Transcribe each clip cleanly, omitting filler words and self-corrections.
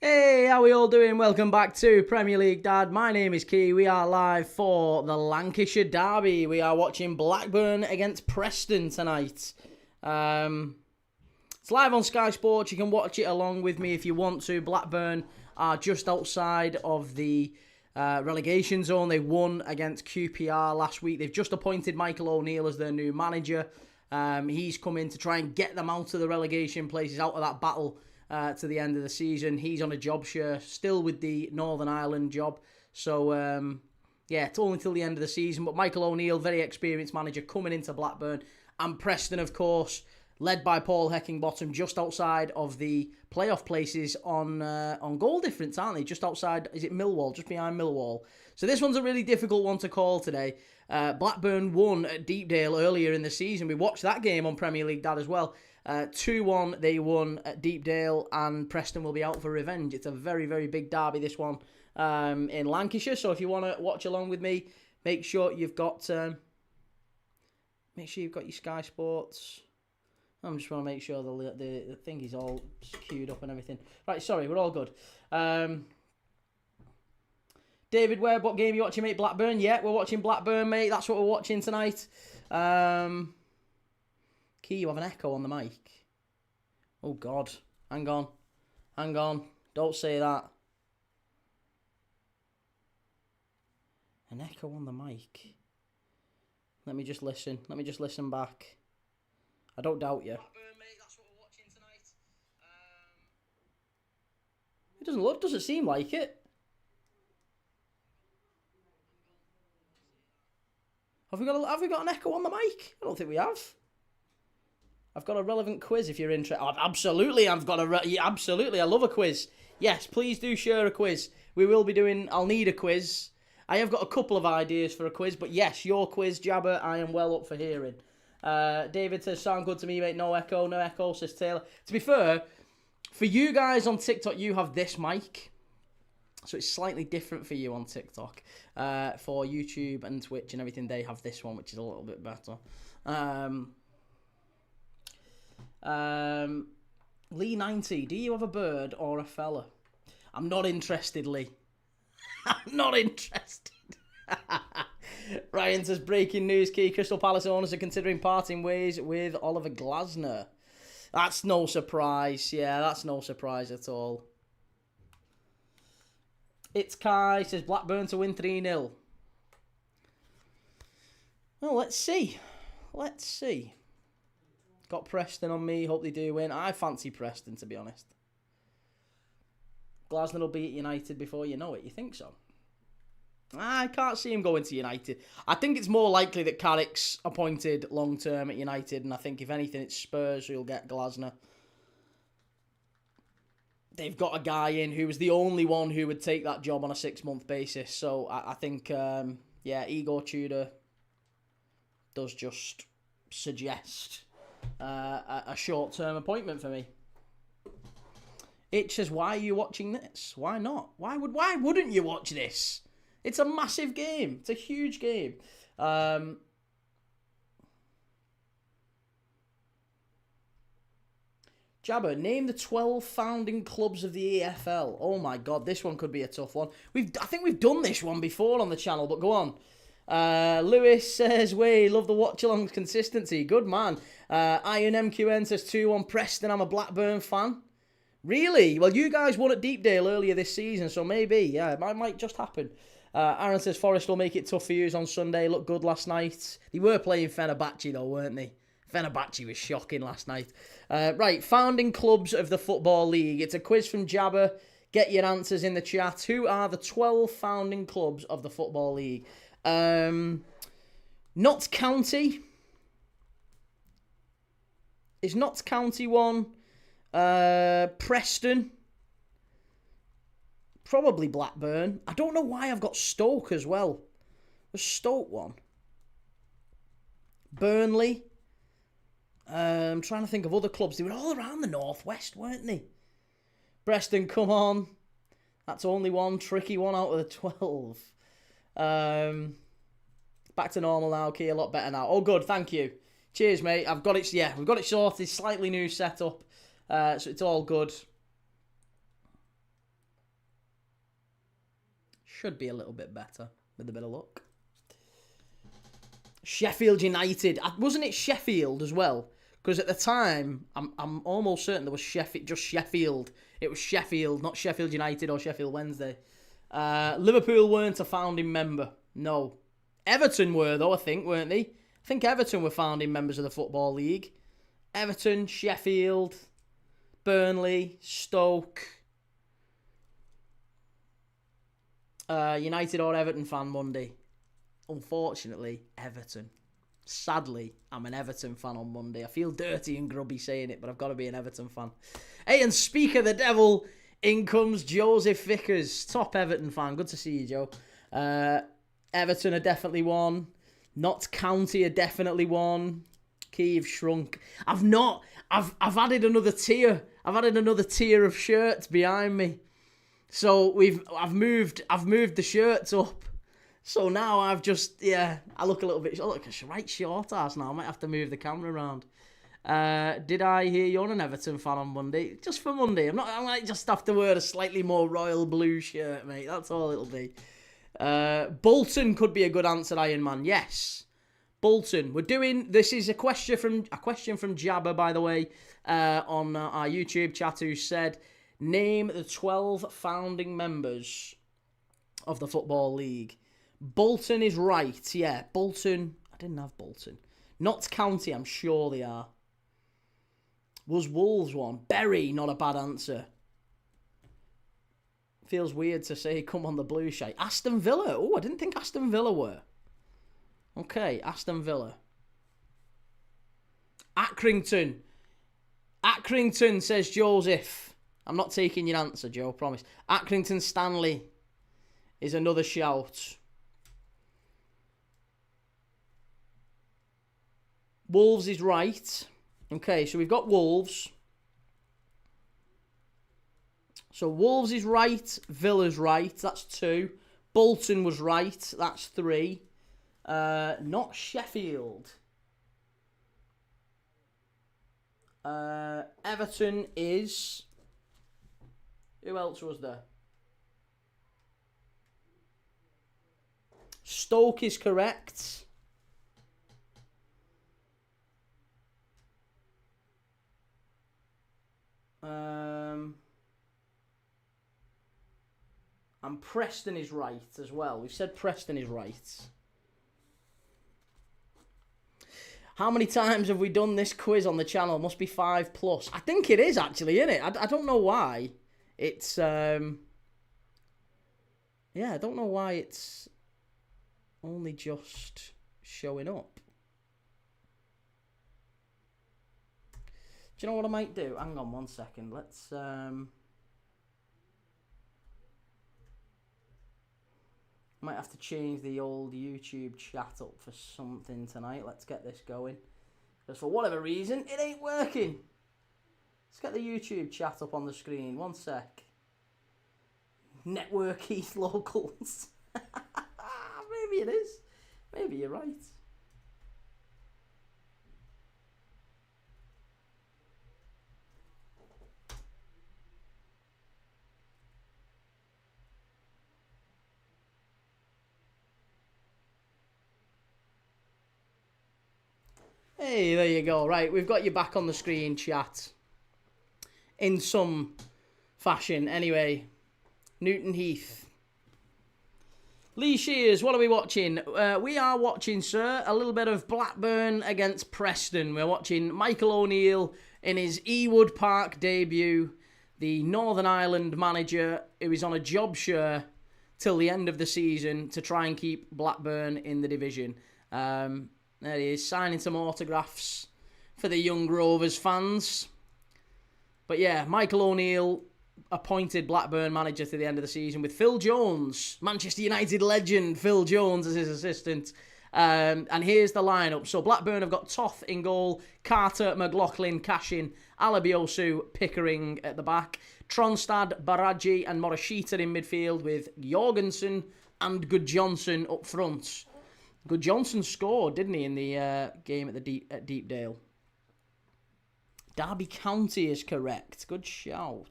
Hey, how we all doing? Welcome back to Premier League Dad. My name is Key. We are live for the Lancashire derby. We are watching Blackburn against Preston tonight. It's live on Sky Sports. You can watch it along with me if you want to. Blackburn are just outside of the relegation zone. They won against QPR last week. They've just appointed Michael O'Neill as their new manager. He's come in to try and get them out of the relegation places, out of that battle to the end of the season. He's on a job share, still with the Northern Ireland job. So, it's only till the end of the season. But Michael O'Neill, very experienced manager, coming into Blackburn. And Preston, of course, led by Paul Heckingbottom, just outside of the playoff places on goal difference, aren't they? Just outside, is it Millwall? Just behind Millwall. So this one's a really difficult one to call today. Blackburn won at Deepdale earlier in the season. We watched that game on Premier League Dad as well. 2-1 they won at Deepdale, and Preston will be out for revenge. It's a very, very big derby, this one, in Lancashire. So if you want to watch along with me, make sure you've got your Sky Sports. I'm just want to make sure the thing is all queued up and everything. Right, sorry, we're all good. David Webb, what game are you watching, mate? Blackburn? Yeah, we're watching Blackburn, mate. That's what we're watching tonight. Key, you have an echo on the mic. Oh, God. Hang on. Don't say that. An echo on the mic. Let me just listen back. I don't doubt you. Blackburn, mate, that's what we're watching tonight. It doesn't seem like it. Have we got an echo on the mic? I don't think we have. I've got a relevant quiz if you're interested. Oh, absolutely, absolutely. I love a quiz. Yes, please do share a quiz. I'll need a quiz. I have got a couple of ideas for a quiz, but yes, your quiz, Jabber, I am well up for hearing. David says, sound good to me, mate. No echo, says Taylor. To be fair, for you guys on TikTok, you have this mic. So it's slightly different for you on TikTok. For YouTube and Twitch and everything, they have this one, which is a little bit better. Lee 90, do you have a bird or a fella? I'm not interested, Lee. I'm not interested. Ryan says, breaking news, Key. Crystal Palace owners are considering parting ways with Oliver Glasner. That's no surprise. Yeah, that's no surprise at all. It's Kai, says Blackburn to win 3-0. Well, let's see. Got Preston on me. Hope they do win. I fancy Preston, to be honest. Glasner will be at United before you know it. You think so? I can't see him going to United. I think it's more likely that Carrick's appointed long-term at United, and I think, if anything, it's Spurs who'll get Glasner. They've got a guy in who was the only one who would take that job on a 6-month basis. So I think, Igor Tudor does just suggest a short-term appointment for me. It says, why are you watching this? Why not? Why wouldn't you watch this? It's a massive game. It's a huge game. Jabber, name the 12 founding clubs of the EFL. Oh my God, this one could be a tough one. I think we've done this one before on the channel, but go on. Lewis says, we love the Watchalong's consistency. Good man. Iron MQN says 2-1 Preston. I'm a Blackburn fan. Really? Well, you guys won at Deepdale earlier this season, so maybe, yeah, it might just happen. Aaron says Forest will make it tough for you on Sunday. Looked good last night. They were playing Fenerbahce though, weren't they? Fenerbahce was shocking last night. Right, founding clubs of the Football League. It's a quiz from Jabber. Get your answers in the chat. Who are the 12 founding clubs of the Football League? Notts County. Is Notts County one? Preston. Probably Blackburn. I don't know why I've got Stoke as well. Was Stoke one? Burnley. I'm trying to think of other clubs. They were all around the northwest, weren't they? Preston, come on. That's only one tricky one out of the 12. Back to normal now, Key. A lot better now. Oh, good. Thank you. Cheers, mate. I've got it. Yeah, we've got it sorted. Slightly new setup. So it's all good. Should be a little bit better with a bit of luck. Sheffield United. Wasn't it Sheffield as well? Because at the time, I'm almost certain there was just Sheffield. It was Sheffield, not Sheffield United or Sheffield Wednesday. Liverpool weren't a founding member. No. Everton were, though, I think, weren't they? I think Everton were founding members of the Football League. Everton, Sheffield, Burnley, Stoke. United or Everton fan Monday. Unfortunately, Everton. Sadly, I'm an Everton fan on Monday. I feel dirty and grubby saying it, but I've got to be an Everton fan. Hey, and speak of the devil, in comes Joseph Vickers, top Everton fan. Good to see you, Joe. Everton are definitely one. Notts County are definitely one. Kyiv shrunk. I've added another tier. I've added another tier of shirts behind me. So I've moved the shirts up. So now I look a little bit, I look a right short ass now. I might have to move the camera around. Did I hear you're an Everton fan on Monday? Just for Monday. I might just have to wear a slightly more royal blue shirt, mate. That's all it'll be. Bolton could be a good answer, Iron Man. Yes. Bolton. This is a question from Jabba, by the way, on our YouTube chat, who said, name the 12 founding members of the Football League. Bolton is right, yeah. Bolton, I didn't have Bolton. Notts County, I'm sure they are. Was Wolves one? Bury, not a bad answer. Feels weird to say come on the blue shite. Aston Villa, oh, I didn't think Aston Villa were. Okay, Aston Villa. Accrington, says Joseph. I'm not taking your answer, Joe, promise. Accrington Stanley is another shout. Wolves is right. Okay, so we've got Wolves. So Wolves is right. Villa's right. That's 2. Bolton was right. That's 3. Not Sheffield. Everton is... Who else was there? Stoke is correct. And Preston is right as well. We've said Preston is right. How many times have we done this quiz on the channel? Must be 5+. I think it is actually, isn't it? I don't know why. It's I don't know why it's only just showing up. Do you know what I might do? Hang on 1 second. Let's might have to change the old YouTube chat up for something tonight. Let's get this going. Because for whatever reason, it ain't working. Let's get the YouTube chat up on the screen. 1 sec. Network Heath Locals. Maybe it is. Maybe you're right. Hey, there you go. Right, we've got you back on the screen, chat. In some fashion. Anyway, Newton Heath. Lee Shears, what are we watching? We are watching, sir, a little bit of Blackburn against Preston. We're watching Michael O'Neill in his Ewood Park debut. The Northern Ireland manager who is on a job share till the end of the season to try and keep Blackburn in the division. There he is, signing some autographs for the young Rovers fans. But yeah, Michael O'Neill appointed Blackburn manager to the end of the season with Phil Jones, Manchester United legend Phil Jones as his assistant. And here's the lineup. So Blackburn have got Toth in goal, Carter, McLaughlin, Cashin, Alabiosu, Pickering at the back, Tronstad, Baraji and Morishita in midfield with Jorgensen and Gudjohnsen up front. Gudjohnsen scored, didn't he, in the game at Deepdale. Derby County is correct. Good shout.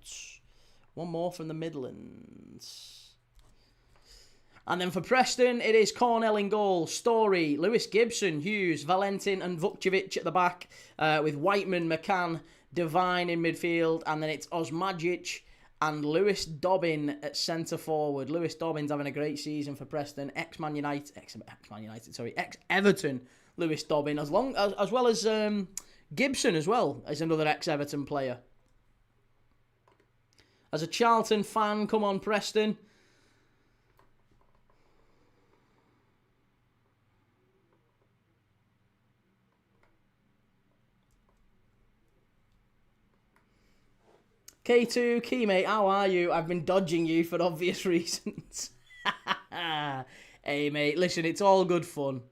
One more from the Midlands. And then for Preston, it is Cornell in goal, Story, Lewis Gibson, Hughes, Valentin and Vukcevic at the back, with Whiteman, McCann, Devine in midfield, and then it's Osmajic and Lewis Dobbin at centre forward. Lewis Dobbin's having a great season for Preston, ex-Everton Lewis Dobbin, as well as Gibson as well as another ex-Everton player. As a Charlton fan, come on Preston. K2, Keymate, how are you? I've been dodging you for obvious reasons. Hey, mate, listen, it's all good fun.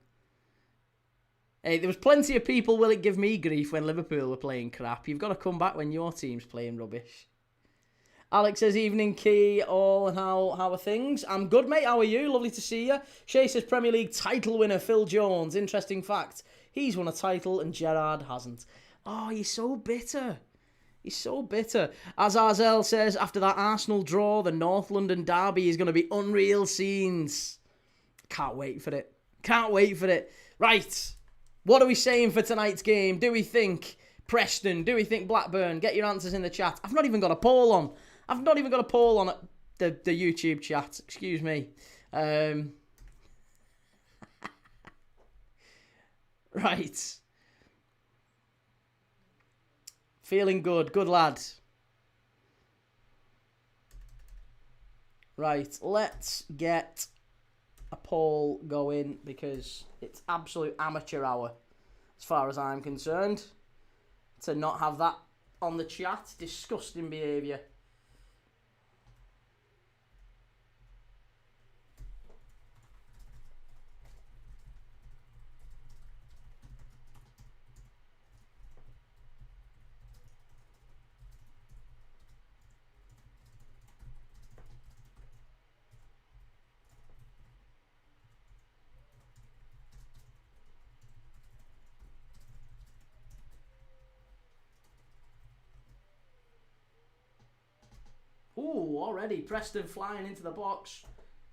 Hey, there was plenty of people willing to give me grief when Liverpool were playing crap. You've got to come back when your team's playing rubbish. Alex says, evening, Key, all, and how are things? I'm good, mate. How are you? Lovely to see you. Shay says, Premier League title winner Phil Jones. Interesting fact. He's won a title and Gerrard hasn't. Oh, you're so bitter. He's so bitter. As Arzel says, after that Arsenal draw, the North London derby is going to be unreal scenes. Can't wait for it. Can't wait for it. Right. What are we saying for tonight's game? Do we think Preston? Do we think Blackburn? Get your answers in the chat. I've not even got a poll on. I've not even got a poll on the YouTube chat. Excuse me. Right. Feeling good. Good lad. Right. Let's get a poll going because it's absolute amateur hour as far as I'm concerned. To not have that on the chat. Disgusting behaviour. Ooh, already Preston flying into the box.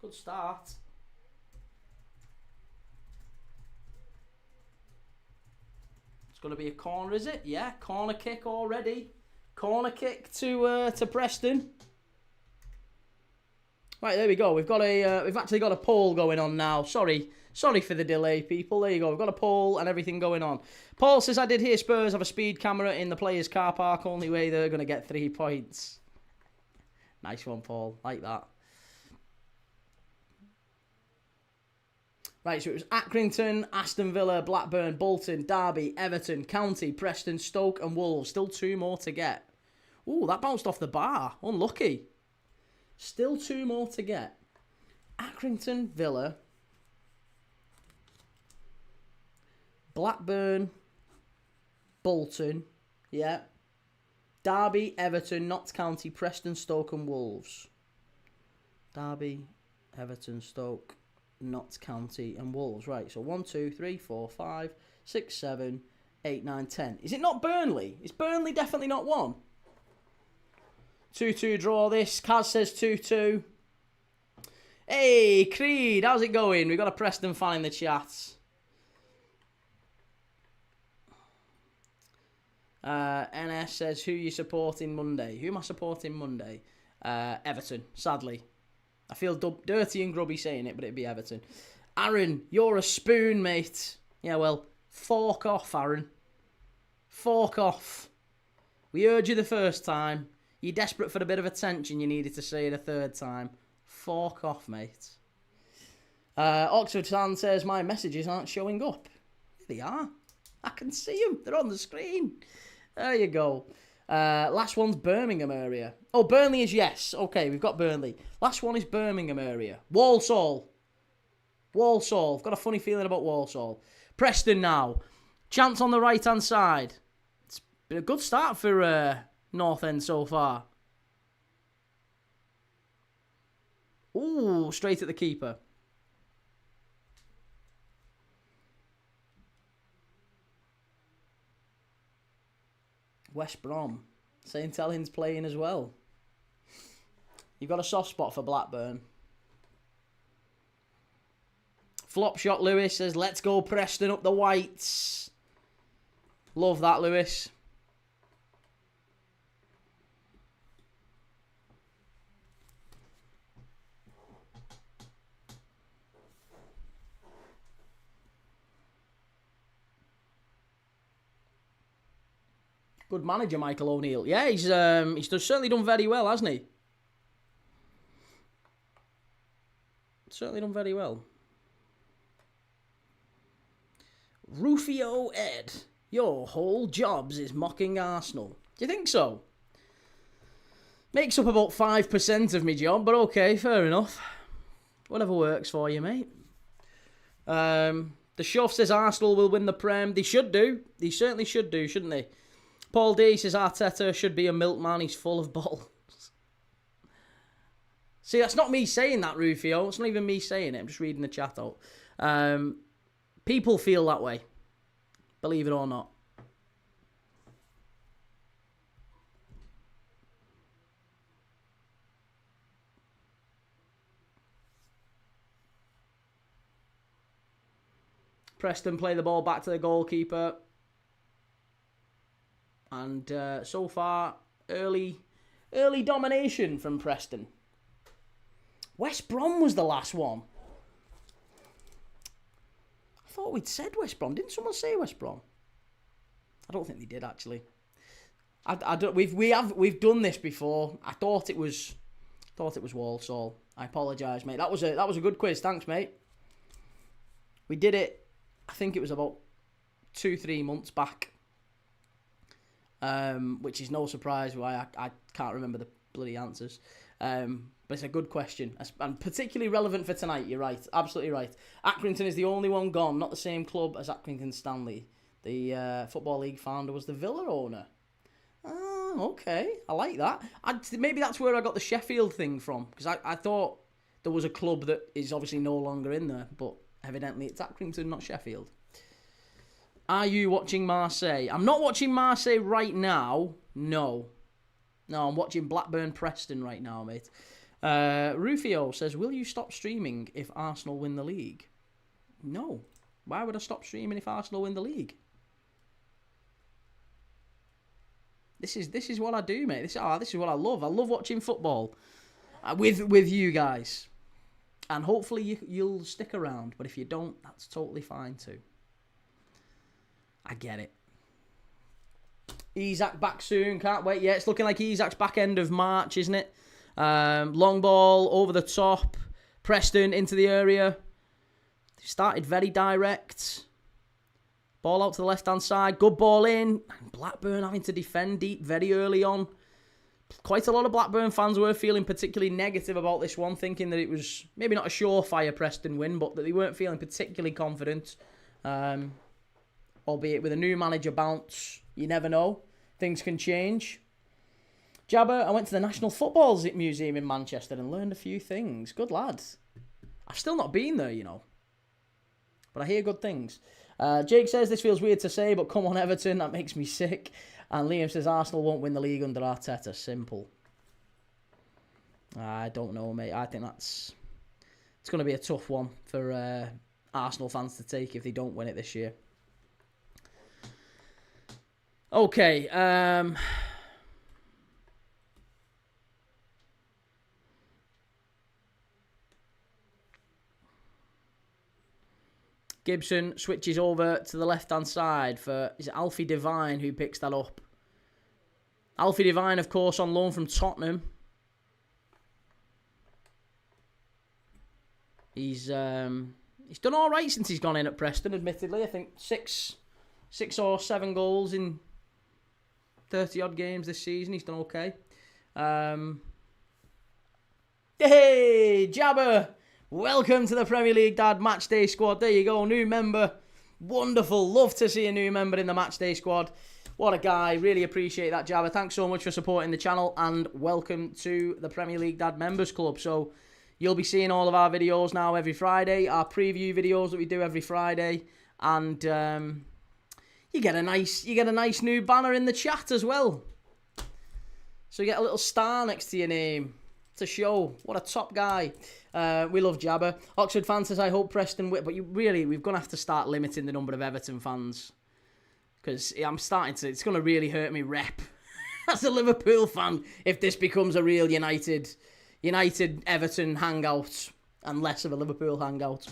Good start. It's going to be a corner, is it? Yeah, corner kick already. Corner kick to Preston. Right, there we go. We've actually got a poll going on now. Sorry for the delay, people. There you go. We've got a poll and everything going on. Paul says, I did hear Spurs have a speed camera in the players' car park. Only way they're going to get 3 points. Nice one, Paul. Like that. Right, so it was Accrington, Aston Villa, Blackburn, Bolton, Derby, Everton, County, Preston, Stoke and Wolves. Still 2 more to get. Ooh, that bounced off the bar. Unlucky. Still 2 more to get. Accrington, Villa, Blackburn, Bolton. Yeah. Derby, Everton, Notts County, Preston, Stoke and Wolves. Derby, Everton, Stoke, Notts County and Wolves. Right, so 1, 2, 3, 4, 5, 6, 7, 8, 9, 10. Is it not Burnley? Is Burnley definitely not 1? 2-2 draw this. Kaz says 2-2. Hey, Creed, how's it going? We've got a Preston fan in the chat. NS says, who are you supporting Monday? Who am I supporting Monday? Everton, sadly. I feel dirty and grubby saying it, but it'd be Everton. Aaron, you're a spoon, mate. Yeah, well, fork off, Aaron. Fork off. We heard you the first time. You're desperate for a bit of attention. You needed to say it a 3rd time. Fork off, mate. Oxford Fan says, my messages aren't showing up. They are. I can see them. They're on the screen. There you go. Last one's Birmingham area. Oh, Burnley is yes. Okay, we've got Burnley. Last one is Birmingham area. Walsall. Walsall. I've got a funny feeling about Walsall. Preston now. Chance on the right-hand side. It's been a good start for North End so far. Ooh, straight at the keeper. West Brom. St. Helens playing as well. You've got a soft spot for Blackburn. Flop Shot Lewis says, let's go Preston up the Whites. Love that, Lewis. Good manager, Michael O'Neill. Yeah, he's certainly done very well, hasn't he? Certainly done very well. Rufio Ed, your whole jobs is mocking Arsenal. Do you think so? Makes up about 5% of my job, but okay, fair enough. Whatever works for you, mate. The Shuff says Arsenal will win the Prem. They should do. They certainly should do, shouldn't they? Paul D says Arteta should be a milkman. He's full of balls. See, that's not me saying that, Rufio. It's not even me saying it. I'm just reading the chat out. People feel that way. Believe it or not. Preston play the ball back to the goalkeeper. And so far, early domination from Preston. West Brom was the last one. I thought we'd said West Brom. Didn't someone say West Brom? I don't think they did, actually. We've done this before. I thought it was Walsall. I apologise, mate. That was a good quiz. Thanks, mate. We did it. I think it was about 2-3 months back. Which is no surprise why I can't remember the bloody answers. But it's a good question. And particularly relevant for tonight, you're right. Absolutely right. Accrington is the only one gone, not the same club as Accrington Stanley. The Football League founder was the Villa owner. Oh, okay. I like that. Maybe that's where I got the Sheffield thing from. Because I thought there was a club that is obviously no longer in there. But evidently it's Accrington, not Sheffield. Are you watching Marseille? I'm not watching Marseille right now. No, I'm watching Blackburn Preston right now, mate. Rufio says, will you stop streaming if Arsenal win the league? No. Why would I stop streaming if Arsenal win the league? This is what I do, mate. This is what I love. I love watching football with you guys. And hopefully you'll stick around. But if you don't, that's totally fine too. I get it. Isak back soon. Can't wait. Yeah, it's looking like Isak's back end of March, isn't it? Long ball over the top. Preston into the area. Started very direct. Ball out to the left-hand side. Good ball in. Blackburn having to defend deep very early on. Quite a lot of Blackburn fans were feeling particularly negative about this one, thinking that it was maybe not a surefire Preston win, but that they weren't feeling particularly confident. Albeit with a new manager bounce, you never know. Things can change. Jabba, I went to the National Football Museum in Manchester and learned a few things. Good lad. I've still not been there, you know. But I hear good things. Jake says, this feels weird to say, but come on Everton, that makes me sick. And Liam says, Arsenal won't win the league under Arteta. Simple. I don't know, mate. I think it's going to be a tough one for Arsenal fans to take if they don't win it this year. Okay, Gibson switches over to the left-hand side for, is it Alfie Devine who picks that up? Alfie Devine, of course, on loan from Tottenham. He's done all right since he's gone in at Preston, admittedly. I think six or 7 goals in 30-odd games this season. He's done okay. Hey, Jabber! Welcome to the Premier League Dad Matchday Squad. There you go, new member. Wonderful. Love to see a new member in the Matchday Squad. What a guy. Really appreciate that, Jabber. Thanks so much for supporting the channel and welcome to the Premier League Dad Members Club. So you'll be seeing all of our videos now every Friday, our preview videos that we do every Friday, and you get a nice new banner in the chat as well. So you get a little star next to your name. It's a show. What a top guy. We love Jabba. Oxford fan says, I hope Preston win. But we're going to have to start limiting the number of Everton fans. Because it's going to really hurt me rep as a Liverpool fan if this becomes a real United Everton hangout and less of a Liverpool hangout.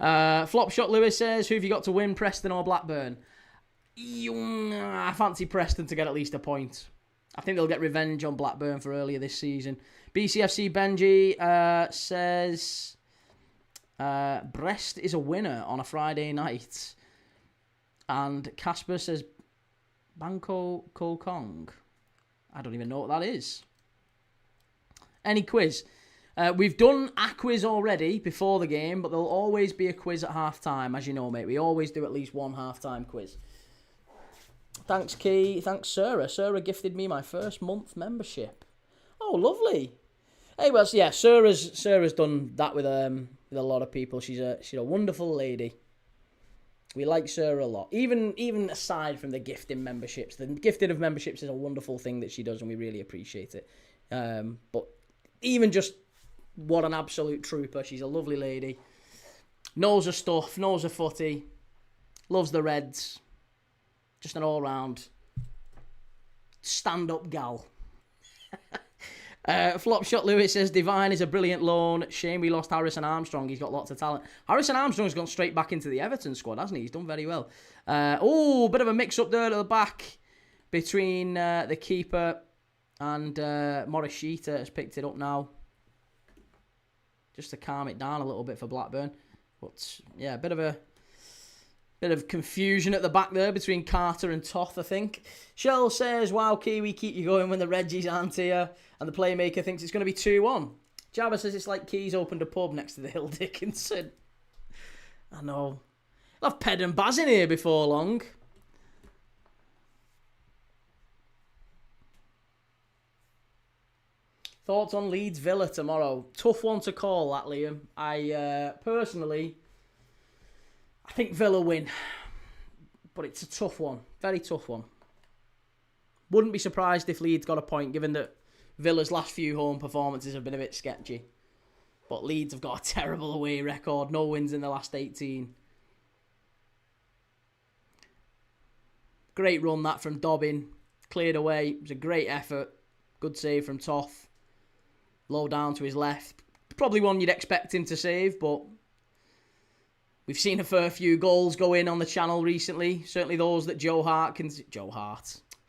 Flopshot Lewis says, who have you got to win, Preston or Blackburn? I fancy Preston to get at least a point. I think they'll get revenge on Blackburn for earlier this season. BCFC Benji says Brest is a winner on a Friday night. And Casper says Banco Kokong. I don't even know what that is. Any quiz? We've done a quiz already before the game, but there'll always be a quiz at half-time, as you know, mate. We always do at least one half-time quiz. Thanks, Key. Thanks, Sarah. Sarah gifted me my first month membership. Oh, lovely. Hey, well, yeah, Sarah's done that with a lot of people. She's a wonderful lady. We like Sarah a lot. Even aside from the gifting memberships, the gifting of memberships is a wonderful thing that she does, and we really appreciate it. But even just what an absolute trooper. She's a lovely lady. Knows her stuff. Knows her footy. Loves the Reds. Just an all-round stand-up gal. Flopshot Lewis says, Divine is a brilliant loan. Shame we lost Harrison Armstrong. He's got lots of talent. Harrison Armstrong's gone straight back into the Everton squad, hasn't he? He's done very well. Bit of a mix-up there at the back between the keeper and Morris Sheeter has picked it up now. Just to calm it down a little bit for Blackburn. But, yeah, a bit of confusion at the back there between Carter and Toth, I think. Shell says, wow, Kiwi, keep you going when the Reggies aren't here. And the playmaker thinks it's going to be 2-1. Jabba says it's like Keys opened a pub next to the Hill Dickinson. I know. I'll have Ped and Baz in here before long. Thoughts on Leeds Villa tomorrow? Tough one to call, that, Liam. I personally, I think Villa win. But it's a tough one. Very tough one. Wouldn't be surprised if Leeds got a point, given that Villa's last few home performances have been a bit sketchy. But Leeds have got a terrible away record. No wins in the last 18. Great run that from Dobbin. Cleared away. It was a great effort. Good save from Toth. Low down to his left. Probably one you'd expect him to save, but we've seen a fair few goals go in on the channel recently. Certainly those that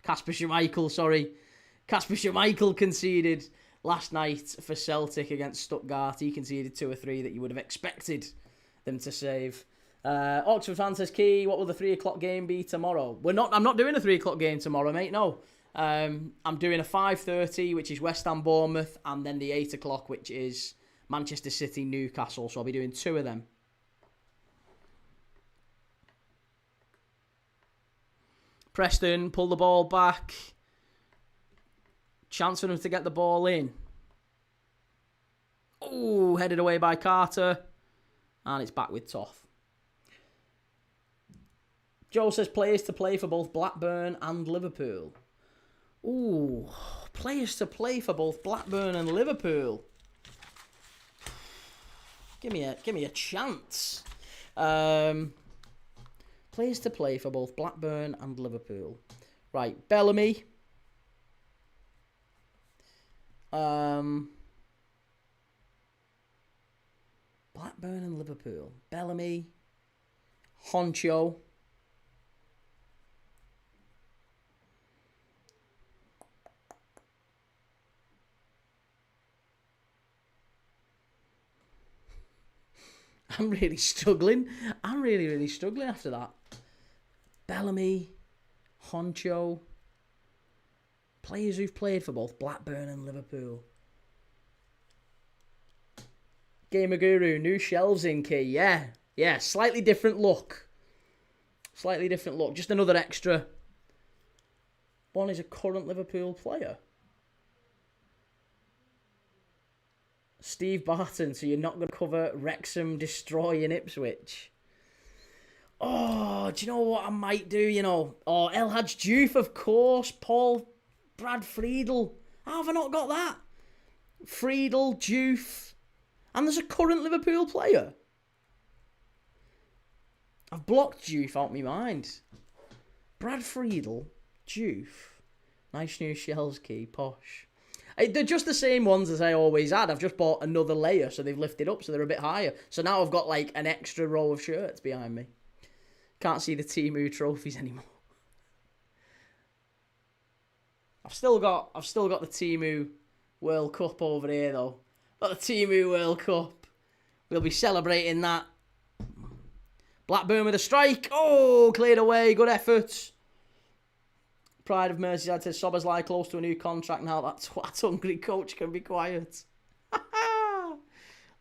Kasper Schmeichel conceded last night for Celtic against Stuttgart. He conceded 2 or 3 that you would have expected them to save. Oxford fan says, Key, what will the 3 o'clock game be tomorrow? I'm not doing a 3 o'clock game tomorrow, mate, no. I'm doing a 5:30, which is West Ham Bournemouth, and then the 8 o'clock, which is Manchester City Newcastle. So I'll be doing 2 of them. Preston pull the ball back. Chance for them to get the ball in. Oh, headed away by Carter. And it's back with Toth. Joe says players to play for both Blackburn and Liverpool. Ooh, players to play for both Blackburn and Liverpool. Give me a chance. Players to play for both Blackburn and Liverpool. Right, Bellamy. Blackburn and Liverpool. Bellamy. Honcho. I'm really struggling. I'm really struggling after that. Bellamy, Honcho. Players who've played for both Blackburn and Liverpool. Gamer Guru, new shelves in key. Yeah, slightly different look. Just another extra. One is a current Liverpool player. Steve Barton, so you're not going to cover Wrexham destroying Ipswich. Oh, do you know what I might do, Oh, El Hadj Diouf, of course. Brad Friedel. How have I not got that? Friedel, Juve, and there's a current Liverpool player. I've blocked Juve out my mind. Brad Friedel, Juve, nice new shells key, posh. They're just the same ones as I always had. I've just bought another layer, so they've lifted up, so they're a bit higher. So now I've got like an extra row of shirts behind me. Can't see the Temu trophies anymore. I've still got the Temu World Cup over here though. Got the Temu World Cup. We'll be celebrating that. Blackburn with a strike. Oh, cleared away. Good effort. Pride of Merseyside says Sobersley close to a new contract now. That twat hungry coach can be quiet.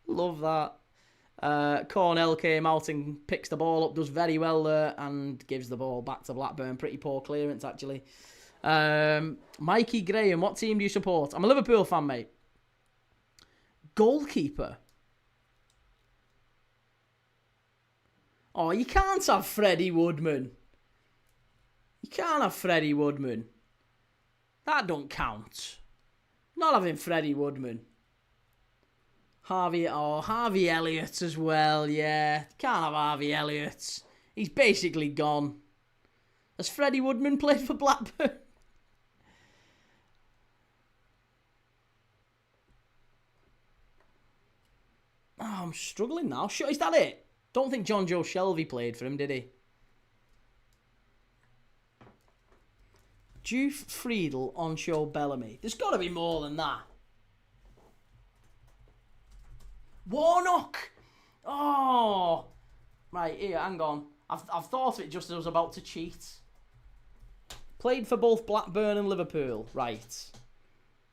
Love that. Cornell came out and picks the ball up, does very well there, and gives the ball back to Blackburn. Pretty poor clearance, actually. Mikey Graham, what team do you support? I'm a Liverpool fan, mate. Goalkeeper. Oh, you can't have Freddie Woodman. You can't have Freddie Woodman. That don't count. Not having Freddie Woodman. Harvey Elliott as well, yeah. Can't have Harvey Elliott. He's basically gone. Has Freddie Woodman played for Blackburn? Oh, I'm struggling now. Sure, is that it? Don't think John Joe Shelvey played for him, did he? Juve, Friedel, Oncho, Bellamy. There's got to be more than that. Warnock! Oh! Right, here, hang on. I've thought of it just as I was about to cheat. Played for both Blackburn and Liverpool. Right.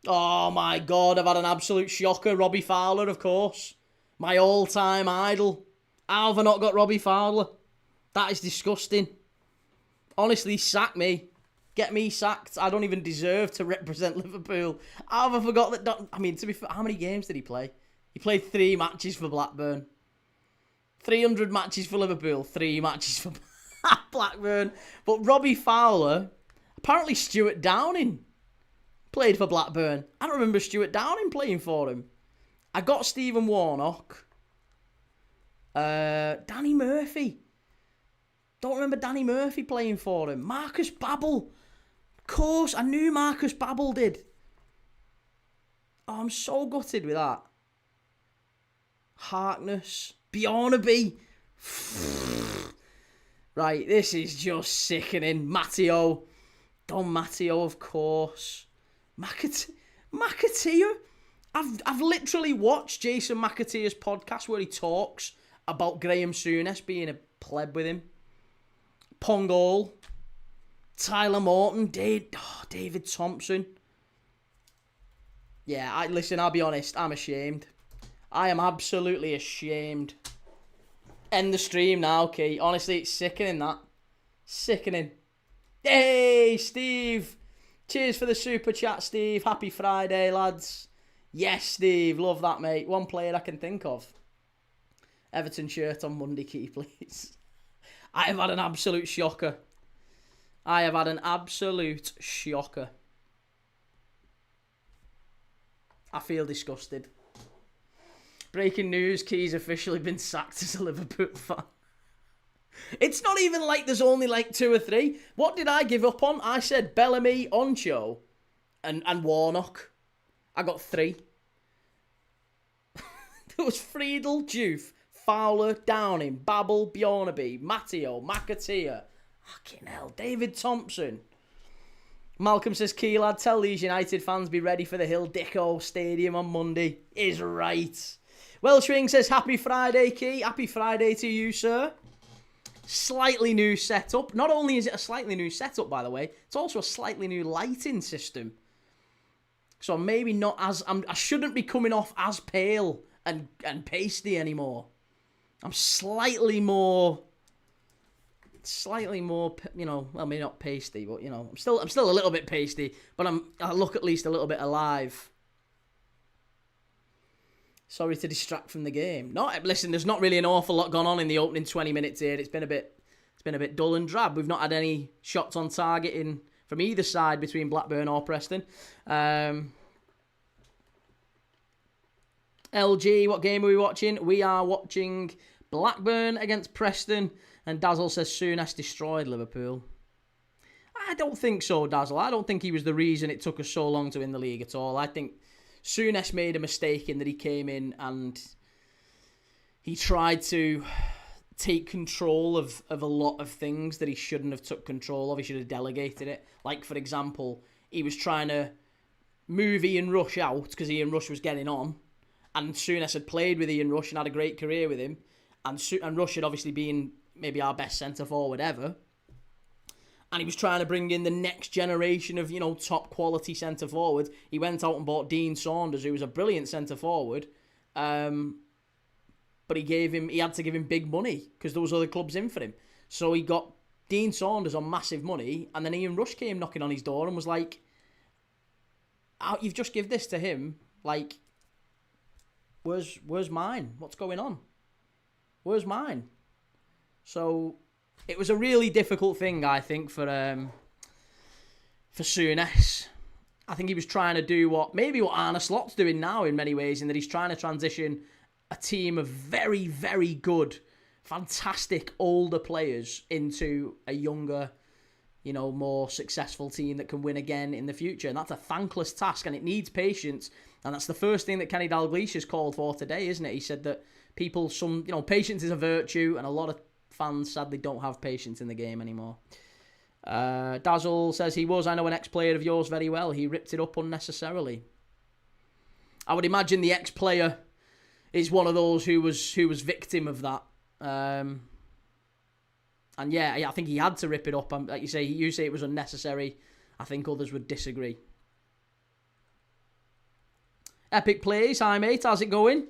Oh my God, I've had an absolute shocker. Robbie Fowler, of course. My all-time idol. How have I not got Robbie Fowler? That is disgusting. Honestly, sack me. Get me sacked. I don't even deserve to represent Liverpool. How have I forgot that? I mean, to be fair, how many games did he play? He played 3 matches for Blackburn. 300 matches for Liverpool, 3 matches for Blackburn. But Robbie Fowler, apparently Stuart Downing played for Blackburn. I don't remember Stuart Downing playing for him. I got Stephen Warnock. Danny Murphy. Don't remember Danny Murphy playing for him. Marcus Babbel. Of course, I knew Marcus Babbel did. Oh, I'm so gutted with that. Harkness. Bjornaby. Right, this is just sickening. Matteo. Don Matteo, of course. McAteer. I've literally watched Jason McAteer's podcast where he talks about Graham Souness being a pleb with him. Pongol. Tyler Morton. David Thompson. Yeah, listen, I'll be honest. I'm ashamed. I am absolutely ashamed. End the stream now, Key. Honestly, it's sickening, that. Sickening. Hey, Steve. Cheers for the super chat, Steve. Happy Friday, lads. Yes, Steve. Love that, mate. One player I can think of. Everton shirt on Monday, Key, please. I have had an absolute shocker. I have had an absolute shocker. I feel disgusted. Breaking news, Key's officially been sacked as a Liverpool fan. It's not even like there's only like 2 or 3. What did I give up on? I said Bellamy, Oncho, and Warnock. I got 3. There was Friedel, Juve, Fowler, Downing, Babbel, Bjornaby, Matteo, McAteer. Fucking hell, David Thompson. Malcolm says, Key lad, tell these United fans be ready for the Hill Dicko Stadium on Monday. Is right. Welshwing says, happy Friday, Key. Happy Friday to you, sir. Slightly new setup. Not only is it a slightly new setup, by the way, it's also a slightly new lighting system. So I'm maybe not as... I shouldn't be coming off as pale and pasty anymore. I'm slightly more, you know, well, maybe not pasty, but, you know, I'm still a little bit pasty, but I look at least a little bit alive. Sorry to distract from the game. No, listen, there's not really an awful lot gone on in the opening 20 minutes here. It's been a bit dull and drab. We've not had any shots on target from either side between Blackburn or Preston. LG, what game are we watching? We are watching Blackburn against Preston. And Dazzle says Souness destroyed Liverpool. I don't think so, Dazzle. I don't think he was the reason it took us so long to win the league at all. I think Souness made a mistake in that he came in and he tried to take control of a lot of things that he shouldn't have took control of. He should have delegated it. Like, for example, he was trying to move Ian Rush out because Ian Rush was getting on. And Souness had played with Ian Rush and had a great career with him. And Rush had obviously been maybe our best centre-forward ever. And he was trying to bring in the next generation of, top quality centre-forward. He went out and bought Dean Saunders, who was a brilliant centre-forward. But he had to give him big money because there was other clubs in for him. So he got Dean Saunders on massive money, and then Ian Rush came knocking on his door and was like, you've just give this to him, like, where's mine? What's going on? Where's mine? So it was a really difficult thing, I think, for Souness. I think he was trying to do what Arne Slot's doing now in many ways, in that he's trying to transition a team of very, very good, fantastic older players into a younger, more successful team that can win again in the future. And that's a thankless task, and it needs patience. And that's the first thing that Kenny Dalglish has called for today, isn't it? He said that patience is a virtue, and a lot of fans sadly don't have patience in the game anymore. Dazzle says I know an ex-player of yours very well. He ripped it up unnecessarily. I would imagine the ex-player is one of those who was victim of that. And yeah, I think he had to rip it up. Like you say it was unnecessary. I think others would disagree. Epic Plays, hi mate, how's it going?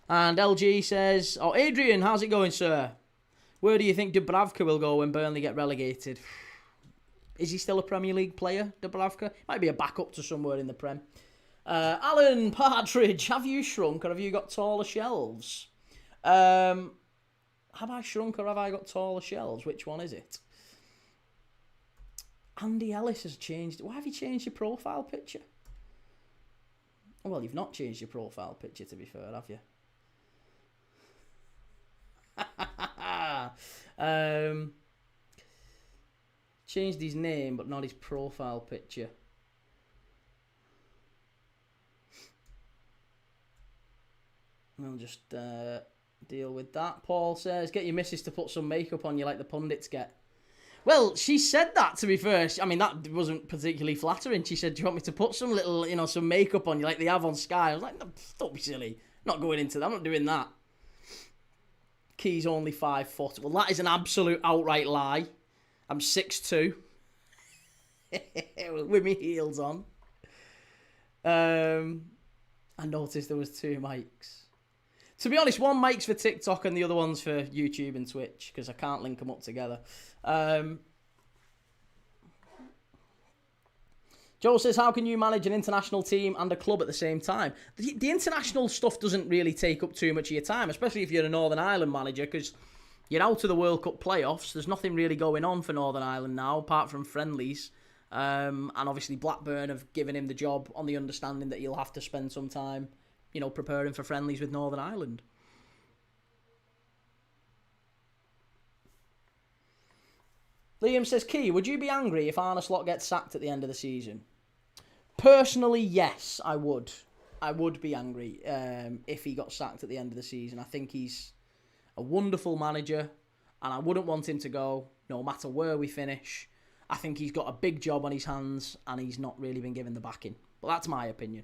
And LG says, Adrian, how's it going, sir? Where do you think Dubravka will go when Burnley get relegated? Is he still a Premier League player, Dubravka? Might be a backup to somewhere in the Prem. Alan Partridge, have you shrunk or have you got taller shelves? Have I shrunk or have I got taller shelves? Which one is it? Andy Ellis has changed. Why have you changed your profile picture? Well, you've not changed your profile picture, to be fair, have you? Changed his name, but not his profile picture. We'll just deal with that. Paul says, get your missus to put some makeup on you like the pundits get. Well, she said that, to be fair. I mean, that wasn't particularly flattering. She said, do you want me to put some little, some makeup on you like they have on Sky? I was like, no, don't be silly. I'm not going into that. I'm not doing that. Key's only 5 foot. Well, that is an absolute outright lie. I'm 6'2". With my heels on. I noticed there was 2 mics. To be honest, one mic's for TikTok and the other one's for YouTube and Twitch, because I can't link them up together. Joe says, how can you manage an international team and a club at the same time? The international stuff doesn't really take up too much of your time, especially if you're a Northern Ireland manager, because you're out of the World Cup playoffs. There's nothing really going on for Northern Ireland now, apart from friendlies. And obviously Blackburn have given him the job on the understanding that he'll have to spend some time, preparing for friendlies with Northern Ireland. Liam says, Key, would you be angry if Arne Slot gets sacked at the end of the season? Personally, yes, I would. I would be angry if he got sacked at the end of the season. I think he's a wonderful manager, and I wouldn't want him to go, no matter where we finish. I think he's got a big job on his hands, and he's not really been given the backing. But that's my opinion.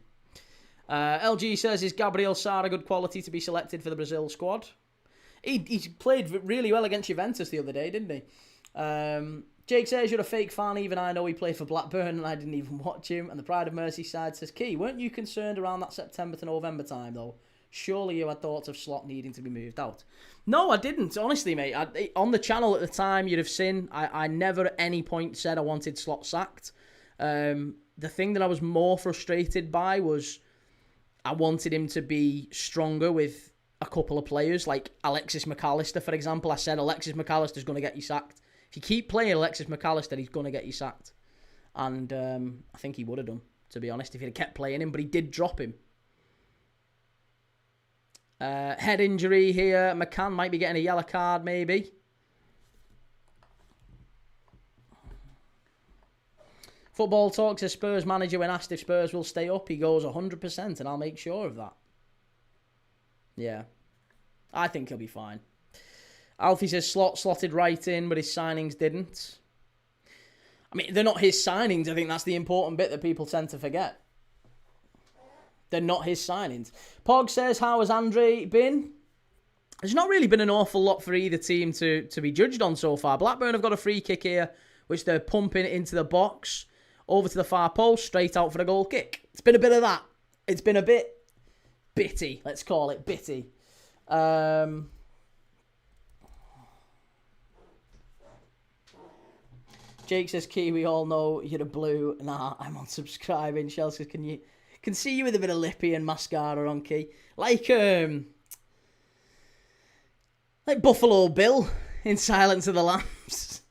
LG says, is Gabriel Sara good quality to be selected for the Brazil squad? He played really well against Juventus the other day, didn't he? Jake says, you're a fake fan. Even I know he played for Blackburn and I didn't even watch him. And the Pride of Merseyside says, Key, weren't you concerned around that September to November time, though? Surely you had thoughts of Slot needing to be moved out. No, I didn't. Honestly, mate. On the channel at the time, you'd have seen, I never at any point said I wanted Slot sacked. The thing that I was more frustrated by was I wanted him to be stronger with a couple of players, like Alexis McAllister, for example. I said Alexis McAllister's going to get you sacked. If you keep playing Alexis McAllister, he's going to get you sacked. And I think he would have done, to be honest, if he'd have kept playing him. But he did drop him. Head injury here. McCann might be getting a yellow card, maybe. Football Talk says Spurs manager when asked if Spurs will stay up, he goes 100%, and I'll make sure of that. Yeah. I think he'll be fine. Alfie says slotted right in, but his signings didn't. I mean, they're not his signings. I think that's the important bit that people tend to forget. They're not his signings. Pog says, how has Andre been? There's not really been an awful lot for either team to be judged on so far. Blackburn have got a free kick here, which they're pumping into the box, over to the far post, straight out for a goal kick. It's been a bit of that. It's been a bit bitty, let's call it bitty. Jake says, Key, we all know you're a blue. Nah, I'm unsubscribing. Shell says, can see you with a bit of lippy and mascara on, Key. Like Buffalo Bill in Silence of the Lambs.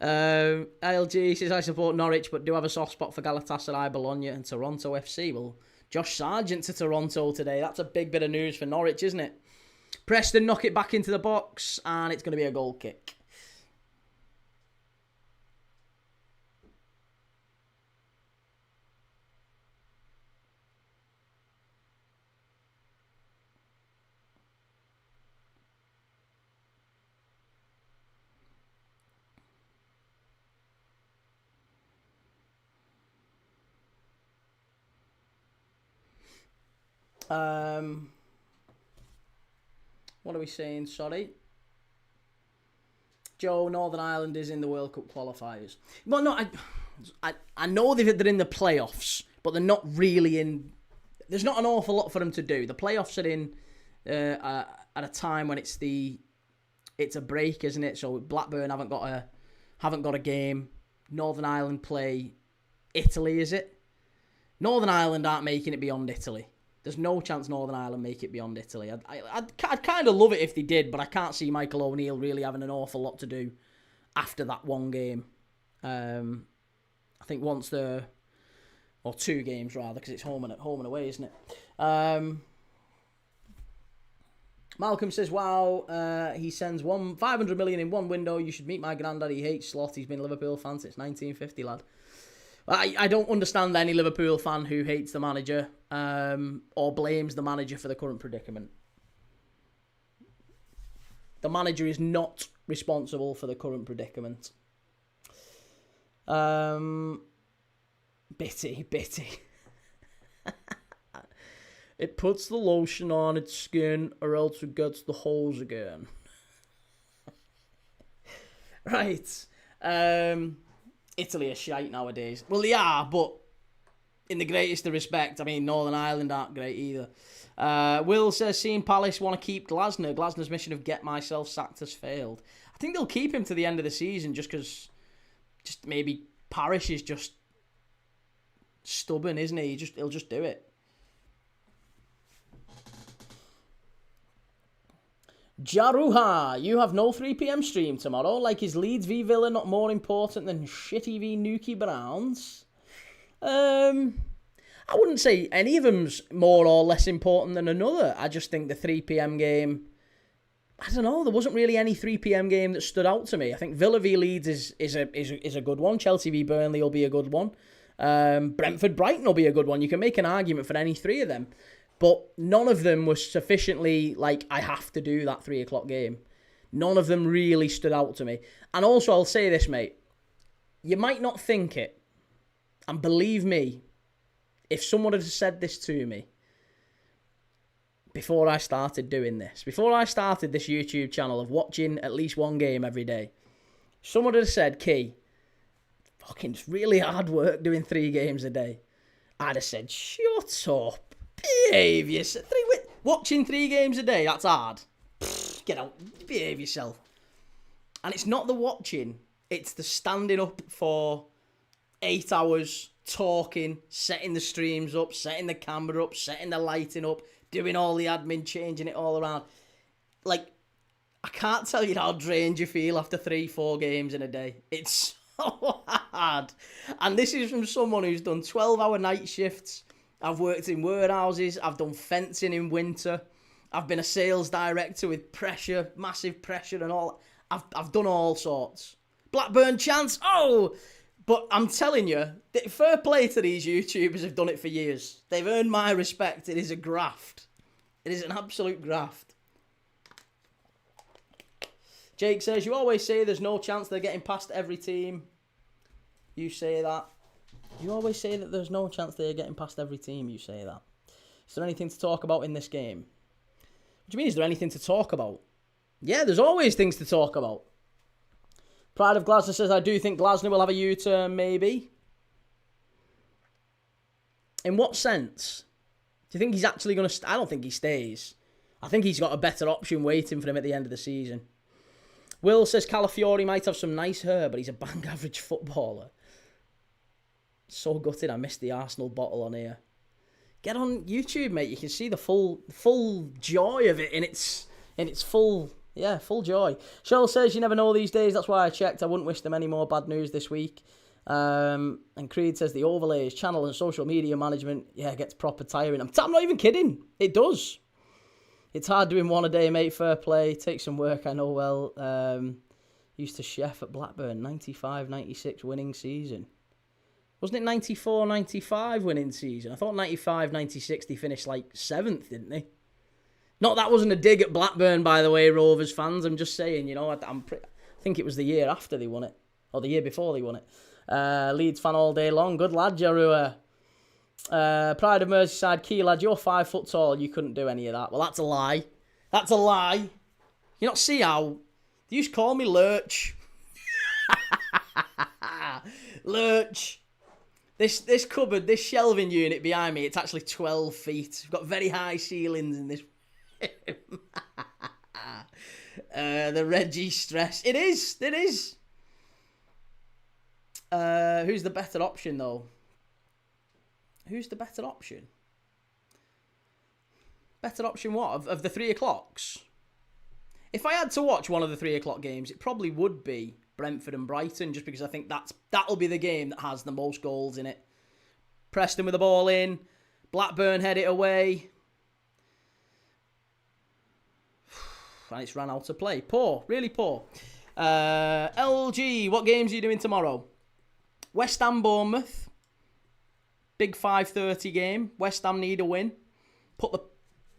ILG says, I support Norwich, but do have a soft spot for Galatasaray, Bologna and Toronto FC. Well, Josh Sargent to Toronto today. That's a big bit of news for Norwich, isn't it? Preston knock it back into the box, and it's going to be a goal kick. What are we saying? Sorry. Joe, Northern Ireland is in the World Cup qualifiers. Well, no, I know they're in the playoffs, but they're not really in. There's not an awful lot for them to do. The playoffs are in at a time when it's a break, isn't it? So Blackburn haven't got a game. Northern Ireland play Italy, is it? Northern Ireland aren't making it beyond Italy. There's no chance Northern Ireland make it beyond Italy. I'd kind of love it if they did, but I can't see Michael O'Neill really having an awful lot to do after that one game. I think once or two games rather, because it's home and away, isn't it? Malcolm says, wow, he sends 500 million in one window. You should meet my granddad. He hates Slot. He's been a Liverpool fan since 1950, lad. I don't understand any Liverpool fan who hates the manager or blames the manager for the current predicament. The manager is not responsible for the current predicament. Bitty. It puts the lotion on its skin or else it gets the holes again. Right. Italy are shite nowadays. Well, they are, but in the greatest of respect, I mean, Northern Ireland aren't great either. Will says, seeing Palace want to keep Glasner. Glasner's mission of get myself sacked has failed. I think they'll keep him to the end of the season just because maybe Parish is just stubborn, isn't he? He'll just do it. Jaruha, you have no 3 p.m. stream tomorrow. Like, is Leeds v Villa not more important than Shitty v Nuki Browns? I wouldn't say any of them's more or less important than another. I just think the 3 p.m. game, I don't know, there wasn't really any 3 p.m. game that stood out to me. I think Villa v Leeds is a good one. Chelsea v Burnley will be a good one. Brentford Brighton will be a good one. You can make an argument for any three of them. But none of them was sufficiently, like, I have to do that 3 o'clock game. None of them really stood out to me. And also, I'll say this, mate. You might not think it. And believe me, if someone had said this to me before I started doing this, before I started this YouTube channel of watching at least one game every day, someone had said, Key, fucking it's really hard work doing 3 games a day. I'd have said, shut up. Behave yourself. Watching 3 games a day, that's hard. Get out. Behave yourself. And it's not the watching. It's the standing up for 8 hours, talking, setting the streams up, setting the camera up, setting the lighting up, doing all the admin, changing it all around. Like, I can't tell you how drained you feel after 3-4 games in a day. It's so hard. And this is from someone who's done 12-hour night shifts. I've worked in warehouses. I've done fencing in winter. I've been a sales director with pressure, massive pressure and all. I've done all sorts. Blackburn chance. Oh! But I'm telling you, fair play to these YouTubers who've done it for years. They've earned my respect. It is a graft. It is an absolute graft. Jake says, you always say there's no chance they're getting past every team. You say that. You always say that there's no chance they're getting past every team. You say that. Is there anything to talk about in this game? What do you mean, is there anything to talk about? Yeah, there's always things to talk about. Pride of Glasner says, I do think Glasner will have a U-turn, maybe. In what sense? Do you think he's actually going to... I don't think he stays. I think he's got a better option waiting for him at the end of the season. Will says, Calafiori might have some nice hair, but he's a bang average footballer. So gutted I missed the Arsenal bottle on here. Get on YouTube, mate. You can see the full joy of it in its full... Yeah, full joy. Cheryl says, you never know these days. That's why I checked. I wouldn't wish them any more bad news this week. And Creed says, the overlays, channel and social media management, yeah, gets proper tiring. I'm not even kidding. It does. It's hard doing one a day, mate. Fair play. Takes some work, I know well. Used to chef at Blackburn. 95-96 winning season. Wasn't it 94-95 winning season? I thought 95-96 they finished like 7th, didn't they? Not that wasn't a dig at Blackburn, by the way, Rovers fans. I'm just saying, you know, I think it was the year after they won it. Or the year before they won it. Leeds fan all day long. Good lad, Jarua. Pride of Merseyside, key lad, you're 5 foot tall. You couldn't do any of that. Well, that's a lie. That's a lie. You not see how? They used to call me Lurch. Lurch. This cupboard, this shelving unit behind me, it's actually 12 feet. We've got very high ceilings in this. The Reggie stress. It is. Who's the better option, though? Who's the better option? Better option what? Of the 3 o'clocks? If I had to watch one of the 3 o'clock games, it probably would be Brentford and Brighton, just because I think that'll be the game that has the most goals in it. Preston with the ball in. Blackburn head it away. And it's ran out of play. Poor. Really poor. LG, what games are you doing tomorrow? West Ham Bournemouth. Big 5:30 game. West Ham need a win. Put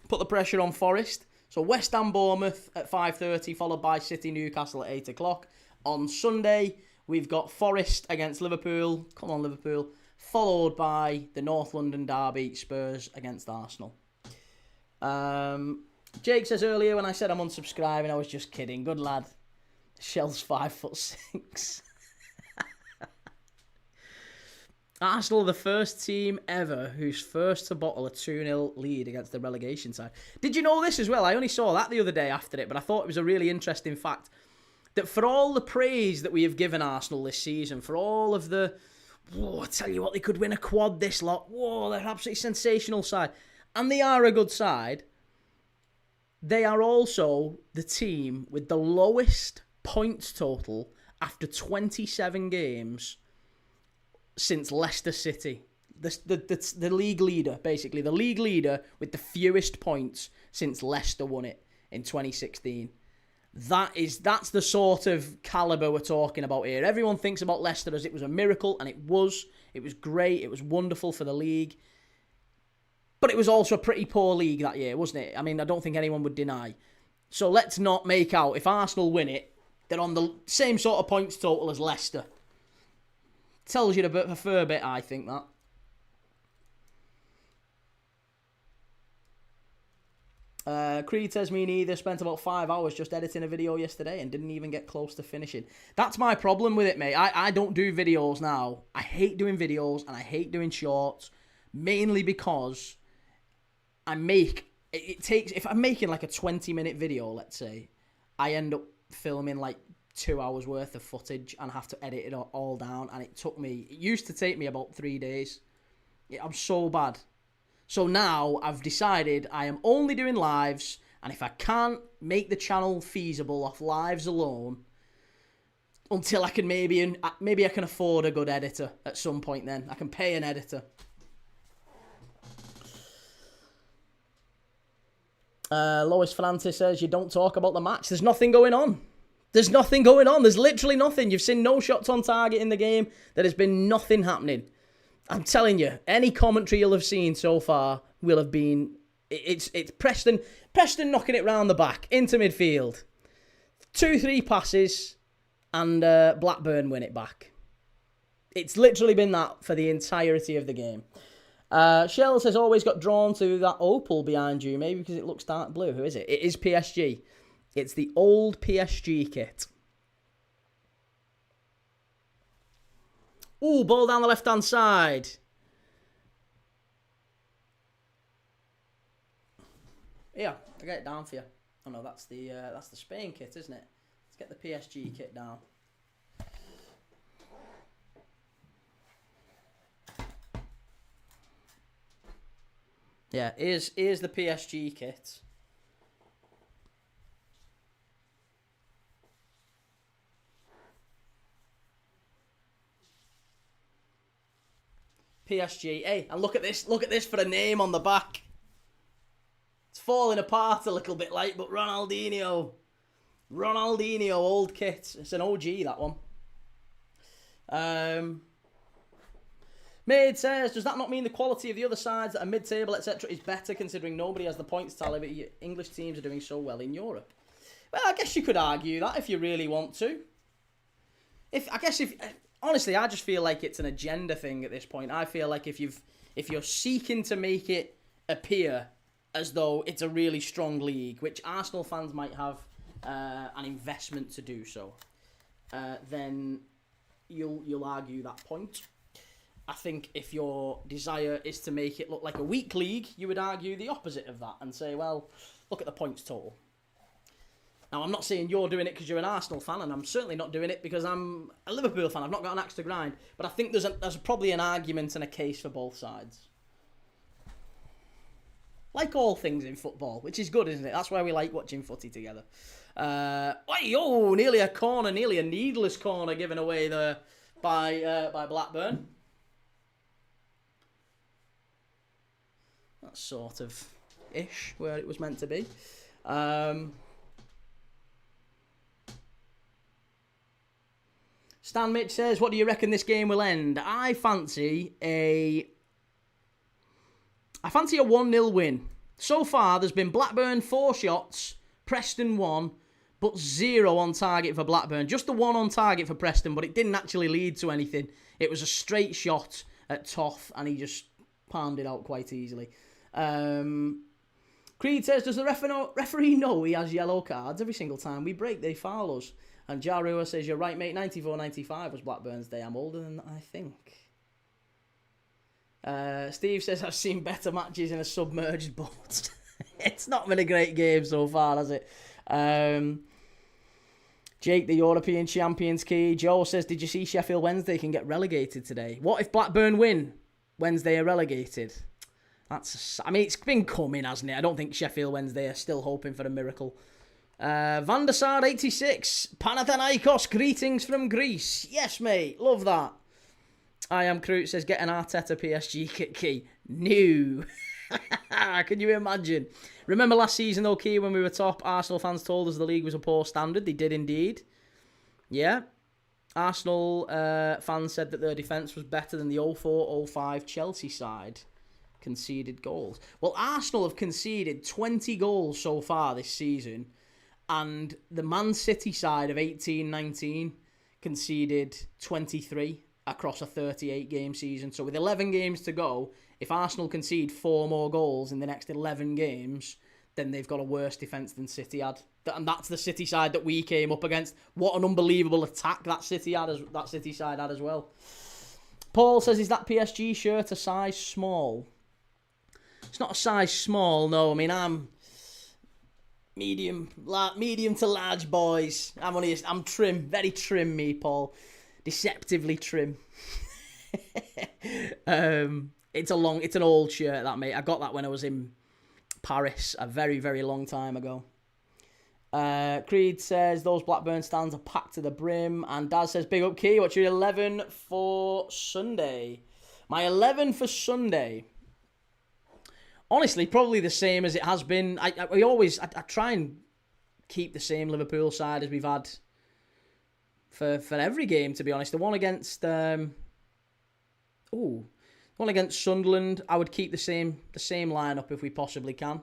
the pressure on Forest. So West Ham Bournemouth at 5:30, followed by City Newcastle at 8 o'clock. On Sunday, we've got Forest against Liverpool. Come on, Liverpool. Followed by the North London derby, Spurs against Arsenal. Jake says earlier when I said I'm unsubscribing, I was just kidding. Good lad. Shell's 5'6". Arsenal are the first team ever who's first to bottle a 2-0 lead against the relegation side. Did you know this as well? I only saw that the other day after it, but I thought it was a really interesting fact that for all the praise that we have given Arsenal this season, for all of the, whoa, I tell you what, they could win a quad this lot. Whoa, they're absolutely sensational side. And they are a good side. They are also the team with the lowest points total after 27 games since Leicester City. The league leader, basically. The league leader with the fewest points since Leicester won it in 2016. That's the sort of calibre we're talking about here. Everyone thinks about Leicester as it was a miracle, and it was. It was great. It was wonderful for the league. But it was also a pretty poor league that year, wasn't it? I mean, I don't think anyone would deny. So let's not make out, if Arsenal win it, they're on the same sort of points total as Leicester. Tells you a fair bit, I think, that. Creed says, me neither. Spent about 5 hours just editing a video yesterday and didn't even get close to finishing. That's my problem with it, mate. I don't do videos now. I hate doing videos and I hate doing shorts. Mainly because if I'm making like a 20-minute video, let's say, I end up filming like 2 hours worth of footage and have to edit it all down. And it used to take me about 3 days. I'm so bad. So now I've decided I am only doing lives, and if I can't make the channel feasible off lives alone, until I can maybe I can afford a good editor at some point, then I can pay an editor. Lois Fernandez says, you don't talk about the match. There's nothing going on. There's nothing going on. There's literally nothing. You've seen no shots on target in the game. There has been nothing happening. I'm telling you, any commentary you'll have seen so far will have been... It's Preston knocking it round the back, into midfield. 2-3 passes, and Blackburn win it back. It's literally been that for the entirety of the game. Shell says, always got drawn to that opal behind you, maybe because it looks dark blue. Who is it? It is PSG. It's the old PSG kit. Ooh, ball down the left-hand side. Yeah, I'll get it down for you. Oh no, that's the Spain kit, isn't it? Let's get the PSG kit down. Yeah, here's the PSG kit. PSG. Hey, and look at this. Look at this for a name on the back. It's falling apart a little bit like, but Ronaldinho. Ronaldinho, old kit. It's an OG, that one. Maid says, does that not mean the quality of the other sides that are mid-table, etc., is better considering nobody has the points tally, but English teams are doing so well in Europe? Well, I guess you could argue that if you really want to. Honestly, I just feel like it's an agenda thing at this point. I feel like if you're seeking to make it appear as though it's a really strong league, which Arsenal fans might have an investment to do so, then you'll argue that point. I think if your desire is to make it look like a weak league, you would argue the opposite of that and say, well, look at the points total. Now, I'm not saying you're doing it because you're an Arsenal fan, and I'm certainly not doing it because I'm a Liverpool fan. I've not got an axe to grind. But I think there's probably an argument and a case for both sides. Like all things in football, which is good, isn't it? That's why we like watching footy together. Nearly a corner, nearly a needless corner given away there by Blackburn. That's sort of ish where it was meant to be. Stan Mitch says, what do you reckon this game will end? I fancy a 1-0 win. So far, there's been Blackburn 4 shots, Preston 1, but 0 on target for Blackburn. Just the 1 on target for Preston, but it didn't actually lead to anything. It was a straight shot at Toff, and he just palmed it out quite easily. Creed says, does the referee know he has yellow cards every single time we break? They foul us. And Jarua says, you're right, mate. 94-95 was Blackburn's day. I'm older than that, I think. Steve says, I've seen better matches in a submerged boat. It's not been a great game so far, has it? Jake, the European champions key. Joe says, did you see Sheffield Wednesday can get relegated today? What if Blackburn win? Wednesday are relegated. It's been coming, hasn't it? I don't think Sheffield Wednesday are still hoping for a miracle. Van der Sar 86, Panathinaikos, greetings from Greece. Yes, mate, love that. I am Crute says, get an Arteta PSG kit key. New. Can you imagine? Remember last season though, Key, when we were top, Arsenal fans told us the league was a poor standard. They did indeed. Yeah. Arsenal fans said that their defence was better than the 04-05 Chelsea side. Conceded goals. Well, Arsenal have conceded 20 goals so far this season. And the Man City side of 18-19 conceded 23 across a 38-game season. So with 11 games to go, if Arsenal concede 4 more goals in the next 11 games, then they've got a worse defence than City had. And that's the City side that we came up against. What an unbelievable attack that City side had as well. Paul says, is that PSG shirt a size small? It's not a size small, no. I mean, I'm medium to large, boys. I'm trim, very trim, me, Paul. Deceptively trim. It's an old shirt, that, mate. I got that when I was in Paris a very, very long time ago. Creed says, those Blackburn stands are packed to the brim. And Daz says, big up, Key. What's your 11 for Sunday? My 11 for Sunday. Honestly, probably the same as it has been. I try and keep the same Liverpool side as we've had for every game, to be honest. The one against Sunderland, I would keep the same lineup if we possibly can.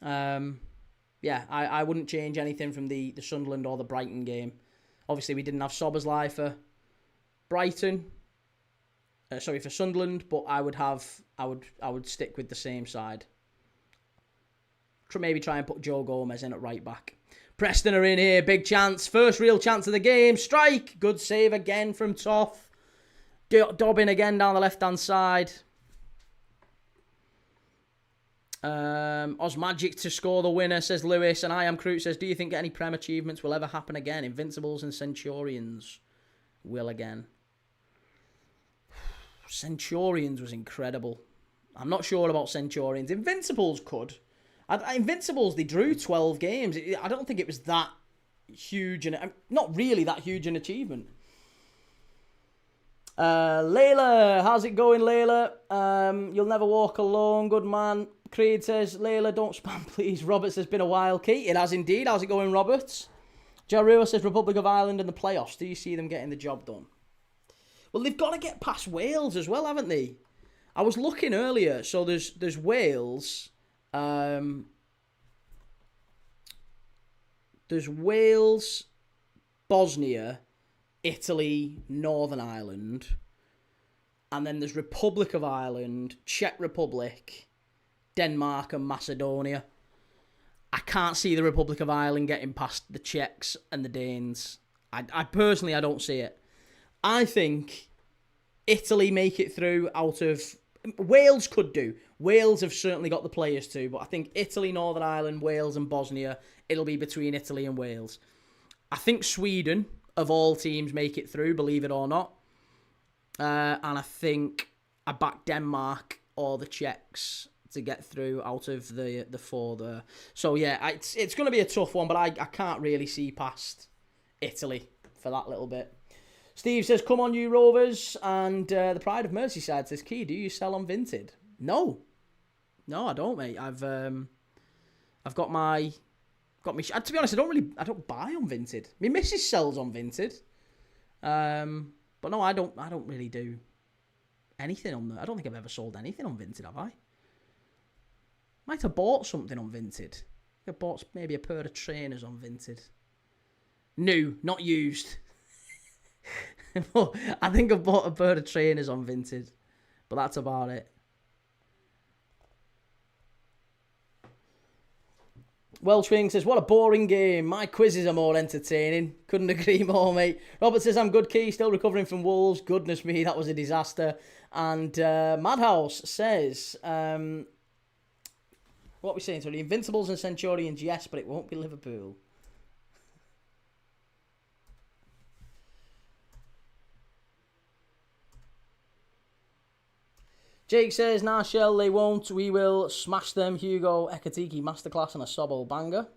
I wouldn't change anything from the Sunderland or the Brighton game. Obviously, we didn't have Szoboszlai for Brighton. For Sunderland, but I would stick with the same side. Maybe try and put Joe Gomez in at right back. Preston are in here, big chance, first real chance of the game. Strike, good save again from Toff. Dobbin again down the left hand side. Osmagic to score the winner, says Lewis, and I am Crute says, do you think any Prem achievements will ever happen again? Invincibles and Centurions will again. Centurions was incredible. I'm not sure about Centurions. Invincibles could. Invincibles, they drew 12 games. I don't think it was that huge, and not really that huge an achievement. Layla, how's it going, Layla? You'll never walk alone, good man. Creed says, Layla, don't spam, please. Robert says, been a while. Kate, it has indeed. How's it going, Robert? Jarua says, Republic of Ireland in the playoffs. Do you see them getting the job done? Well, they've got to get past Wales as well, haven't they? I was looking earlier. So there's Wales. There's Wales, Bosnia, Italy, Northern Ireland. And then there's Republic of Ireland, Czech Republic, Denmark and Macedonia. I can't see the Republic of Ireland getting past the Czechs and the Danes. I personally, I don't see it. I think Italy make it through out of... Wales could do. Wales have certainly got the players to, but I think Italy, Northern Ireland, Wales and Bosnia, it'll be between Italy and Wales. I think Sweden, of all teams, make it through, believe it or not. And I think I back Denmark or the Czechs to get through out of the four there. So yeah, it's going to be a tough one, but I can't really see past Italy for that little bit. Steve says, come on, you Rovers. And the Pride of Merseyside says, Key, do you sell on Vinted? No, I don't, mate. I've got my... to be honest, I don't buy on Vinted. My missus sells on Vinted. But no, I don't really do anything on there. I don't think I've ever sold anything on Vinted, have I? Might have bought something on Vinted. I bought maybe a pair of trainers on Vinted. New, not used. I think I bought a pair of trainers on Vinted, but that's about it. Welshwing says, what a boring game. My quizzes are more entertaining. Couldn't agree more, mate. Robert says, I'm good, Key. Still recovering from Wolves. Goodness me, that was a disaster. And Madhouse says, what are we saying? So the Invincibles and Centurions, yes, but it won't be Liverpool. Jake says, nah, Shell, they won't. We will smash them. Hugo Ekatiki masterclass and a Sobol banger.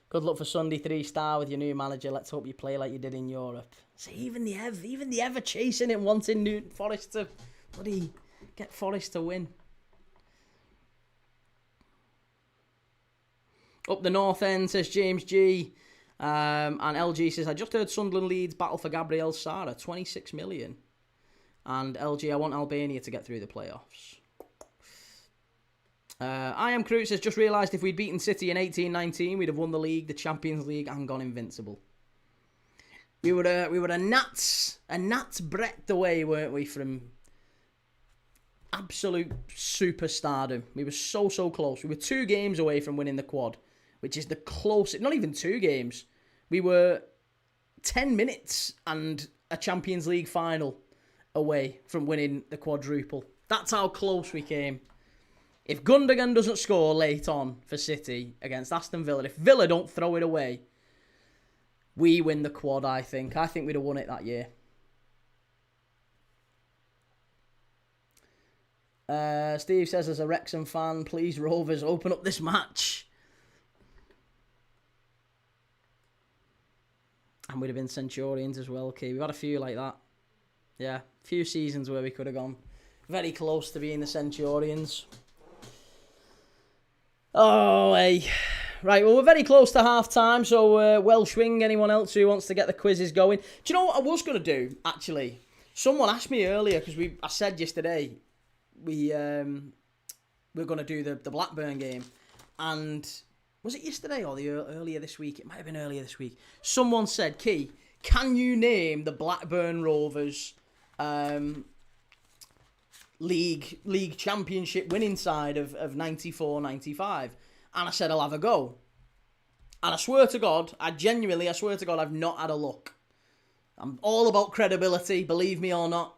Good luck for Sunday 3-star with your new manager. Let's hope you play like you did in Europe. See, even the Ever chasing it, wanting Newton Forest to bloody get Forest to win. Up the north end, says James G. And LG says, I just heard Sunderland Leeds battle for Gabriel Sara, 26 million. And LG, I want Albania to get through the playoffs. I am Crute says, just realised if we'd beaten City in 18-19, we'd have won the league, the Champions League, and gone invincible. We were a gnat's breadth away, weren't we, from absolute superstardom. We were so close. We were 2 games away from winning the quad, which is the closest. Not even 2 games. We were 10 minutes and a Champions League final away from winning the quadruple. That's how close we came. If Gundogan doesn't score late on for City against Aston Villa, if Villa don't throw it away, we win the quad, I think. I think we'd have won it that year. Steve says, as a Wrexham fan, please, Rovers, open up this match. And we'd have been Centurions as well, okay? We've had a few like that. Yeah, a few seasons where we could have gone very close to being the Centurions. Oh, hey. Right, well, we're very close to half-time, so Welsh Wing, anyone else who wants to get the quizzes going? Do you know what I was going to do, actually? Someone asked me earlier, because I said yesterday we're going to do the Blackburn game, and was it yesterday or earlier this week? It might have been earlier this week. Someone said, Key, can you name the Blackburn Rovers league championship winning side of 94-95? And I said, I'll have a go. And I swear to God, I swear to God, I've not had a look. I'm all about credibility, believe me or not.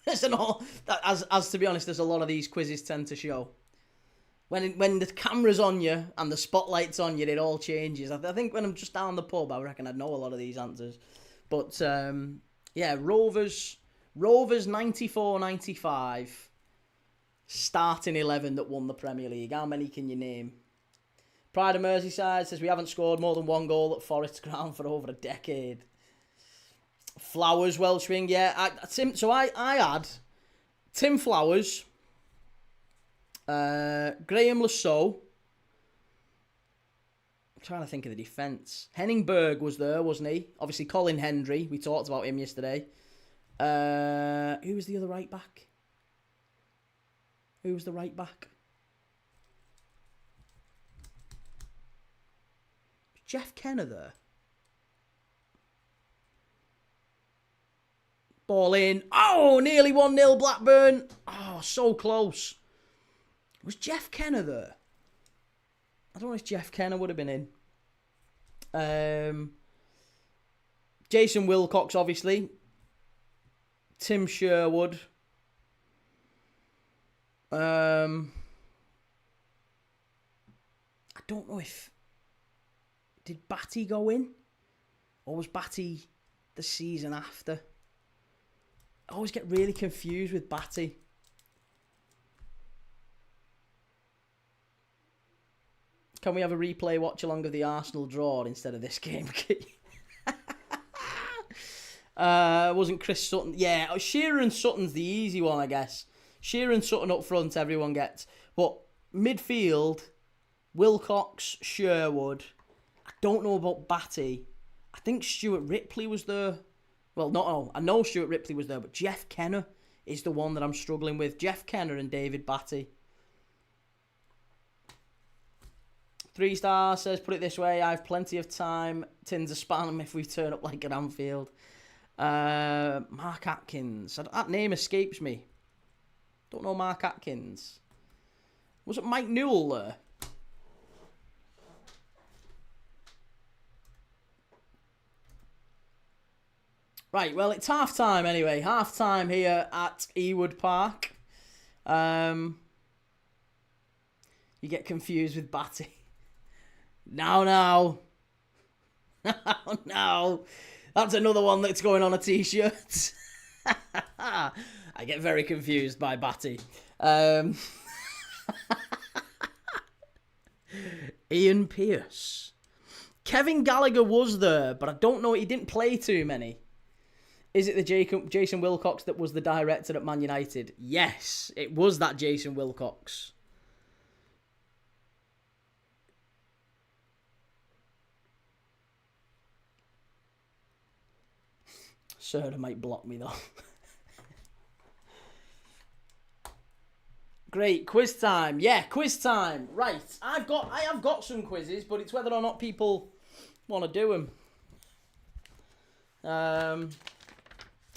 As to be honest, there's a lot of these quizzes tend to show. When the camera's on you and the spotlight's on you, it all changes. I think when I'm just down the pub, I reckon I'd know a lot of these answers. But, yeah, Rovers 94-95, starting 11 that won the Premier League. How many can you name? Pride of Merseyside says we haven't scored more than one goal at Forest Ground for over a decade. Flowers, Welsh Wing, yeah. I had Tim Flowers, Graham Lasso. I'm trying to think of the defence. Henning Berg was there, wasn't he? Obviously, Colin Hendry. We talked about him yesterday. Who was the other right back? Who was the right back? Jeff Kenner there. Ball in. Oh, nearly 1-0 Blackburn. Oh, so close. Was Jeff Kenner there? I don't know if Jeff Kenner would have been in. Jason Wilcox, obviously. Tim Sherwood. I don't know if... Did Batty go in? Or was Batty the season after? I always get really confused with Batty. Can we have a replay watch-along of the Arsenal draw instead of this game? Wasn't Chris Sutton? Yeah, Shearer and Sutton's the easy one, I guess. Shearer and Sutton up front, everyone gets. But midfield, Wilcox, Sherwood. I don't know about Batty. I think Stuart Ripley was there. Well, I know Stuart Ripley was there, but Jeff Kenner is the one that I'm struggling with. Jeff Kenner and David Batty. 3 stars says, put it this way, I have plenty of time. Tins of spam if we turn up like at Anfield. Mark Atkins. That name escapes me. Don't know Mark Atkins. Was it Mike Newell there? Right, well, it's half-time anyway. Half-time here at Ewood Park. You get confused with Batty. No. No. That's another one that's going on a t-shirt. I get very confused by Batty. Ian Pearce. Kevin Gallagher was there, but I don't know. He didn't play too many. Is it the Jason Wilcox that was the director at Man United? Yes, it was that Jason Wilcox. Serda might block me though. Great, quiz time. Yeah, quiz time. Right, I have got some quizzes, but it's whether or not people want to do them.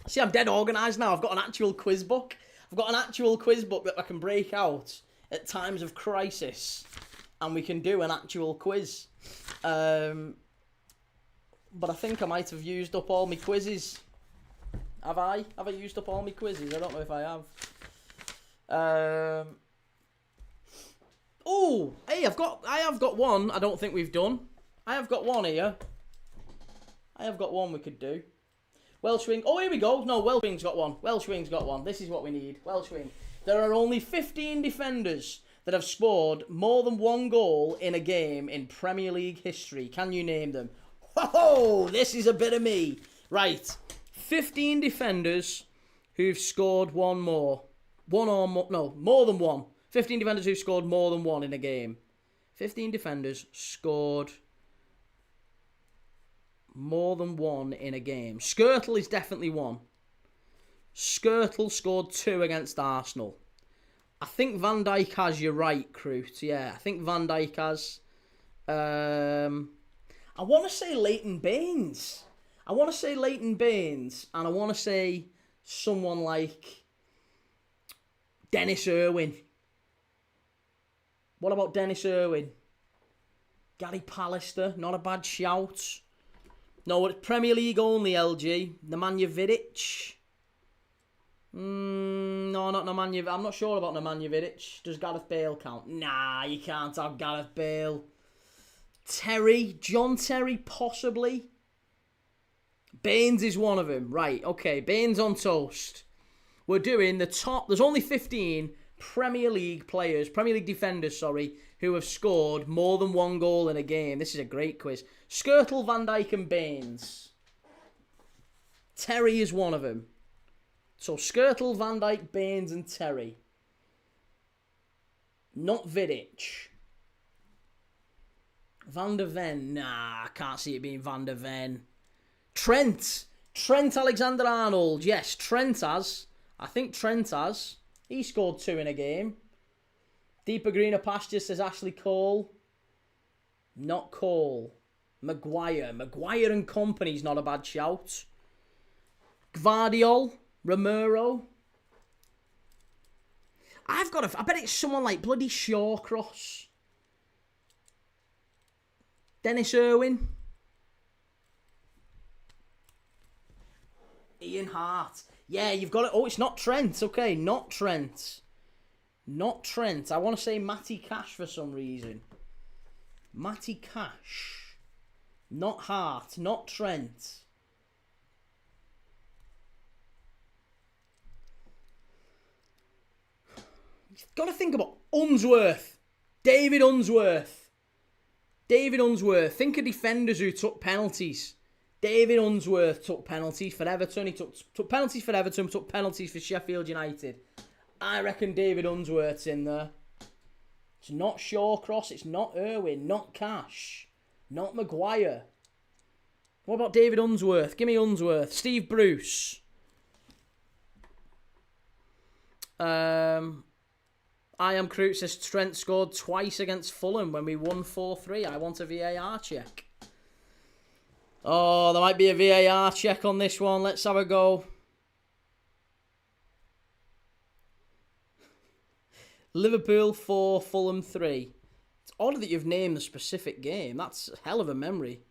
See, I'm dead organised now. I've got an actual quiz book. That I can break out at times of crisis, and we can do an actual quiz. But I think I might have used up all my quizzes. Have I? Have I used up all my quizzes? I don't know if I have. Oh, hey, I have got one. I don't think we've done. I have got one here. I have got one we could do. Welsh Wing. Oh, here we go. No, Welsh Wing's got one. Welsh Wing's got one. This is what we need. Welsh Wing. There are only 15 defenders that have scored more than one goal in a game in Premier League history. Can you name them? Whoa, this is a bit of me. Right. 15 defenders who've scored one more. One or more. No, more than one. 15 defenders who've scored more than one in a game. 15 defenders scored more than one in a game. Skirtle is definitely one. Skirtle scored 2 against Arsenal. I think Van Dijk has, you're right, Crute. Yeah, I think Van Dijk has. I want to say Leighton Baines. And I want to say someone like Dennis Irwin. What about Dennis Irwin? Gary Pallister, not a bad shout. No, it's Premier League only, LG. Nemanja Vidic. No, not Nemanja. I'm not sure about Nemanja Vidic. Does Gareth Bale count? Nah, you can't have Gareth Bale. Terry, John Terry, possibly. Baines is one of them. Right, okay, Baines on toast. We're doing the top. There's only 15 Premier League defenders, who have scored more than one goal in a game. This is a great quiz. Skirtle, Van Dijk and Baines. Terry is one of them. So Skirtle, Van Dijk, Baines and Terry. Not Vidic. Van der Ven. Nah, I can't see it being Van der Ven. Trent Alexander-Arnold. Yes, Trent has. I think Trent has. He scored 2 in a game. Deeper greener pastures, says Ashley Cole. Not Cole. Maguire and company's not a bad shout. Gvardiol. Romero. I bet it's someone like bloody Shawcross. Dennis Irwin. Ian Hart. Yeah, you've got it. Oh, it's not Trent. Okay, not Trent. I want to say Matty Cash for some reason. Matty Cash. Not Hart. Not Trent. You've got to think about Unsworth. David Unsworth. Think of defenders who took penalties. David Unsworth took penalties for Everton. He took penalties for Everton, took penalties for Sheffield United. I reckon David Unsworth's in there. It's not Shawcross. It's not Irwin. Not Cash. Not Maguire. What about David Unsworth? Give me Unsworth. Steve Bruce. I am Crute says Trent scored twice against Fulham when we won 4-3. I want a VAR check. Oh, there might be a VAR check on this one. Let's have a go. Liverpool 4, Fulham 3. It's odd that you've named the specific game. That's a hell of a memory.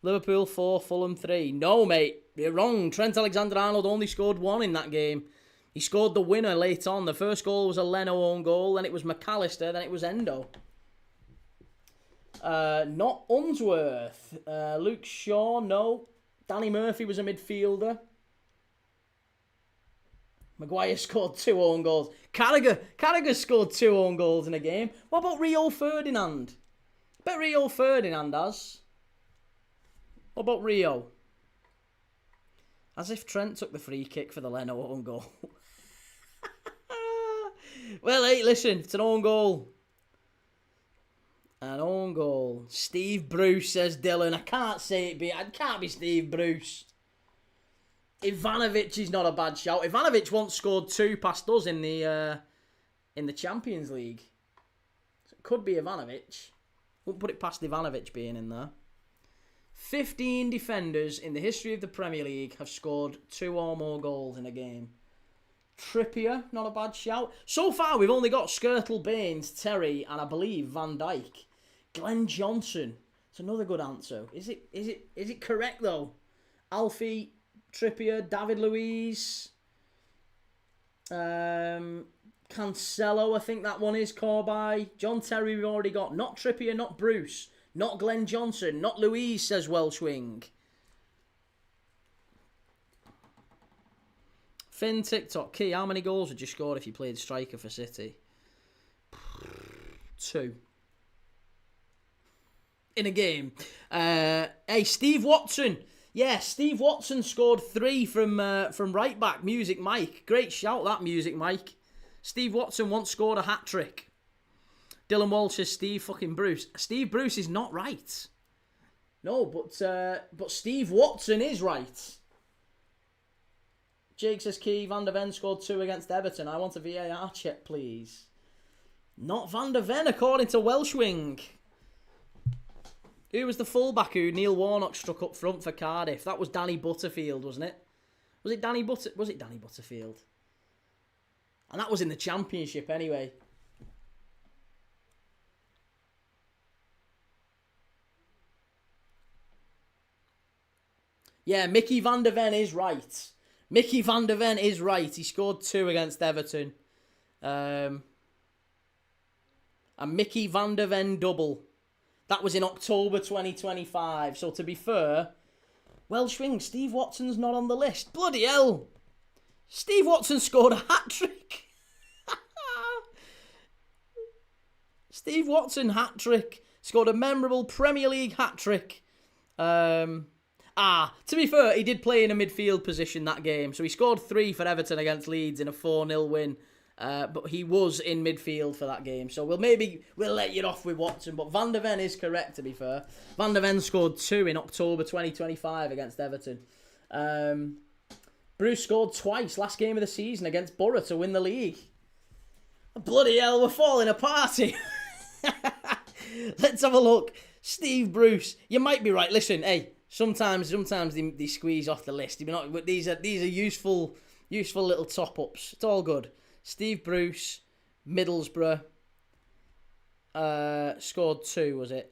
Liverpool 4, Fulham 3. No, mate. You're wrong. Trent Alexander-Arnold only scored 1 in that game. He scored the winner late on. The first goal was a Leno own goal. Then it was McAllister. Then it was Endo. Not Unsworth. Luke Shaw, no. Danny Murphy was a midfielder. Maguire scored 2 own goals. Carragher scored 2 own goals in a game. What about Rio Ferdinand? I bet Rio Ferdinand has. What about Rio? As if Trent took the free kick for the Leno own goal. Well, hey, listen, it's an own goal. An own goal. Steve Bruce, says Dylan. I can't say it can't be Steve Bruce. Ivanovic is not a bad shout. Ivanovic once scored 2 past us in the Champions League. So it could be Ivanovic. Wouldn't put it past Ivanovic being in there. 15 defenders in the history of the Premier League have scored 2 or more goals in a game. Trippier, not a bad shout. So far, we've only got Skirtle, Baines, Terry, and I believe Van Dijk. Glenn Johnson. It's another good answer. Is it correct though? Alfie, Trippier, David Luiz, Cancelo. I think that one is Corby. John Terry. We've already got. Not Trippier. Not Bruce. Not Glenn Johnson. Not Louise, says Welshwing. Finn TikTok. Key, how many goals would you score if you played striker for City? 2. In a game. Hey, Steve Watson. Yeah, Steve Watson scored 3 from right back. Music Mike. Great shout, that Music Mike. Steve Watson once scored a hat-trick. Dylan Walsh says Steve fucking Bruce. Steve Bruce is not right. No, but Steve Watson is right. Jake says Key Van der Ven scored 2 against Everton. I want a VAR check, please. Not Van der Ven, according to Welshwing. Who was the fullback who Neil Warnock struck up front for Cardiff? That was Danny Butterfield, wasn't it? Was it Danny Butterfield? And that was in the Championship anyway. Yeah, Mickey Van der Ven is right. Mickey Van der Ven is right. He scored 2 against Everton. And Mickey Van der Ven double. That was in October 2025. So to be fair, Welshwing, Steve Watson's not on the list. Bloody hell. Steve Watson scored a hat-trick. Steve Watson hat-trick. Scored a memorable Premier League hat-trick. To be fair, he did play in a midfield position that game. So he scored 3 for Everton against Leeds in a 4-0 win. But he was in midfield for that game. So we'll let you off with Watson. But Van der Ven is correct, to be fair. Van der Ven scored 2 in October 2025 against Everton. Bruce scored twice last game of the season against Borough to win the league. Bloody hell, we're falling apart here. Let's have a look. Steve Bruce, you might be right. Listen, hey, sometimes they squeeze off the list. But these are useful little top-ups. It's all good. Steve Bruce, Middlesbrough, scored 2, was it?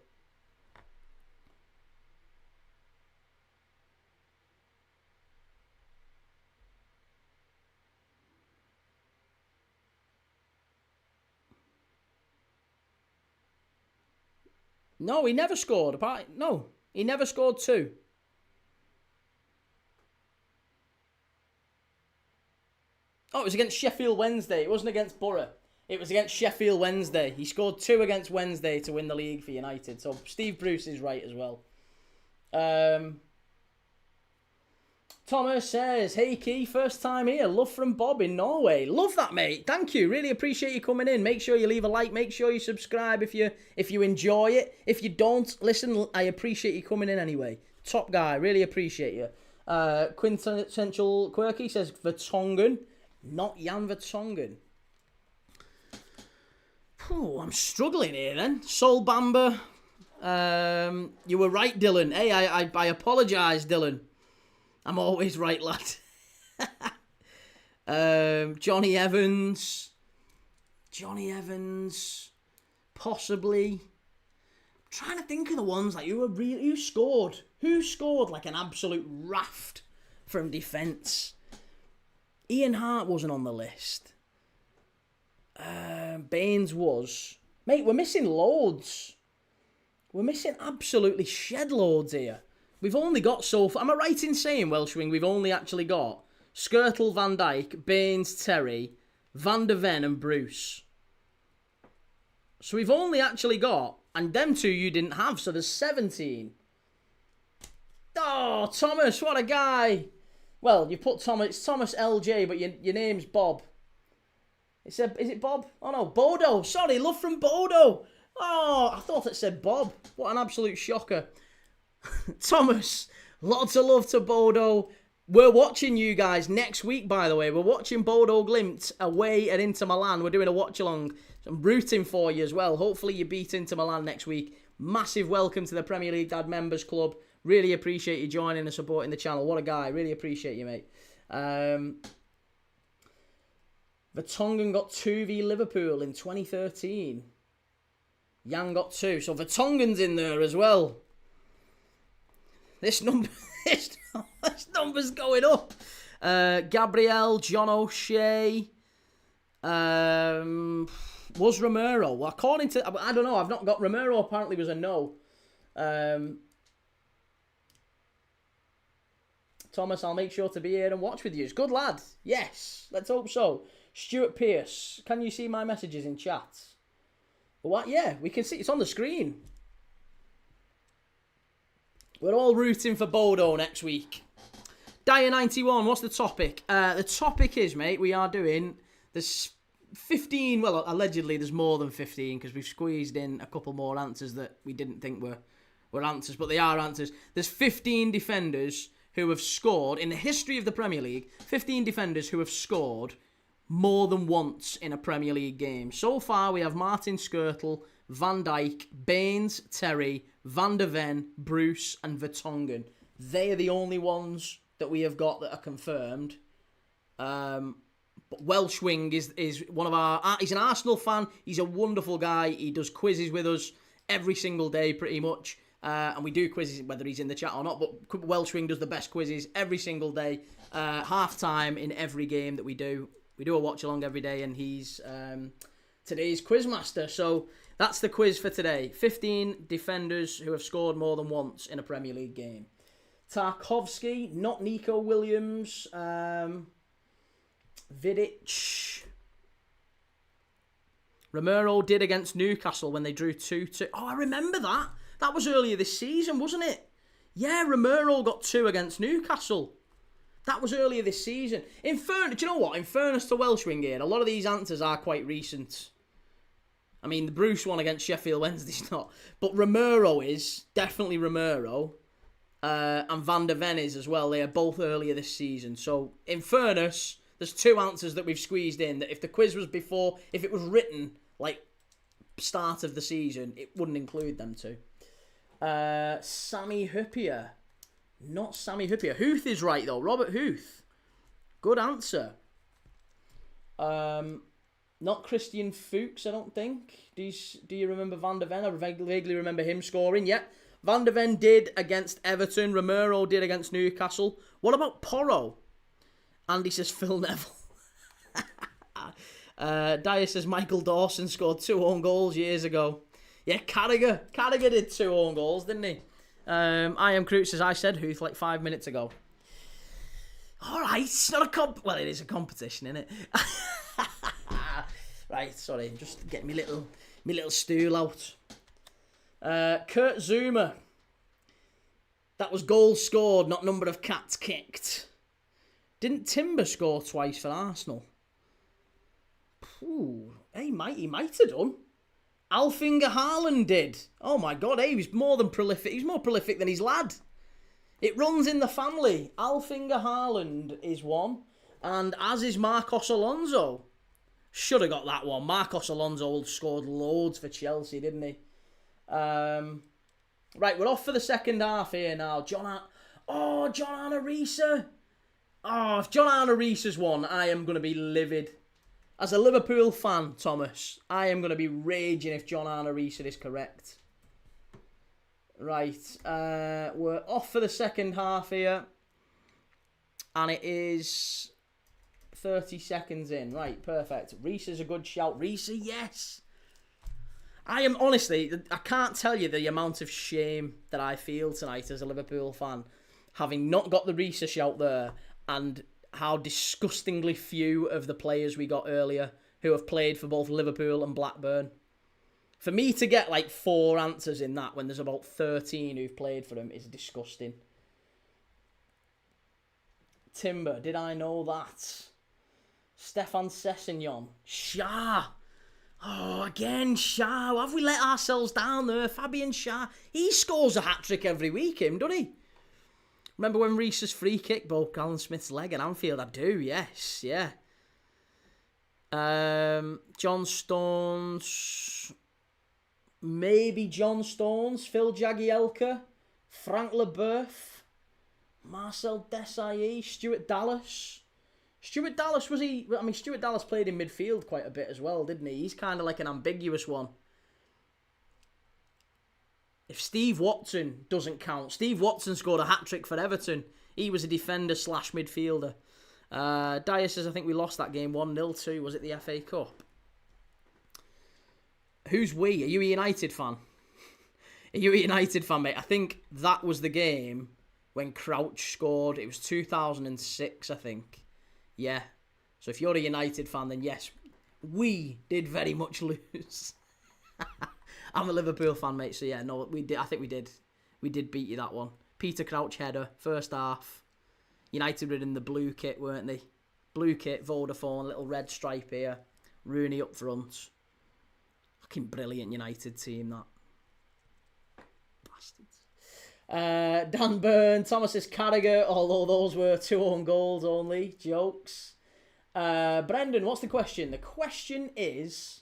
No, he never scored. No, he never scored 2. Oh, it was against Sheffield Wednesday. It wasn't against Borough. It was against Sheffield Wednesday. He scored 2 against Wednesday to win the league for United. So Steve Bruce is right as well. Thomas says, hey Key, first time here. Love from Bob in Norway. Love that, mate. Thank you. Really appreciate you coming in. Make sure you leave a like. Make sure you subscribe if you enjoy it. If you don't, listen, I appreciate you coming in anyway. Top guy. Really appreciate you. Quintessential Quirky says, Vertonghen. Not Jan Vertonghen. Oh, I'm struggling here then. Sol Bamba. You were right, Dylan. Hey, I apologise, Dylan. I'm always right, lad. Johnny Evans. Possibly. I'm trying to think of the ones like who scored like an absolute raft from defence. Ian Hart wasn't on the list. Baines was. Mate, we're missing loads. We're missing absolutely shed loads here. We've only got so far. Am I right in saying, Welshwing, we've only actually got Skirtle, Van Dijk, Baines, Terry, Van der Ven and Bruce. So we've only actually got, and them 2 you didn't have, so there's 17. Oh, Thomas, what a guy. Well, you put Thomas, it's Thomas LJ, but your name's Bob. Is it Bob? Oh no, Bodo. Sorry, love from Bodo. Oh, I thought it said Bob. What an absolute shocker. Thomas, lots of love to Bodo. We're watching you guys next week, by the way. We're watching Bodo Glimt away at Inter Milan. We're doing a watch-along. I'm rooting for you as well. Hopefully you beat Inter Milan next week. Massive welcome to the Premier League Dad Members Club. Really appreciate you joining and supporting the channel. What a guy. Really appreciate you, mate. Vertonghen got 2 v Liverpool in 2013. Jan got 2. So Vertonghen's in there as well. This number's going up. Gabriel, John O'Shea. Was Romero? Well, according to... I don't know. I've not got... Romero apparently was a no. Thomas, I'll make sure to be here and watch with you. Good lad. Yes. Let's hope so. Stuart Pearce. Can you see my messages in chat? What? Yeah, we can see. It's on the screen. We're all rooting for Bodo next week. Dyer91, what's the topic? The topic is, mate, we are doing the 15, well, allegedly there's more than 15 because we've squeezed in a couple more answers that we didn't think were answers, but they are answers. There's 15 defenders who have scored, in the history of the Premier League, 15 defenders who have scored more than once in a Premier League game. So far, we have Martin Skrtel, Van Dijk, Baines, Terry, Van der Ven, Bruce, and Vertonghen. They are the only ones that we have got that are confirmed. But Welsh Wing is one of our... He's an Arsenal fan. He's a wonderful guy. He does quizzes with us every single day, pretty much. And we do quizzes, whether he's in the chat or not. But Welsh Wing does the best quizzes every single day. Half-time in every game that we do. We do a watch-along every day, and he's today's quizmaster. So that's the quiz for today. 15 defenders who have scored more than once in a Premier League game. Tarkovsky, not Nico Williams. Vidic. Romero did against Newcastle when they drew 2-2. Oh, I remember that. That was earlier this season, wasn't it? Yeah, Romero got 2 against Newcastle. That was earlier this season. Do you know what? In fairness to Welsh Wing here, a lot of these answers are quite recent. I mean, the Bruce one against Sheffield Wednesday's not. But Romero is. Definitely Romero. And Van der Ven is as well. They are both earlier this season. So, in fairness, there's 2 answers that we've squeezed in. That if the quiz was before, if it was written, like, start of the season, it wouldn't include them 2. Sammy Huppier. Not Sammy Huppier. Huth is right, though. Robert Huth. Good answer. Not Christian Fuchs, I don't think. Do you remember Van der Ven? I vaguely remember him scoring. Yeah. Van der Ven did against Everton. Romero did against Newcastle. What about Porro? Andy says Phil Neville. Dyer says Michael Dawson scored 2 own goals years ago. Yeah, Carragher. Carragher did 2 own goals, didn't he? I am Crute says I said Huth like 5 minutes ago. Alright, it's not a well, it is a competition, isn't it? Right, sorry, I'm just getting my little stool out. Kurt Zuma. That was goals scored, not number of cats kicked. Didn't Timber score twice for Arsenal? Ooh, he might have done. Alfinger Haaland did. Oh my God, he was more than prolific. He's more prolific than his lad. It runs in the family. Alfinger Haaland is one, and as is Marcos Alonso. Should have got that one. Marcos Alonso scored loads for Chelsea, didn't he? Right, we're off for the second half here now. John Arne Riise. Oh, if John Arne Riise has won, I am going to be livid. As a Liverpool fan, Thomas, I am going to be raging if John Arne Riise is correct. Right, we're off for the second half here. And it is 30 seconds in. Right, perfect. Riise is a good shout. Riise, yes. I am, honestly, I can't tell you the amount of shame that I feel tonight as a Liverpool fan, having not got the Riise shout there, and how disgustingly few of the players we got earlier who have played for both Liverpool and Blackburn. For me to get like 4 answers in that when there's about 13 who've played for them is disgusting. Timber, did I know that? Stefan Sessegnon. Shah. Oh, again, Shah. Have we let ourselves down there? Fabian Shah. He scores a hat-trick every week, doesn't he? Remember when Riise's free kick broke Alan Smith's leg at Anfield? I do, yes, yeah. John Stones. Maybe John Stones. Phil Jagielka. Frank Leboeuf. Marcel Desailly. Stuart Dallas. Stuart Dallas, was he... I mean, Stuart Dallas played in midfield quite a bit as well, didn't he? He's kind of like an ambiguous one. If Steve Watson doesn't count, Steve Watson scored a hat-trick for Everton. He was a defender/midfielder. Dyer says, I think we lost that game 1-0 to, was it the FA Cup? Who's we? Are you a United fan? Are you a United fan, mate? I think that was the game when Crouch scored. It was 2006, I think. Yeah. So if you're a United fan, then yes, we did very much lose. I'm a Liverpool fan, mate, so yeah, no, we did. I think we did. We did beat you that one. Peter Crouch header, first half. United were in the blue kit, weren't they? Blue kit, Vodafone, little red stripe here. Rooney up front. Fucking brilliant United team, that. Bastards. Dan Byrne, Thomas says Carragher, although those were 2 own goals only. Jokes. Brendan, what's the question? The question is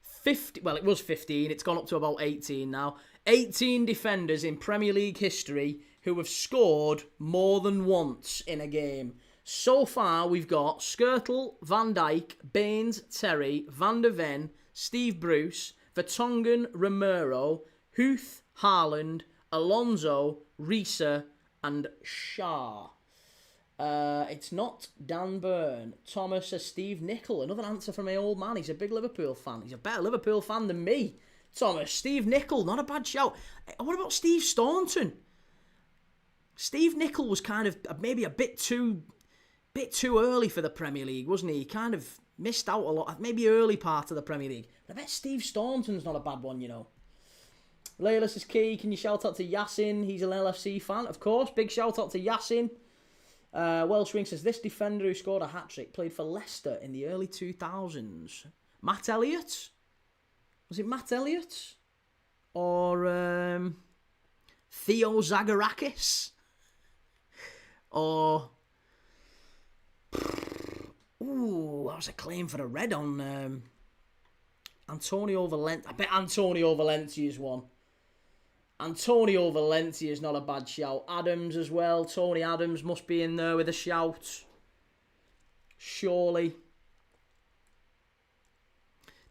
50, well, it was 15, it's gone up to about 18 now. 18 defenders in Premier League history who have scored more than once in a game. So far, we've got Skrtel, Van Dijk, Baines, Terry, Van der Ven, Steve Bruce, Vertonghen, Romero, Huth, Haaland, Alonso, Risa, and Shah. It's not Dan Byrne. Thomas says Steve Nicol. Another answer from my old man. He's a big Liverpool fan. He's a better Liverpool fan than me. Thomas, Steve Nicol, not a bad shout. What about Steve Staunton? Steve Nicol was kind of maybe a bit too early for the Premier League, wasn't he? He kind of missed out a lot, maybe early part of the Premier League. But I bet Steve Staunton's not a bad one, you know. Layla says, Key, can you shout out to Yassin? He's an LFC fan, of course. Big shout out to Yassin. Welsh Wing says, this defender who scored a hat-trick played for Leicester in the early 2000s. Matt Elliott? Was it Matt Elliott? Or Theo Zagorakis? Or... Ooh, that was a claim for a red on Antonio Valencia. I bet Antonio Valencia is one. Antonio Valencia is not a bad shout. Adams as well. Tony Adams must be in there with a shout. Surely.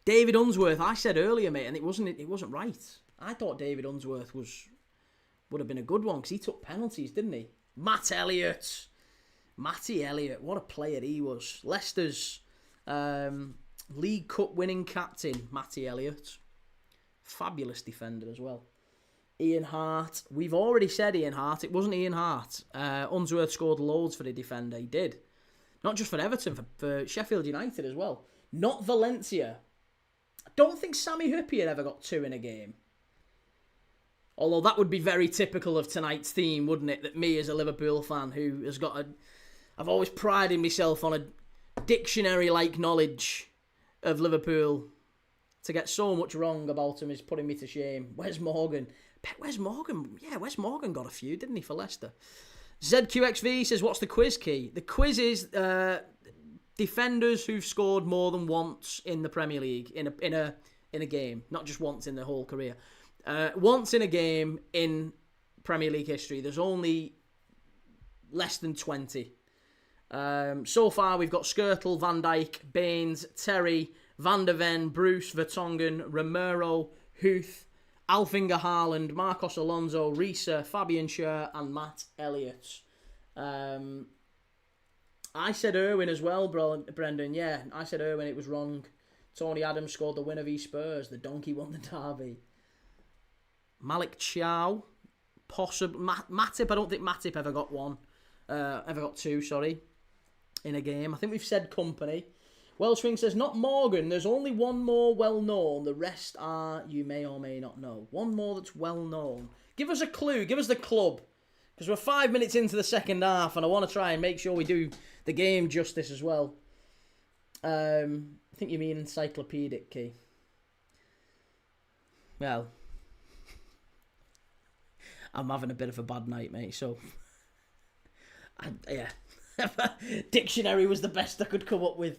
David Unsworth, I said earlier, mate, and it wasn't right. I thought David Unsworth would have been a good one because he took penalties, didn't he? Matt Elliott. Matty Elliott, what a player he was. Leicester's League Cup winning captain, Matty Elliott. Fabulous defender as well. Ian Hart. We've already said Ian Hart. It wasn't Ian Hart. Unsworth scored loads for the defender. He did. Not just for Everton, for Sheffield United as well. Not Valencia. I don't think Sammy Huppier ever got 2 in a game. Although that would be very typical of tonight's theme, wouldn't it? That me as a Liverpool fan who has got I've always prided myself on a dictionary-like knowledge of Liverpool. To get so much wrong about him is putting me to shame. Wes Morgan? Wes Morgan? Yeah, Wes Morgan got a few, didn't he, for Leicester? ZQXV says, what's the quiz key? The quiz is defenders who've scored more than once in the Premier League in a game. Not just once in their whole career. Once in a game in Premier League history. There's only less than 20. So far, we've got Skrtel, Van Dijk, Baines, Terry, Van der Ven, Bruce, Vertonghen, Romero, Huth, Alfinger Haaland, Marcos Alonso, Risa, Fabian Schär, and Matt Elliott. I said Irwin as well, Brendan. Yeah, I said Irwin, it was wrong. Tony Adams scored the winner v Spurs. The donkey won the derby. Malik Chow, possibly. Matip, I don't think Matip ever got one. Ever got 2, sorry, in a game. I think we've said Company. Welshwing says, not Morgan. There's only one more well-known. The rest are you may or may not know. One more that's well-known. Give us a clue. Give us the club. Because we're 5 minutes into the second half and I want to try and make sure we do the game justice as well. I think you mean encyclopedic, Key. Well, I'm having a bit of a bad night, mate, so... yeah. Dictionary was the best I could come up with.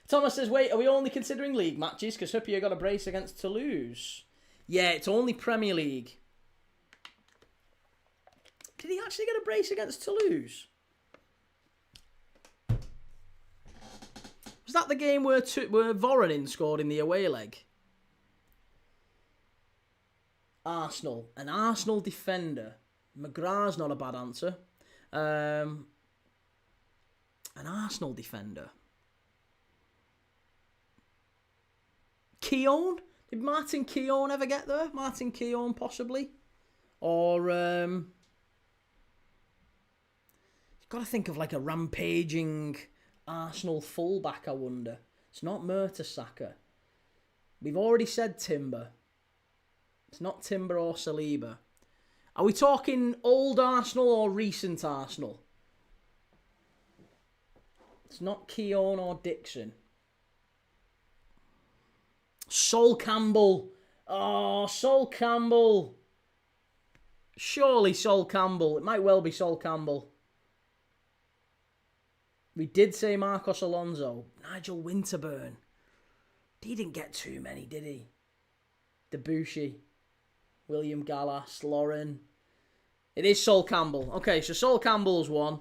Thomas says, wait, are we only considering league matches? Because Huppier got a brace against Toulouse. Yeah, it's only Premier League. Did he actually get a brace against Toulouse? Was that the game where Voronin scored in the away leg? Arsenal. An Arsenal defender. McGrath's not a bad answer. An Arsenal defender. Keown? Did Martin Keown ever get there? Martin Keown, possibly. Or, you've got to think of like a rampaging Arsenal fullback, I wonder. It's not Mertesacker. We've already said Timber. It's not Timber or Saliba. Are we talking old Arsenal or recent Arsenal? It's not Keown or Dixon. Sol Campbell. Oh, Sol Campbell. Surely Sol Campbell. It might well be Sol Campbell. We did say Marcos Alonso. Nigel Winterburn. He didn't get too many, did he? Debussy. William Gallas. Lauren. It is Sol Campbell. Okay, so Sol Campbell's one.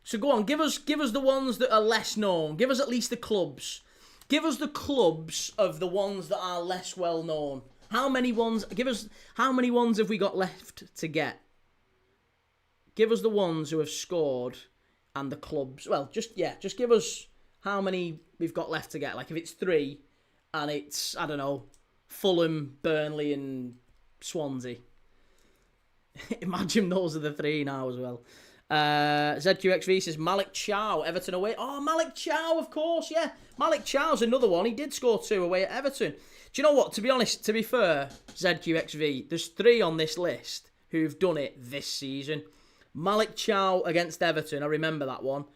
So go on, give us the ones that are less known. Give us at least the clubs. Give us the clubs of the ones that are less well known. How many ones have we got left to get? Give us the ones who have scored and the clubs. Well, just give us how many we've got left to get. Like if it's 3 and it's, I don't know, Fulham, Burnley and Swansea. Imagine those are the 3 now as well. ZQXV says Malik Chow, Everton away. Oh, Malik Chow, of course, yeah. Malik Chow's another one. He did score 2 away at Everton. Do you know what? To be honest, to be fair, ZQXV, there's 3 on this list who've done it this season. Malik Chow against Everton, I remember that one.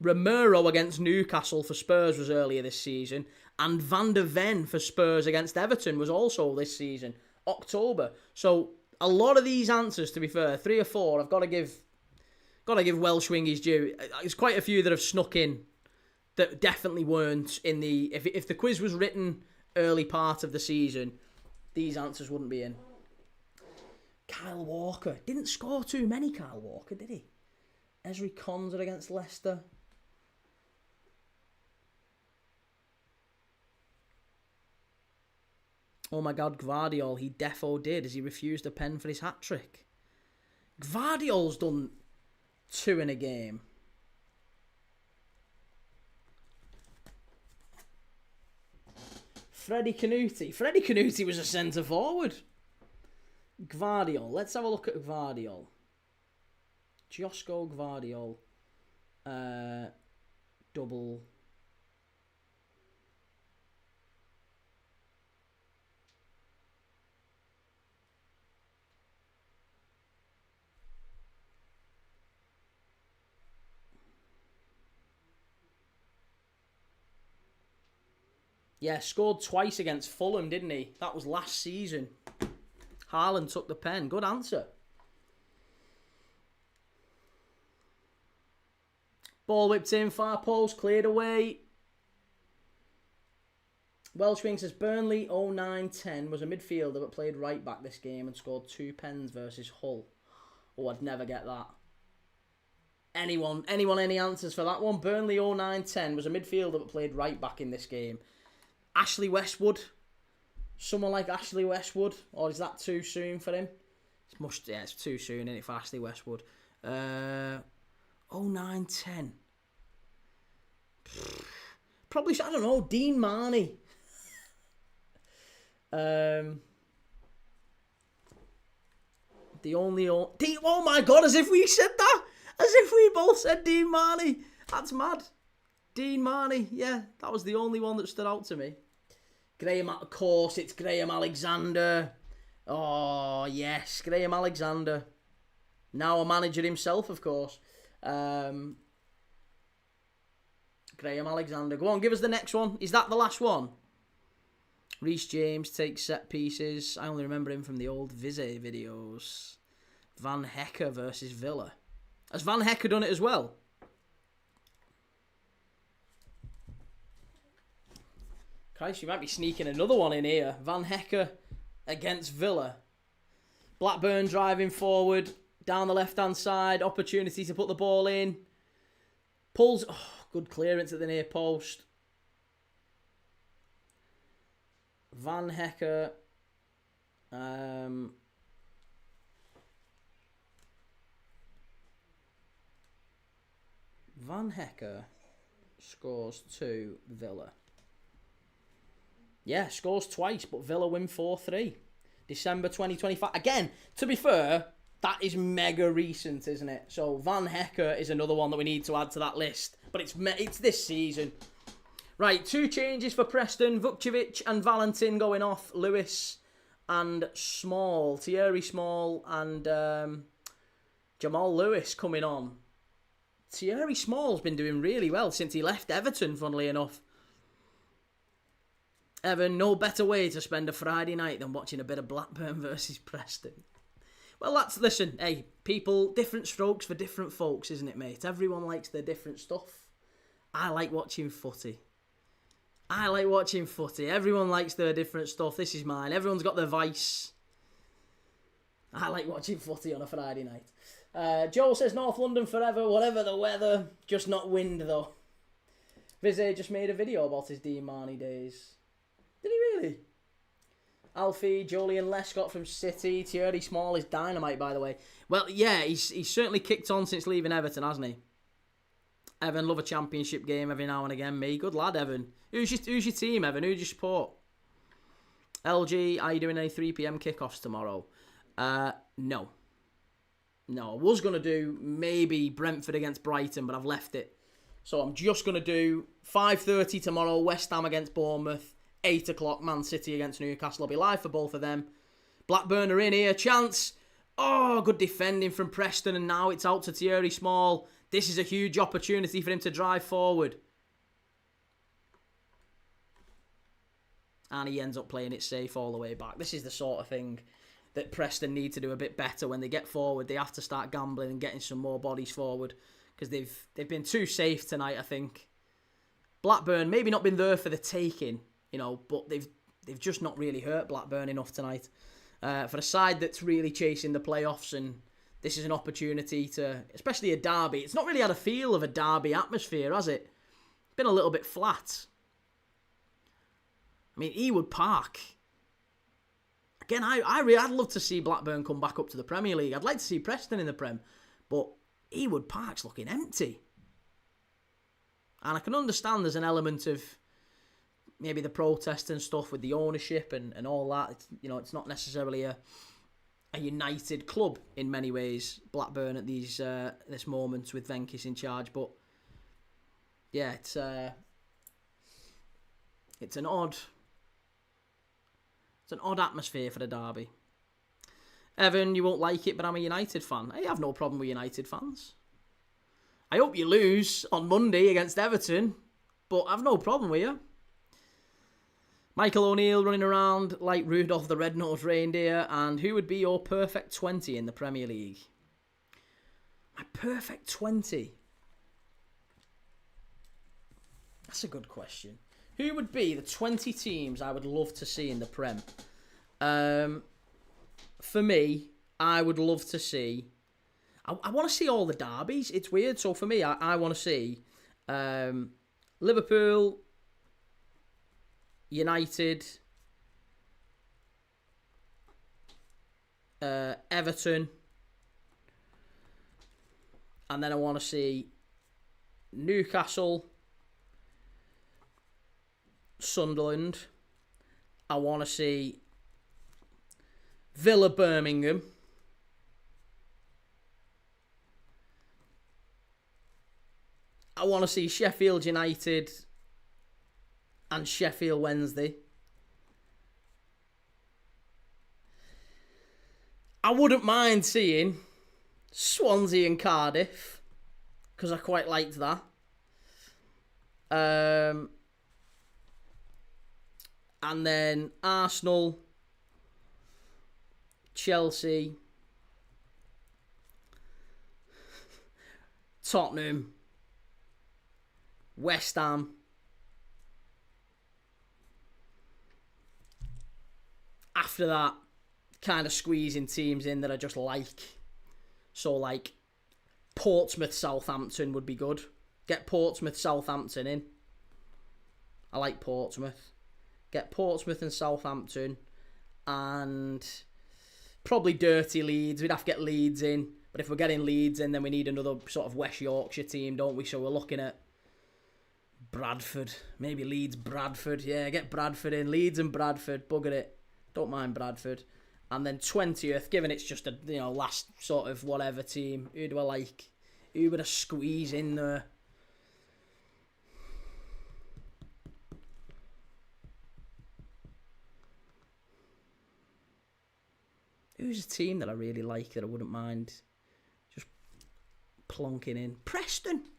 Romero against Newcastle for Spurs was earlier this season. And Van der Ven for Spurs against Everton was also this season, October. So a lot of these answers, to be fair, 3 or 4, I've got to give Welsh Wing his due. There's quite a few that have snuck in that definitely weren't in the... If the quiz was written early part of the season, these answers wouldn't be in. Kyle Walker. Didn't score too many, Kyle Walker, did he? Esri Konza against Leicester. Oh my God, Gvardiol, he defo did as he refused a pen for his hat-trick. Gvardiol's done 2 in a game. Freddie Canuti. Freddie Canuti was a centre-forward. Gvardiol. Let's have a look at Gvardiol. Josko Gvardiol. Double... Yeah, scored twice against Fulham, didn't he? That was last season. Haaland took the pen. Good answer. Ball whipped in, far post, cleared away. Welsh Wing says Burnley 09-10 was a midfielder but played right back this game and scored 2 pens versus Hull. Oh, I'd never get that. Anyone any answers for that one? Burnley 09-10 was a midfielder but played right back in this game. Ashley Westwood. Someone like Ashley Westwood. Or is that too soon for him? It's too soon, isn't it, for Ashley Westwood? 09-10. Probably, I don't know, Dean Marney. Oh my God, as if we said that. As if we both said Dean Marney. That's mad. Dean Marney, yeah, that was the only one that stood out to me. Graham, of course, it's Graham Alexander. Oh, yes, Graham Alexander. Now a manager himself, of course. Graham Alexander. Go on, give us the next one. Is that the last one? Reece James takes set pieces. I only remember him from the old Vizé videos. Van Hecker versus Villa. Has Van Hecker done it as well? Christ, you might be sneaking another one in here. Van Hecker against Villa. Blackburn driving forward, down the left-hand side. Opportunity to put the ball in. Pulls. Oh, good clearance at the near post. Van Hecker. Van Hecker scores 2, Villa. Yeah, scores twice, but Villa win 4-3. December 2025. Again, to be fair, that is mega recent, isn't it? So Van Hecker is another one that we need to add to that list. But it's this season. Right, 2 changes for Preston. Vukcevic and Valentin going off. Lewis and Small. Thierry Small and Jamal Lewis coming on. Thierry Small's been doing really well since he left Everton, funnily enough. Evan, no better way to spend a Friday night than watching a bit of Blackburn versus Preston. Well, listen, hey, people, different strokes for different folks, isn't it, mate? Everyone likes their different stuff. I like watching footy. Everyone likes their different stuff. This is mine. Everyone's got their vice. I like watching footy on a Friday night. Joel says North London forever, whatever the weather, just not wind though. Vizay just made a video about his Dean Marnie days. Did he really? Alfie, Jolie and Lescott from City. Thierry Small is dynamite, by the way. Well, yeah, he's certainly kicked on since leaving Everton, hasn't he? Evan, love a championship game every now and again. Me, good lad, Evan. Who's your team, Evan? Who do you support? LG, are you doing any 3 PM kickoffs tomorrow? No. I was going to do maybe Brentford against Brighton, but I've left it. So I'm just going to do 5:30 tomorrow, West Ham against Bournemouth. 8 o'clock, Man City against Newcastle. I'll be live for both of them. Blackburn are in here. Chance. Oh, good defending from Preston. And now it's out to Thierry Small. This is a huge opportunity for him to drive forward. And he ends up playing it safe all the way back. This is the sort of thing that Preston need to do a bit better when they get forward. They have to start gambling and getting some more bodies forward. Because they've been too safe tonight, I think. Blackburn, maybe not been there for the taking. But they've just not really hurt Blackburn enough tonight. For a side that's really chasing the playoffs, and this is an opportunity to, especially a derby. It's not really had a feel of a derby atmosphere, has it? It's been a little bit flat. I mean, Ewood Park. Again, I'd love to see Blackburn come back up to the Premier League. I'd like to see Preston in the Prem, but Ewood Park's looking empty. And I can understand there's an element of maybe the protest and stuff with the ownership and all that. It's not necessarily a united club in many ways, Blackburn at this moment with Venkis in charge. But yeah, it's an odd atmosphere for the derby. Evan, you won't like it, but I'm a United fan. I have no problem with United fans. I hope you lose on Monday against Everton, but I've no problem with you. Michael O'Neill running around like Rudolph the Red-Nosed Reindeer. And who would be your perfect 20 in the Premier League? My perfect 20? That's a good question. Who would be the 20 teams I would love to see in the Prem? For me, I would love to see... I want to see all the derbies. It's weird. So for me, I want to see Liverpool... United, Everton, and then I want to see Newcastle, Sunderland. I want to see Villa, Birmingham. I want to see Sheffield United and Sheffield Wednesday. I wouldn't mind seeing Swansea and Cardiff, because I quite liked that. And then Arsenal, Chelsea, Tottenham, West Ham, after that, kind of squeezing teams in that I just like. So, like, Portsmouth, Southampton would be good. Get Portsmouth, Southampton in. I like Portsmouth. Get Portsmouth and Southampton. And probably dirty Leeds. We'd have to get Leeds in. But if we're getting Leeds in, then we need another sort of West Yorkshire team, don't we? So we're looking at Bradford. Maybe Leeds, Bradford. Yeah, get Bradford in. Leeds and Bradford. Bugger it. Don't mind Bradford. And then 20th, given it's just a last sort of whatever team, who do I like? Who would I squeeze in there? Who's a team that I really like that I wouldn't mind just plonking in? Preston! Preston.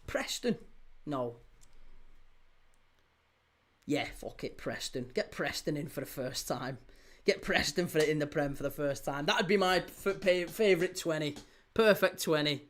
Preston. No. Yeah, fuck it, Preston. Get Preston in for the first time. Get Preston for it in the Prem for the first time. That would be my favourite 20. Perfect 20.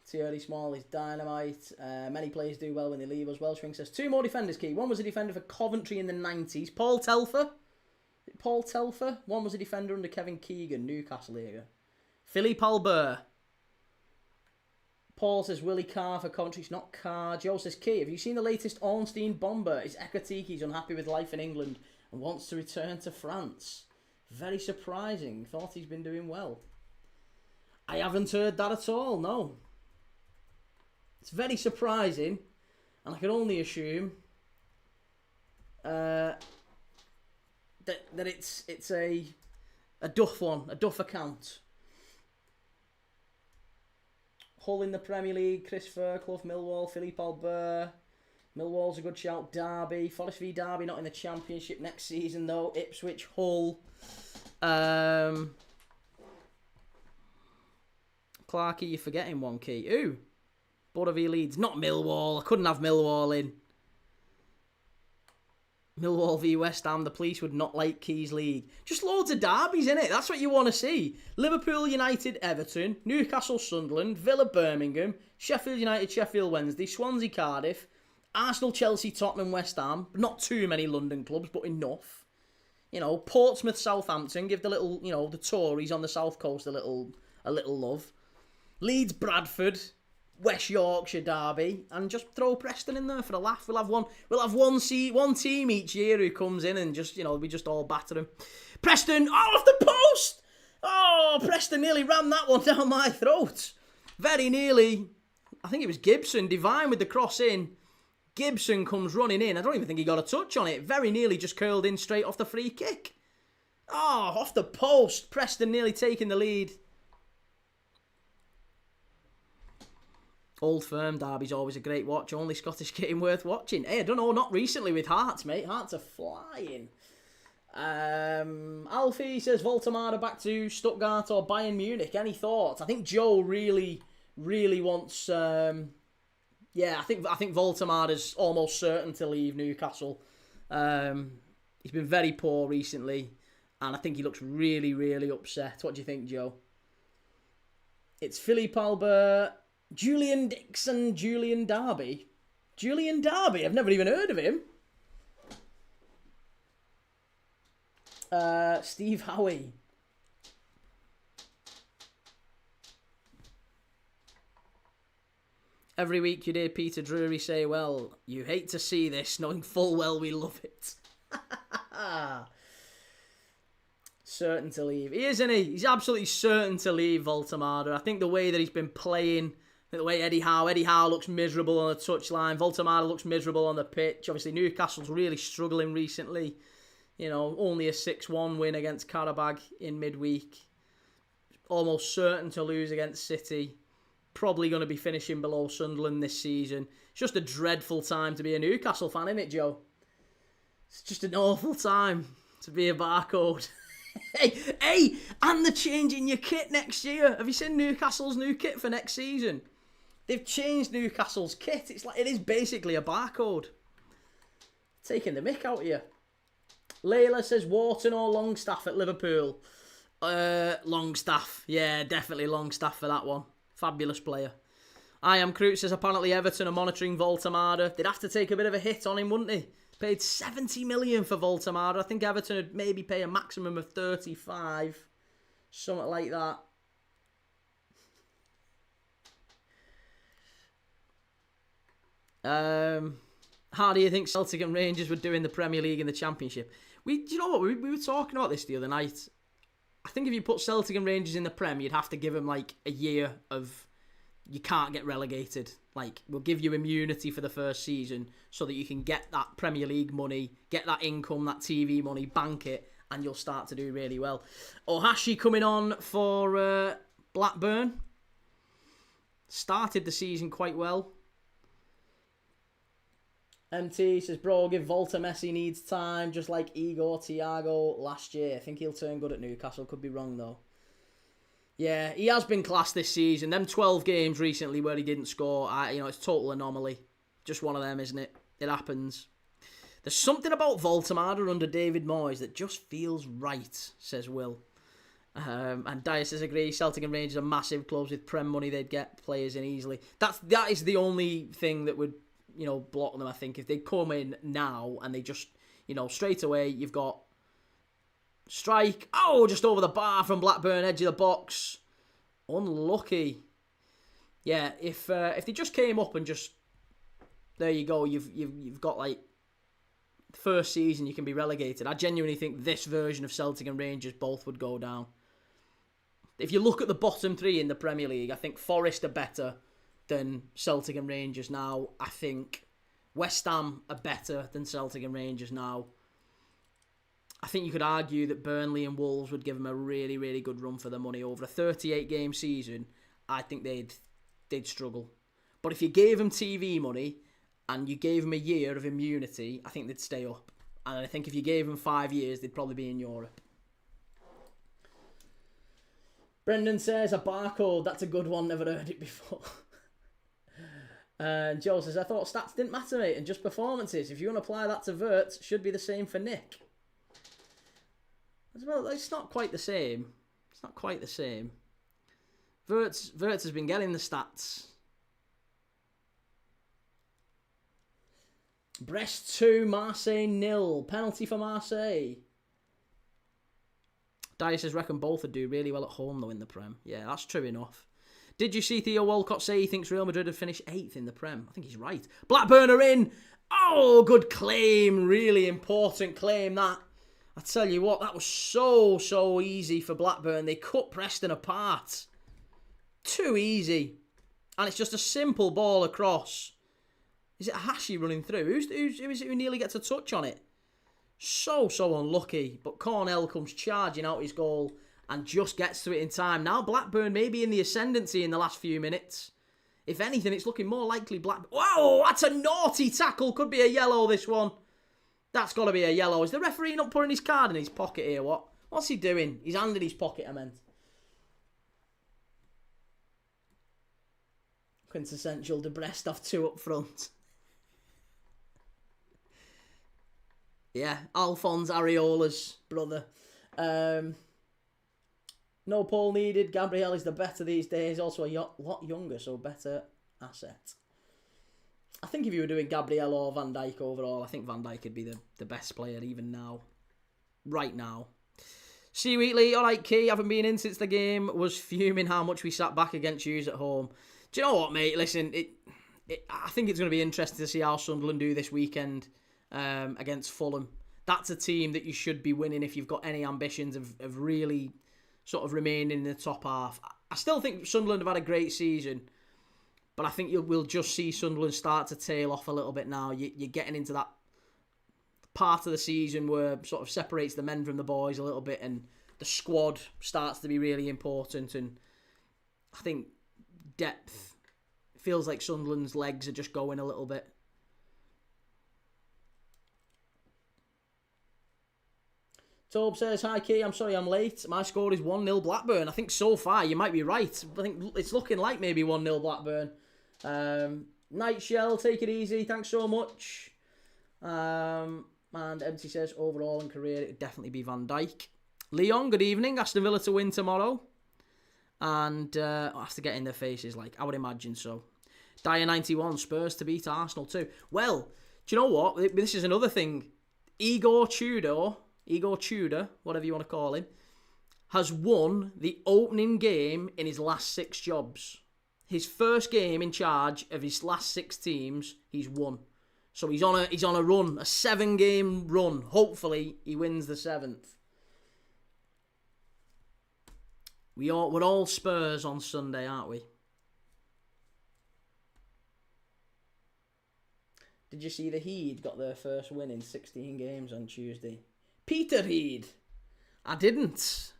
Thierry Small is dynamite. Many players do well when they leave us. Welshwing says 2 more defenders, Key. One was a defender for Coventry in the 90s. Paul Telfer. Paul Telfer. One was a defender under Kevin Keegan, Newcastle era. Philippe Albert. Paul says Willie Carr for Coventry. It's not Carr. Joe says, Key, have you seen the latest Ornstein bomber? Is Ekatiki's unhappy with life in England and wants to return to France? Very surprising. Thought he's been doing well. I haven't heard that at all, no. It's very surprising, and I can only assume that it's a duff one, a duff account. Hull in the Premier League, Chris Fairclough, Millwall, Philippe Albert. Millwall's a good shout. Derby, Forest v Derby, not in the Championship next season though. Ipswich, Hull. Clarkey, you're forgetting one, Key. Ooh. Borough v Leeds, not Millwall. I couldn't have Millwall in. Millwall v West Ham, the police would not like Keys League. Just loads of derbies, innit? That's what you want to see. Liverpool United, Everton, Newcastle Sunderland, Villa Birmingham, Sheffield United, Sheffield Wednesday, Swansea Cardiff, Arsenal Chelsea Tottenham West Ham. Not too many London clubs, but enough. You know, Portsmouth Southampton, give the little, you know, the Tories on the south coast a little love. Leeds Bradford, West Yorkshire derby, and just throw Preston in there for a laugh. We'll have one team each year who comes in and just, you know, we just all batter them. Preston, off the post! Oh, Preston nearly ran that one down my throat. Very nearly. I think it was Gibson, Divine with the cross in. Gibson comes running in. I don't even think he got a touch on it. Very nearly just curled in straight off the free kick. Oh, off the post. Preston nearly taking the lead. Old Firm derby's always a great watch. Only Scottish game worth watching. Hey, I don't know, not recently with Hearts, mate. Hearts are flying. Alfie says Voltemada back to Stuttgart or Bayern Munich. Any thoughts? I think Joe really wants. I think Voltemada's almost certain to leave Newcastle. He's been very poor recently, and I think he looks really upset. What do you think, Joe? It's Philippe Albert. Julian Dixon, Julian Darby. Julian Darby, I've never even heard of him. Steve Howie. Every week you'd hear Peter Drury say, well, you hate to see this, knowing full well we love it. Certain to leave. He is, isn't he? He's absolutely certain to leave Voltemada. I think the way that he's been playing, the way Eddie Howe looks miserable on the touchline. Voltemada looks miserable on the pitch. Obviously, Newcastle's really struggling recently. You know, only a 6-1 win against Karabag in midweek. Almost certain to lose against City. Probably going to be finishing below Sunderland this season. It's just a dreadful time to be a Newcastle fan, isn't it, Joe? It's just an awful time to be a barcode. Hey, and they're changing your kit next year. Have you seen Newcastle's new kit for next season? They've changed Newcastle's kit. It is basically a barcode. Taking the mick out of you. Layla says Wharton or Longstaff at Liverpool. Longstaff. Yeah, definitely Longstaff for that one. Fabulous player. I Am Crute says apparently Everton are monitoring Voltemada. They'd have to take a bit of a hit on him, wouldn't they? Paid 70 million for Voltemada. I think Everton would maybe pay a maximum of 35. Something like that. How do you think Celtic and Rangers would do in the Premier League and the Championship? Do you know what? We were talking about this the other night. I think if you put Celtic and Rangers in the Prem, you'd have to give them like a year of you can't get relegated. Like, we'll give you immunity for the first season so that you can get that Premier League money, get that income, that TV money, bank it, and you'll start to do really well. Ohashi coming on for Blackburn. Started the season quite well. MT says, bro, give Volta Messi needs time, just like Igor Thiago last year. I think he'll turn good at Newcastle. Could be wrong, though. Yeah, he has been class this season. Them 12 games recently where he didn't score, it's total anomaly. Just one of them, isn't it? It happens. There's something about Voltemada under David Moyes that just feels right, says Will. And Dyer says, agree, Celtic and Rangers are massive clubs. With Prem money, they'd get players in easily. That is the only thing that would, block them, I think. If they come in now and they just, straight away, you've got strike. Oh, just over the bar from Blackburn, edge of the box. Unlucky. Yeah, if they just came up and just, there you go, you've got like, first season you can be relegated. I genuinely think this version of Celtic and Rangers both would go down. If you look at the bottom three in the Premier League, I think Forest are better than Celtic and Rangers now. I think West Ham are better than Celtic and Rangers now. I think you could argue that Burnley and Wolves would give them a really, really good run for their money. Over a 38-game season, I think they'd struggle. But if you gave them TV money and you gave them a year of immunity, I think they'd stay up. And I think if you gave them 5 years, they'd probably be in Europe. Brendan says, a barcode, that's a good one, never heard it before. And Joe says, I thought stats didn't matter, mate, and just performances. If you want to apply that to Vert, should be the same for Nick. Well, it's not quite the same. It's not quite the same. Vert has been getting the stats. Brest 2, Marseille 0. Penalty for Marseille. Dyer says, reckon both would do really well at home, though, in the Prem. Yeah, that's true enough. Did you see Theo Walcott say he thinks Real Madrid would finish 8th in the Prem? I think he's right. Blackburn are in. Oh, good claim. Really important claim, that. I tell you what, that was so easy for Blackburn. They cut Preston apart. Too easy. And it's just a simple ball across. Is it Hashi running through? Who is it who nearly gets a touch on it? So unlucky. But Cornell comes charging out his goal and just gets to it in time. Now Blackburn may be in the ascendancy in the last few minutes. If anything, it's looking more likely Blackburn... Whoa, that's a naughty tackle. Could be a yellow, this one. That's got to be a yellow. Is the referee not putting his card in his pocket here? What's he doing? His hand in his pocket, I meant. Quintessential De Brest off 2 up front. Yeah, Alphonse Areola's brother. No Paul needed. Gabriel is the better these days. Also a lot younger, so better asset. I think if you were doing Gabriel or Van Dijk overall, I think Van Dijk would be the best player even now. Right now. C. Wheatley, alright Key, haven't been in since the game. Was fuming how much we sat back against Hughes at home. Do you know what, mate? Listen, I think it's going to be interesting to see how Sunderland do this weekend against Fulham. That's a team that you should be winning if you've got any ambitions of really sort of remaining in the top half. I still think Sunderland have had a great season, but I think we'll just see Sunderland start to tail off a little bit now. You're getting into that part of the season where sort of separates the men from the boys a little bit, and the squad starts to be really important. And I think depth feels like Sunderland's legs are just going a little bit. Tobe says, hi Key, I'm sorry I'm late. My score is 1-0 Blackburn. I think so far you might be right. I think it's looking like maybe 1-0 Blackburn. Night Shell, take it easy. Thanks so much. And MC says, overall in career, it would definitely be Van Dijk. Leon, good evening. Aston Villa to win tomorrow. And I'll have to get in their faces, like, I would imagine so. Dyer 91, Spurs to beat Arsenal too. Well, do you know what? This is another thing. Igor Tudor, whatever you want to call him, has won the opening game in his last 6 jobs. His first game in charge of his last 6 teams, he's won. So he's on a run, a 7-game run. Hopefully he wins the 7th. We're all Spurs on Sunday, aren't we? Did you see the Heed got their first win in 16 games on Tuesday? Peter Heed. I didn't.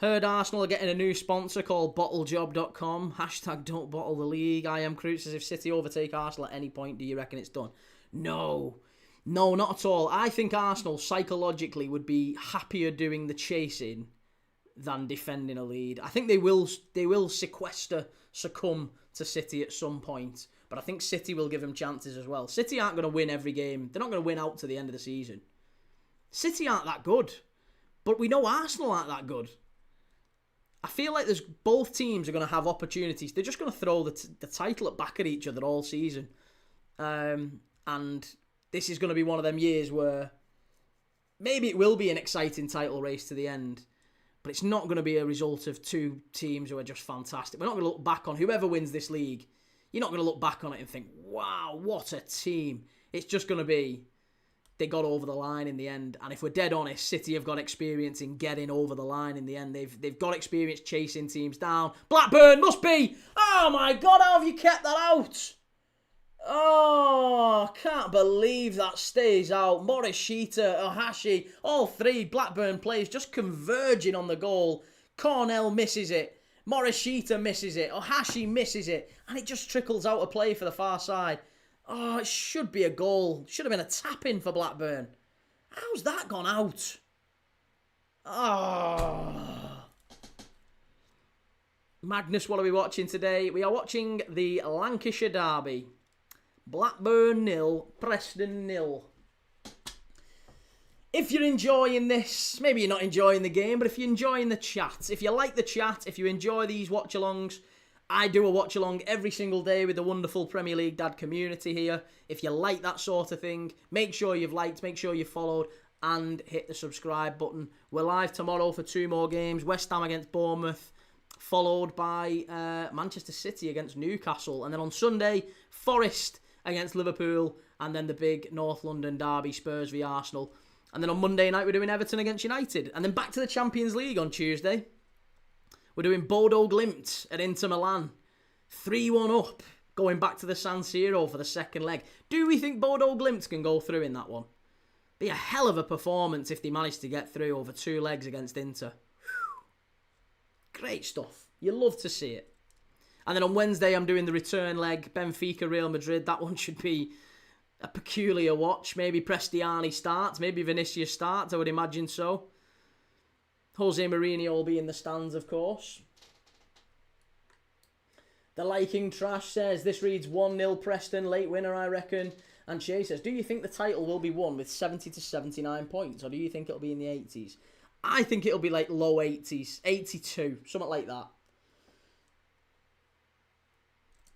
Heard Arsenal are getting a new sponsor called bottlejob.com. Hashtag don't bottle the league. I am Crute says if City overtake Arsenal at any point, do you reckon it's done? No. No, not at all. I think Arsenal psychologically would be happier doing the chasing than defending a lead. I think they will succumb to City at some point. But I think City will give them chances as well. City aren't going to win every game. They're not going to win out to the end of the season. City aren't that good. But we know Arsenal aren't that good. I feel like both teams are going to have opportunities. They're just going to throw the title back at each other all season. And this is going to be one of them years where maybe it will be an exciting title race to the end. But it's not going to be a result of two teams who are just fantastic. We're not going to look back on whoever wins this league. You're not going to look back on it and think, wow, what a team. It's just going to be they got over the line in the end. And if we're dead honest, City have got experience in getting over the line in the end. They've got experience chasing teams down. Blackburn must be. Oh my God, how have you kept that out? Oh, can't believe that stays out. Morishita, Ohashi, all three Blackburn players just converging on the goal. Cornell misses it. Morishita misses it. Ohashi misses it. And it just trickles out a play for the far side. Oh, it should be a goal. Should have been a tap-in for Blackburn. How's that gone out? Oh. Magnus, what are we watching today? We are watching the Lancashire derby. Blackburn 0, Preston 0. If you're enjoying this, maybe you're not enjoying the game, but if you're enjoying the chat, if you like the chat, if you enjoy these watch-alongs, I do a watch-along every single day with the wonderful Premier League Dad community here. If you like that sort of thing, make sure you've liked, make sure you've followed, and hit the subscribe button. We're live tomorrow for 2 more games. West Ham against Bournemouth, followed by Manchester City against Newcastle. And then on Sunday, Forest against Liverpool, and then the big North London derby, Spurs v Arsenal. And then on Monday night, we're doing Everton against United. And then back to the Champions League on Tuesday. We're doing Bodo Glimt at Inter Milan. 3-1 up, going back to the San Siro for the second leg. Do we think Bodo Glimt can go through in that one? Be a hell of a performance if they manage to get through over 2 legs against Inter. Whew. Great stuff. You love to see it. And then on Wednesday, I'm doing the return leg, Benfica, Real Madrid. That one should be a peculiar watch. Maybe Prestiani starts, maybe Vinicius starts, I would imagine so. Jose Mourinho will be in the stands, of course. The Liking Trash says, this reads 1-0 Preston, late winner, I reckon. And Shay says, do you think the title will be won with 70 to 79 points, or do you think it'll be in the 80s? I think it'll be like low 80s, 82, something like that.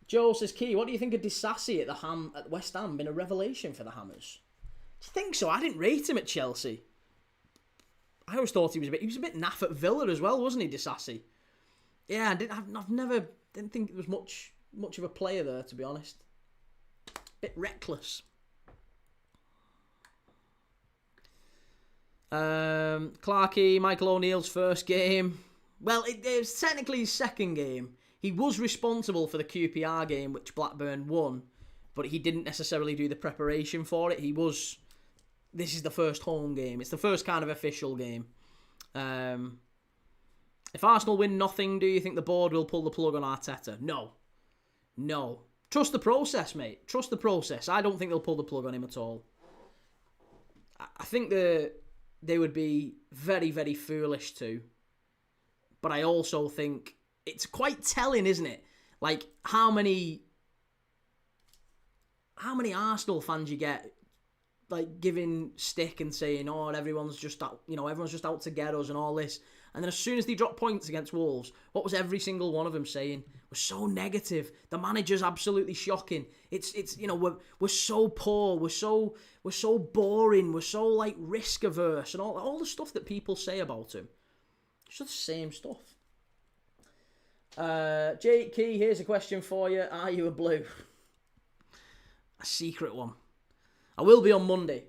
Joe says, Key, what do you think of Disasi at West Ham? Been a revelation for the Hammers. Do you think so? I didn't rate him at Chelsea. I always thought he was a bit naff at Villa as well, wasn't he, Disasi? Yeah, didn't think it was much of a player there, to be honest. Bit reckless. Clarkey, Michael O'Neill's first game. Well, it was technically his second game. He was responsible for the QPR game, which Blackburn won, but he didn't necessarily do the preparation for it. This is the first home game. It's the first kind of official game. If Arsenal win nothing, do you think the board will pull the plug on Arteta? No. Trust the process, mate. Trust the process. I don't think they'll pull the plug on him at all. I think they would be very, very foolish to. But I also think it's quite telling, isn't it? Like, how many Arsenal fans you get, like, giving stick and saying, oh, everyone's just out to get us and all this. And then as soon as they drop points against Wolves, what was every single one of them saying? We're so negative. The manager's absolutely shocking. It's we're so poor. We're so boring. We're so, like, risk averse and all the stuff that people say about him. It's just the same stuff. Jake Key, here's a question for you. Are you a blue? A secret one. I will be on Monday.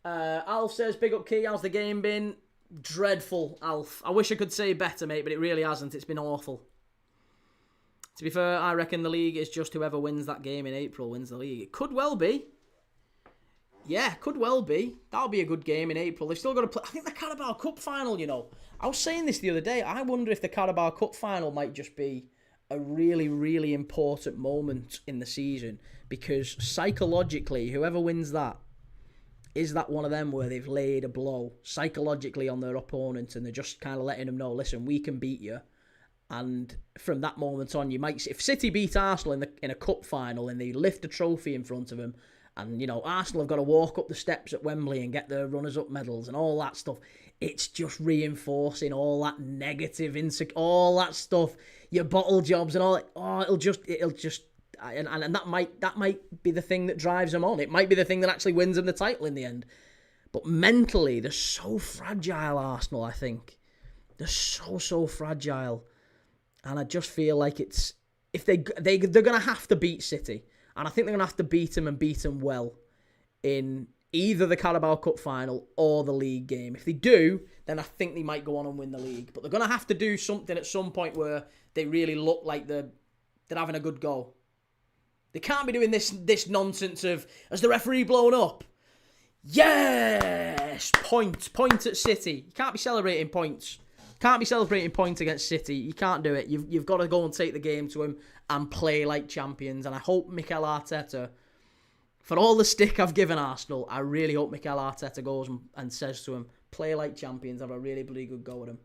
Alf says, big up Key, how's the game been? Dreadful, Alf. I wish I could say better, mate, but it really hasn't. It's been awful. To be fair, I reckon the league is just whoever wins that game in April wins the league. It could well be. Yeah, could well be. That'll be a good game in April. They've still got to play. I think the Carabao Cup final, I was saying this the other day. I wonder if the Carabao Cup final might just be a really, really important moment in the season, because psychologically, whoever wins that, is that one of them where they've laid a blow psychologically on their opponent and they're just kind of letting them know, listen, we can beat you. And from that moment on, you might see, if City beat Arsenal in a cup final and they lift a trophy in front of them, and, you know, Arsenal have got to walk up the steps at Wembley and get their runners-up medals and all that stuff, it's just reinforcing all that negative, all that stuff, your bottle jobs and all that. Oh, it'll just, and that might be the thing that drives them on. It might be the thing that actually wins them the title in the end. But mentally, they're so fragile, Arsenal, I think. They're so fragile. And I just feel like it's, if they're going to have to beat City. And I think they're going to have to beat them and beat them well in either the Carabao Cup final or the league game. If they do, then I think they might go on and win the league. But they're going to have to do something at some point where they really look like they're having a good go. They can't be doing this nonsense of, has the referee blown up? Yes! Point at City. You can't be celebrating points. Can't be celebrating points against City. You can't do it. You've got to go and take the game to him and play like champions. And I hope Mikel Arteta, for all the stick I've given Arsenal, I really hope Mikel Arteta goes and says to him, play like champions, have a really bloody good go at him.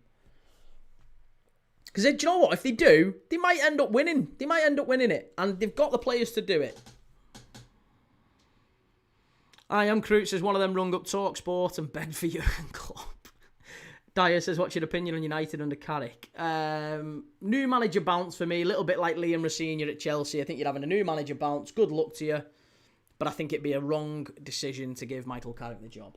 Because, do you know what? If they do, they might end up winning. They might end up winning it. And they've got the players to do it. I am Crute says one of them rung up TalkSport and begged for Jurgen Klopp. Dyer says, what's your opinion on United under Carrick? New manager bounce for me. A little bit like Liam Rosenior at Chelsea. I think you're having a new manager bounce. Good luck to you. But I think it'd be a wrong decision to give Michael Carrick the job.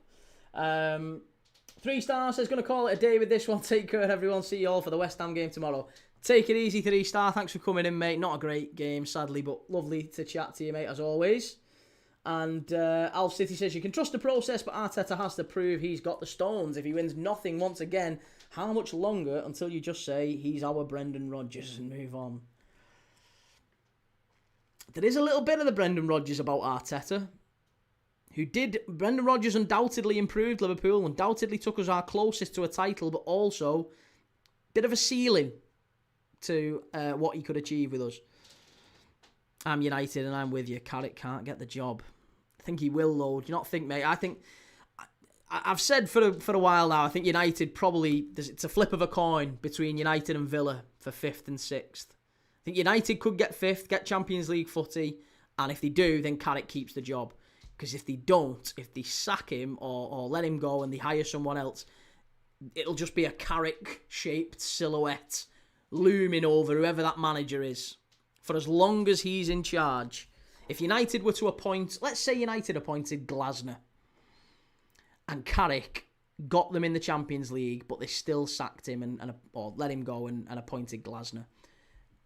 3 stars says, going to call it a day with this one. Take care, everyone. See you all for the West Ham game tomorrow. Take it easy, 3 star. Thanks for coming in, mate. Not a great game, sadly, but lovely to chat to you, mate, as always. And Alf City says, you can trust the process, but Arteta has to prove he's got the stones. If he wins nothing once again, how much longer until you just say he's our Brendan Rodgers and move on? There is a little bit of the Brendan Rodgers about Arteta. Brendan Rodgers undoubtedly improved Liverpool, undoubtedly took us our closest to a title, but also a bit of a ceiling to what he could achieve with us. I'm United and I'm with you. Carrick can't get the job. I think he will, though. Do you not think, mate? I think, I've said for a while now, I think United probably, it's a flip of a coin between United and Villa for 5th and 6th. I think United could get 5th, get Champions League footy, and if they do, then Carrick keeps the job. Because if they don't, if they sack him or let him go and they hire someone else, it'll just be a Carrick-shaped silhouette looming over whoever that manager is. For as long as he's in charge. If United were to appoint, let's say United appointed Glasner, and Carrick got them in the Champions League, but they still sacked him or let him go and appointed Glasner.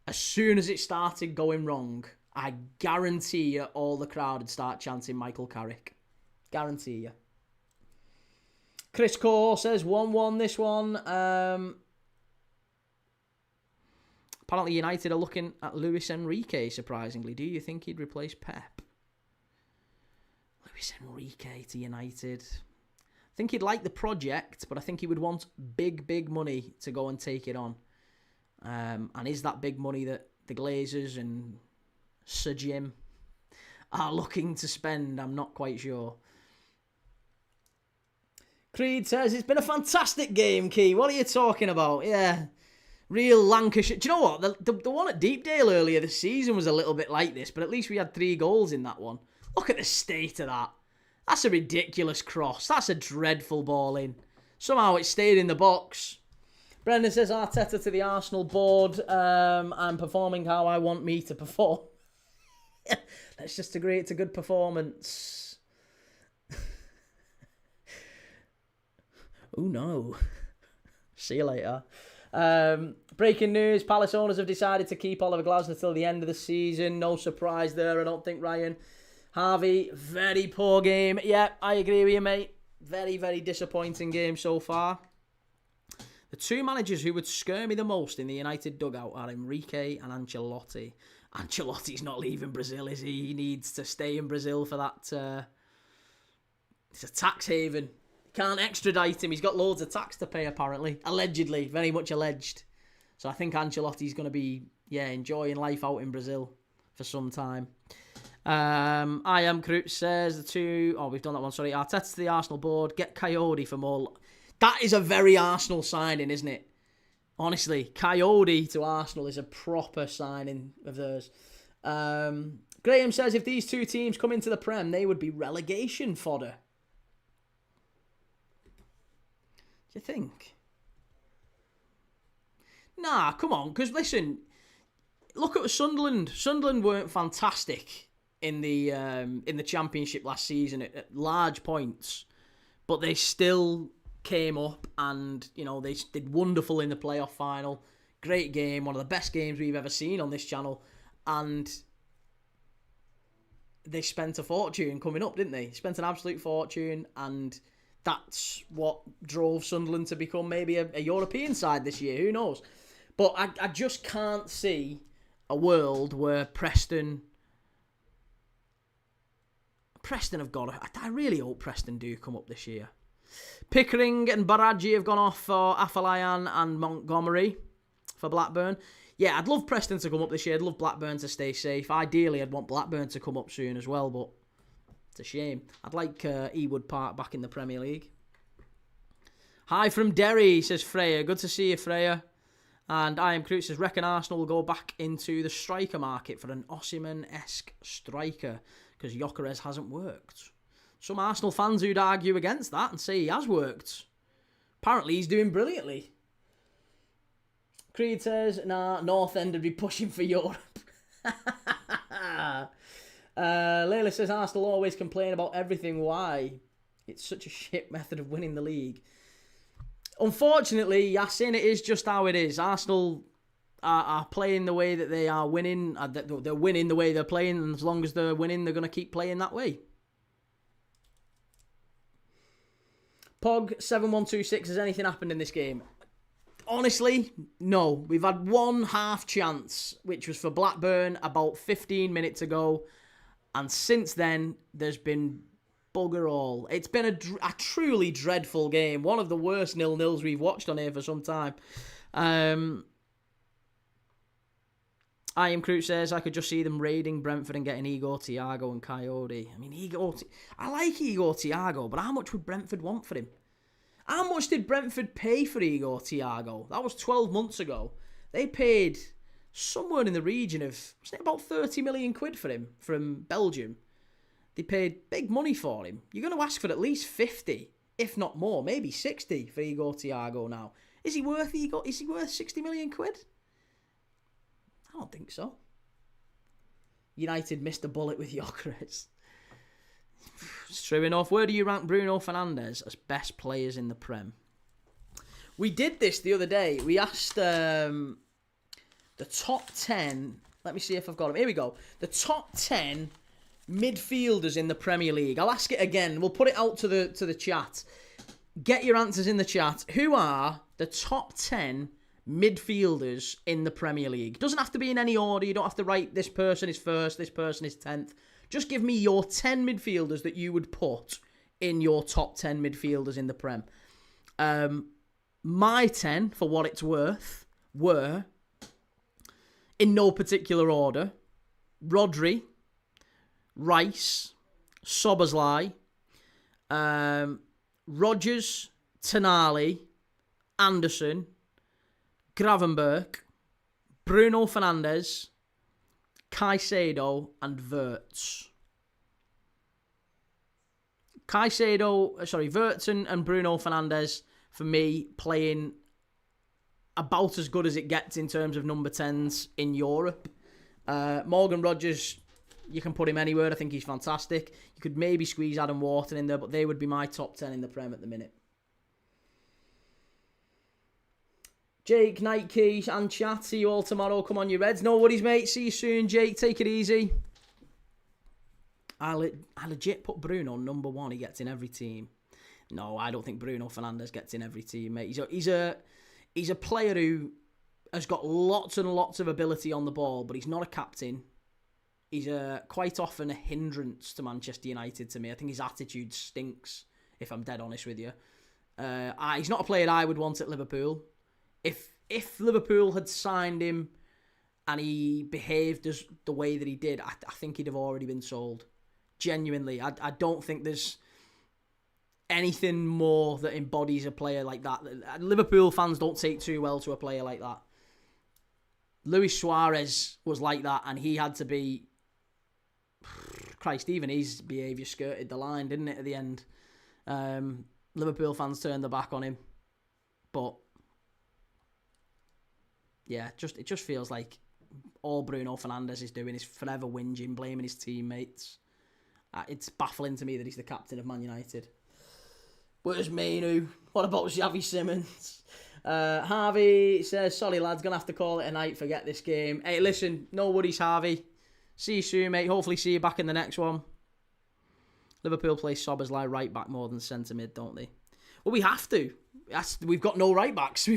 As soon as it started going wrong, I guarantee you all the crowd would start chanting Michael Carrick. Guarantee you. Chris Core says 1-1 this one. Apparently United are looking at Luis Enrique, surprisingly. Do you think he'd replace Pep? Luis Enrique to United. I think he'd like the project, but I think he would want big money to go and take it on. And is that big money that the Glazers and Sir Jim are looking to spend? I'm not quite sure. Creed says, it's been a fantastic game, Key. What are you talking about? Yeah. Real Lancashire. Do you know what? The one at Deepdale earlier this season was a little bit like this, but at least we had 3 goals in that one. Look at the state of that. That's a ridiculous cross. That's a dreadful ball in. Somehow it stayed in the box. Brendan says, Arteta to the Arsenal board. I'm performing how I want me to perform. Let's just agree it's a good performance. Oh no. See you later. Breaking news, Palace owners have decided to keep Oliver Glasner till the end of the season. No surprise there, I don't think, Ryan. Harvey, very poor game. Yeah, I agree with you, mate. Very, very disappointing game so far. The 2 managers who would scare me the most in the United dugout are Enrique and Ancelotti. Ancelotti's not leaving Brazil, is he? He needs to stay in Brazil for that. It's a tax haven. Can't extradite him. He's got loads of tax to pay, apparently. Allegedly. Very much alleged. So I think Ancelotti's going to be, enjoying life out in Brazil for some time. I Am Cruz says we've done that one, sorry. Arteta to the Arsenal board. Get Coyote for more. That is a very Arsenal signing, isn't it? Honestly, Coyote to Arsenal is a proper signing of theirs. Graham says if these two teams come into the Prem, they would be relegation fodder. Do you think? Nah, come on. Because listen, look at Sunderland. Sunderland weren't fantastic in the Championship last season at large points, but they still came up and they did wonderful in the playoff final. Great game, one of the best games we've ever seen on this channel, and they spent a fortune coming up, didn't they? Spent an absolute fortune, and that's what drove Sunderland to become maybe a European side this year. Who knows? But I just can't see a world where Preston have got to... I really hope Preston do come up this year. Pickering and Baraji have gone off for Afolayan and Montgomery for Blackburn. Yeah, I'd love Preston to come up this year. I'd love Blackburn to stay safe. Ideally, I'd want Blackburn to come up soon as well, but it's a shame. I'd like Ewood Park back in the Premier League. Hi from Derry, says Freya. Good to see you, Freya. And I Am Cruz says, reckon Arsenal will go back into the striker market for an Osimhen-esque striker because Gyökeres hasn't worked. Some Arsenal fans who'd argue against that and say he has worked. Apparently he's doing brilliantly. Creed says, nah, North End would be pushing for Europe. Layla says, Arsenal always complain about everything. Why? It's such a shit method of winning the league. Unfortunately, Yasin, it is just how it is. Arsenal are playing the way that they are winning. They're winning the way they're playing, and as long as they're winning, they're going to keep playing that way. Pog7126, has anything happened in this game? Honestly, no. We've had one half chance, which was for Blackburn about 15 minutes ago, and since then, there's been bugger all. It's been a truly dreadful game. One of the worst 0-0s we've watched on here for some time. I Am Cruz says, I could just see them raiding Brentford and getting Igor Thiago and Coyote. I mean, I like Igor Thiago, but how much would Brentford want for him? How much did Brentford pay for Igor Thiago? That was 12 months ago. They paid somewhere in the region of, wasn't it about 30 million quid for him from Belgium? They paid big money for him. You're going to ask for at least 50, if not more, maybe 60 for Igor Thiago now. Is he worth 60 million quid? I don't think so. United missed a bullet with Gyökeres. It's true enough. Where do you rank Bruno Fernandes as best players in the Prem? We did this the other day. We asked the top 10. Let me see if I've got them. Here we go. The top 10 midfielders in the Premier League. I'll ask it again. We'll put it out to the chat. Get your answers in the chat. Who are the top 10 midfielders in the Premier League? Doesn't have to be in any order. You don't have to write this person is first, this person is 10th. Just give me your 10 midfielders that you would put in your top 10 midfielders in the Prem. My 10, for what it's worth, were, in no particular order, Rodri, Rice, Szoboszlai, Rodgers, Tonali, Anderson, Gravenberch, Bruno Fernandes, Caicedo, and Wirtz. Wirtz and Bruno Fernandes, for me, playing about as good as it gets in terms of number 10s in Europe. Morgan Rodgers, you can put him anywhere. I think he's fantastic. You could maybe squeeze Adam Wharton in there, but they would be my top 10 in the Prem at the minute. Jake, Nike, and chat. See you all tomorrow. Come on, you Reds. No worries, mate. See you soon, Jake. Take it easy. I legit put Bruno number 1. He gets in every team. No, I don't think Bruno Fernandes gets in every team, mate. He's a player who has got lots and lots of ability on the ball, but he's not a captain. He's quite often a hindrance to Manchester United to me. I think his attitude stinks if I'm dead honest with you. He's not a player I would want at Liverpool. If Liverpool had signed him and he behaved as the way that he did, I think he'd have already been sold. Genuinely, I don't think there's anything more that embodies a player like that. Liverpool fans don't take too well to a player like that. Luis Suarez was like that, and he had to be... Christ, even his behaviour skirted the line, didn't it, at the end? Liverpool fans turned their back on him. But, yeah, it just feels like all Bruno Fernandes is doing is forever whinging, blaming his teammates. It's baffling to me that he's the captain of Man United. Where's Mainu? What about Xavi Simons? Harvey says, sorry lads, gonna have to call it a night, forget this game. Hey, listen, no worries, Harvey. See you soon, mate. Hopefully see you back in the next one. Liverpool play Szoboszlai right back more than centre mid, don't they? Well, we have to. We've got no right backs.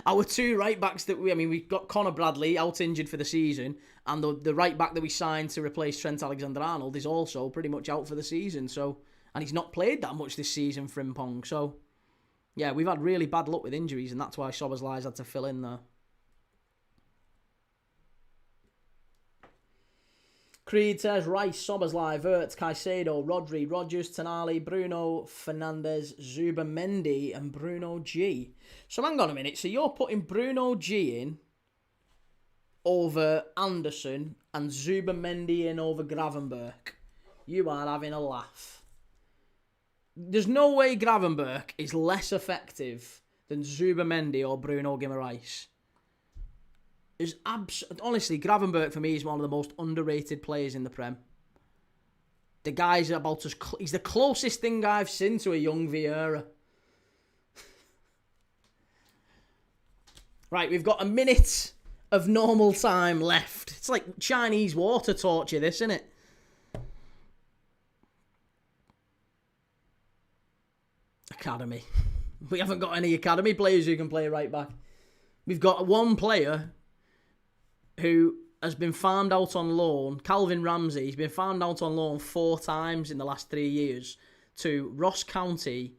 Our two right backs we've got Conor Bradley out injured for the season, and the right back that we signed to replace Trent Alexander-Arnold is also pretty much out for the season. So, and he's not played that much this season for Frimpong. So, yeah, we've had really bad luck with injuries, and that's why Szoboszlai's had to fill in there. Creed says Rice, Szoboszlai, Wirtz, Caicedo, Rodri, Rodgers, Tonali, Bruno, Fernandes, Zubimendi, and Bruno G. So hang on a minute. So you're putting Bruno G in over Anderson and Zubimendi in over Gravenberch. You are having a laugh. There's no way Gravenberch is less effective than Zubimendi or Bruno Guimaraes. Honestly, Gravenberch for me is one of the most underrated players in the Prem. The guy's about as... he's the closest thing I've seen to a young Vieira. Right, we've got a minute of normal time left. It's like Chinese water torture, this, isn't it? Academy. We haven't got any academy players who can play right back. We've got one player who has been farmed out on loan, Calvin Ramsey. He's been farmed out on loan 4 times in the last 3 years to Ross County,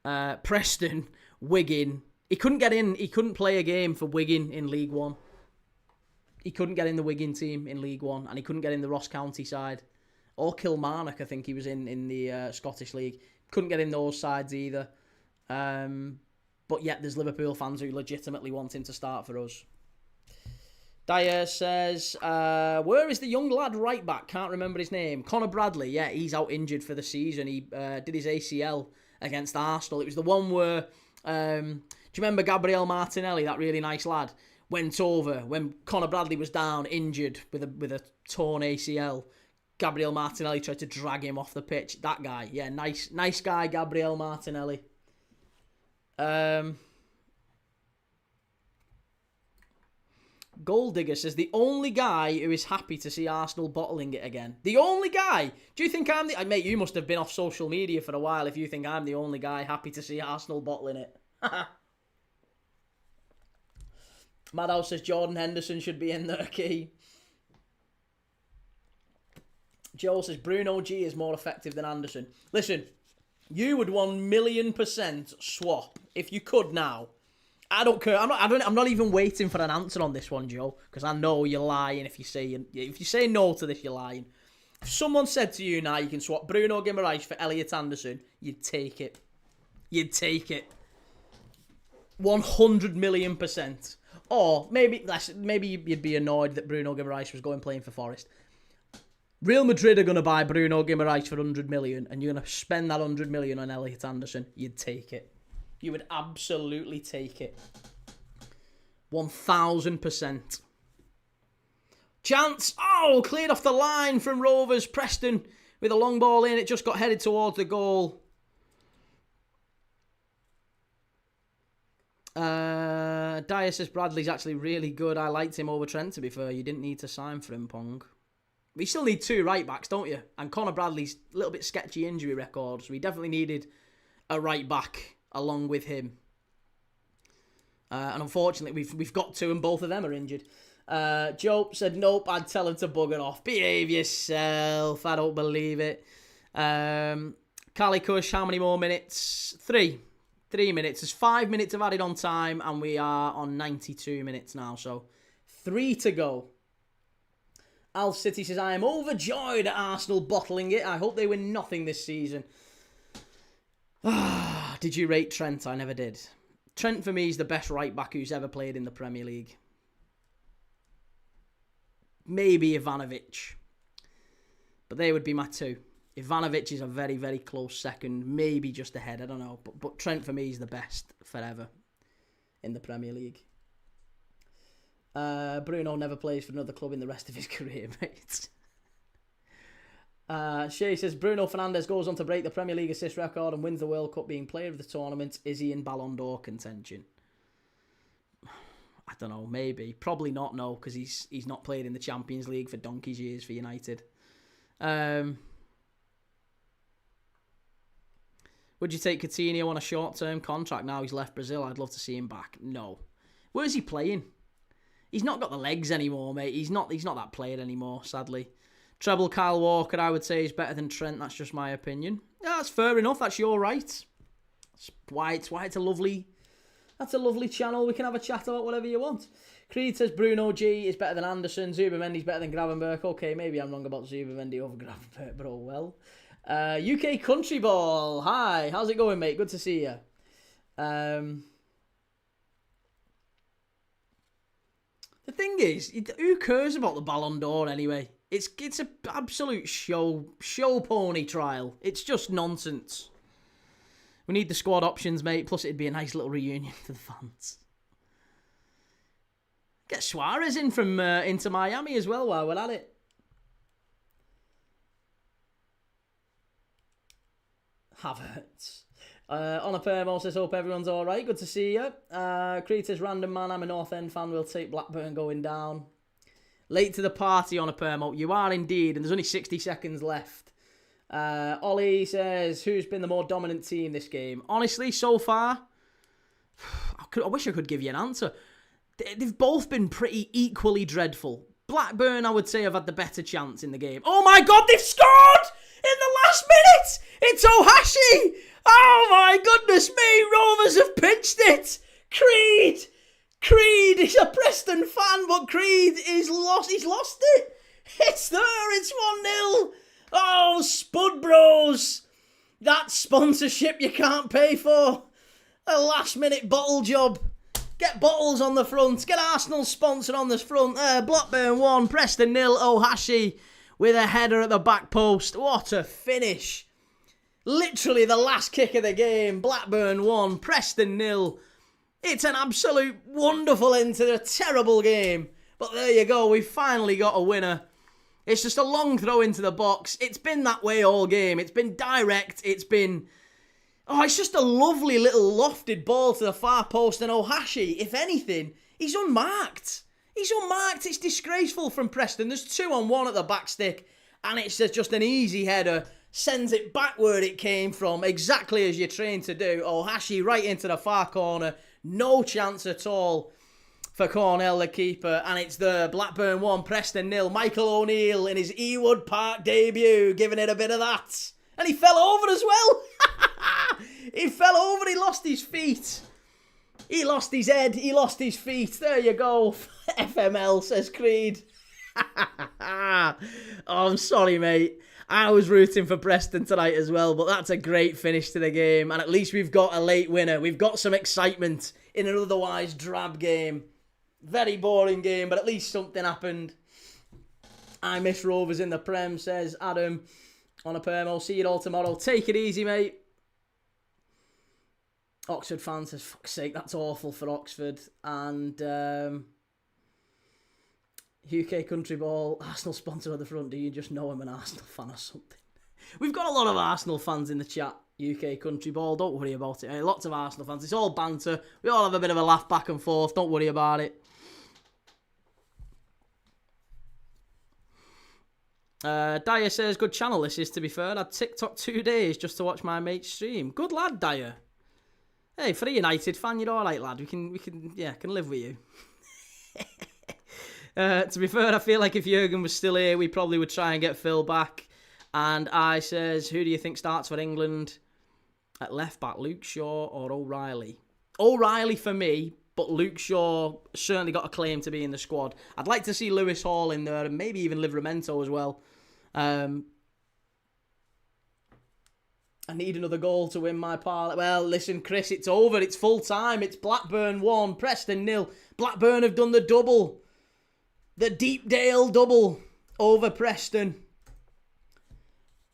Preston, Wigan. He couldn't get in. He couldn't play a game for Wigan in League One. He couldn't get in the Wigan team in League One, and he couldn't get in the Ross County side. Or Kilmarnock, I think he was in the Scottish League. Couldn't get in those sides either. But yet there's Liverpool fans who legitimately want him to start for us. Dyer says, where is the young lad right back? Can't remember his name. Conor Bradley, yeah, he's out injured for the season. He did his ACL against Arsenal. It was the one where, do you remember Gabriel Martinelli, that really nice lad, went over when Conor Bradley was down, injured with a torn ACL. Gabriel Martinelli tried to drag him off the pitch. That guy, yeah, nice guy, Gabriel Martinelli. Gold Digger says, the only guy who is happy to see Arsenal bottling it again. The only guy? Do you think I'm the... Mate, you must have been off social media for a while if you think I'm the only guy happy to see Arsenal bottling it. Madhouse says Jordan Henderson should be in there, key. Joe says Bruno G is more effective than Anderson. Listen, you would 1,000,000% swap if you could now. I don't care. I'm not even waiting for an answer on this one, Joe, because I know you're lying if you say no to this, you're lying. If someone said to you now you can swap Bruno Guimaraes for Elliot Anderson, you'd take it. You'd take it. 100,000,000%. Or maybe you'd be annoyed that Bruno Guimaraes was going playing for Forest. Real Madrid are going to buy Bruno Guimaraes for 100 million, and you're going to spend that 100 million on Elliot Anderson. You'd take it. You would absolutely take it. 1,000%. Chance. Oh, cleared off the line from Rovers. Preston with a long ball in. It just got headed towards the goal. Dyer says Bradley's actually really good. I liked him over Trent, to be fair. You didn't need to sign Frimpong. We still need 2 right backs, don't you? And Conor Bradley's a little bit sketchy injury record, so we definitely needed a right back along with him. And unfortunately, we've got 2 and both of them are injured. Joe said, nope, I'd tell him to bugger off. Behave yourself. I don't believe it. Calikush, how many more minutes? 3. 3 minutes. There's 5 minutes of added on time, and we are on 92 minutes now. So 3 to go. Alf City says, I am overjoyed at Arsenal bottling it. I hope they win nothing this season. Did you rate Trent? I never did. Trent, for me, is the best right-back who's ever played in the Premier League. Maybe Ivanovic. But they would be my 2. Ivanovic is a very, very close second. Maybe just ahead. I don't know. But Trent, for me, is the best forever in the Premier League. Bruno never plays for another club in the rest of his career, mate. Shay says, Bruno Fernandes goes on to break the Premier League assist record and wins the World Cup being player of the tournament. Is he in Ballon d'Or contention? I don't know, maybe. Probably not, no, because he's not played in the Champions League for donkey's years for United. Would you take Coutinho on a short-term contract now he's left Brazil? I'd love to see him back. No. Where's he playing? He's not got the legs anymore, mate. He's not that player anymore, sadly. Treble Kyle Walker, I would say, is better than Trent. That's just my opinion. Yeah, that's fair enough. That's your right. That's why it's a lovely channel. We can have a chat about whatever you want. Creed says Bruno G is better than Anderson. Zubimendi's better than Gravenberch. Okay, maybe I'm wrong about Zubimendi over Gravenberch, but oh well. UK Country Ball. Hi, how's it going, mate? Good to see you. The thing is, who cares about the Ballon d'Or anyway? It's an absolute show pony trial. It's just nonsense. We need the squad options, mate. Plus, it'd be a nice little reunion for the fans. Get Suarez in from Inter Miami as well while we're at it. Havertz. On a Permo says, hope everyone's all right. Good to see you. Creed says, random man, I'm a North End fan. We'll take Blackburn going down. Late to the party on a Permo. You are indeed, and there's only 60 seconds left. Ollie says, who's been the more dominant team this game? Honestly, so far, I wish I could give you an answer. They've both been pretty equally dreadful. Blackburn, I would say, have had the better chance in the game. Oh my God, they've scored in the last minute! It's Ohashi! Oh my goodness me, Rovers have pinched it! Creed is a Preston fan, but Creed is lost. He's lost it. It's there. It's 1-0. Oh, Spud Bros. That sponsorship you can't pay for. A last-minute bottle job. Get bottles on the front. Get Arsenal sponsor on the front. Blackburn 1, Preston 0. Ohashi with a header at the back post. What a finish. Literally the last kick of the game. Blackburn 1, Preston 0. It's an absolute wonderful end to a terrible game. But there you go. We've finally got a winner. It's just a long throw into the box. It's been that way all game. It's been direct. It's been... Oh, it's just a lovely little lofted ball to the far post. And Ohashi, if anything, he's unmarked. He's unmarked. It's disgraceful from Preston. There's 2-on-1 at the back stick. And it's just an easy header. Sends it back where it came from. Exactly as you're trained to do. Ohashi right into the far corner. No chance at all for Cornell, the keeper. And it's the Blackburn 1, Preston 0. Michael O'Neill in his Ewood Park debut, giving it a bit of that. And he fell over as well. He fell over. He lost his feet. He lost his head. He lost his feet. There you go. FML, says Creed. Oh, I'm sorry, mate. I was rooting for Preston tonight as well, but that's a great finish to the game. And at least we've got a late winner. We've got some excitement in an otherwise drab game. Very boring game, but at least something happened. I miss Rovers in the Prem, says Adam on a Permo. See you all tomorrow. Take it easy, mate. Oxford fan says, fuck's sake, that's awful for Oxford. And UK Country Ball, Arsenal sponsor at the front. Do you just know I'm an Arsenal fan or something? We've got a lot of Arsenal fans in the chat. UK Country Ball, don't worry about it. Lots of Arsenal fans. It's all banter. We all have a bit of a laugh back and forth. Don't worry about it. Dyer says, good channel this is, to be fair. I had TikTok 2 days just to watch my mate stream. Good lad, Dyer. Hey, for a United fan, you're alright, lad. We can live with you. To be fair, I feel like if Jurgen was still here, we probably would try and get Phil back. And I says, who do you think starts for England at left back, Luke Shaw or O'Reilly? O'Reilly for me, but Luke Shaw certainly got a claim to be in the squad. I'd like to see Lewis Hall in there, and maybe even Livramento as well. I need another goal to win my parlay. Well, listen, Chris, it's over. It's full time. It's Blackburn 1, Preston 0. Blackburn have done the double. The Deepdale double over Preston.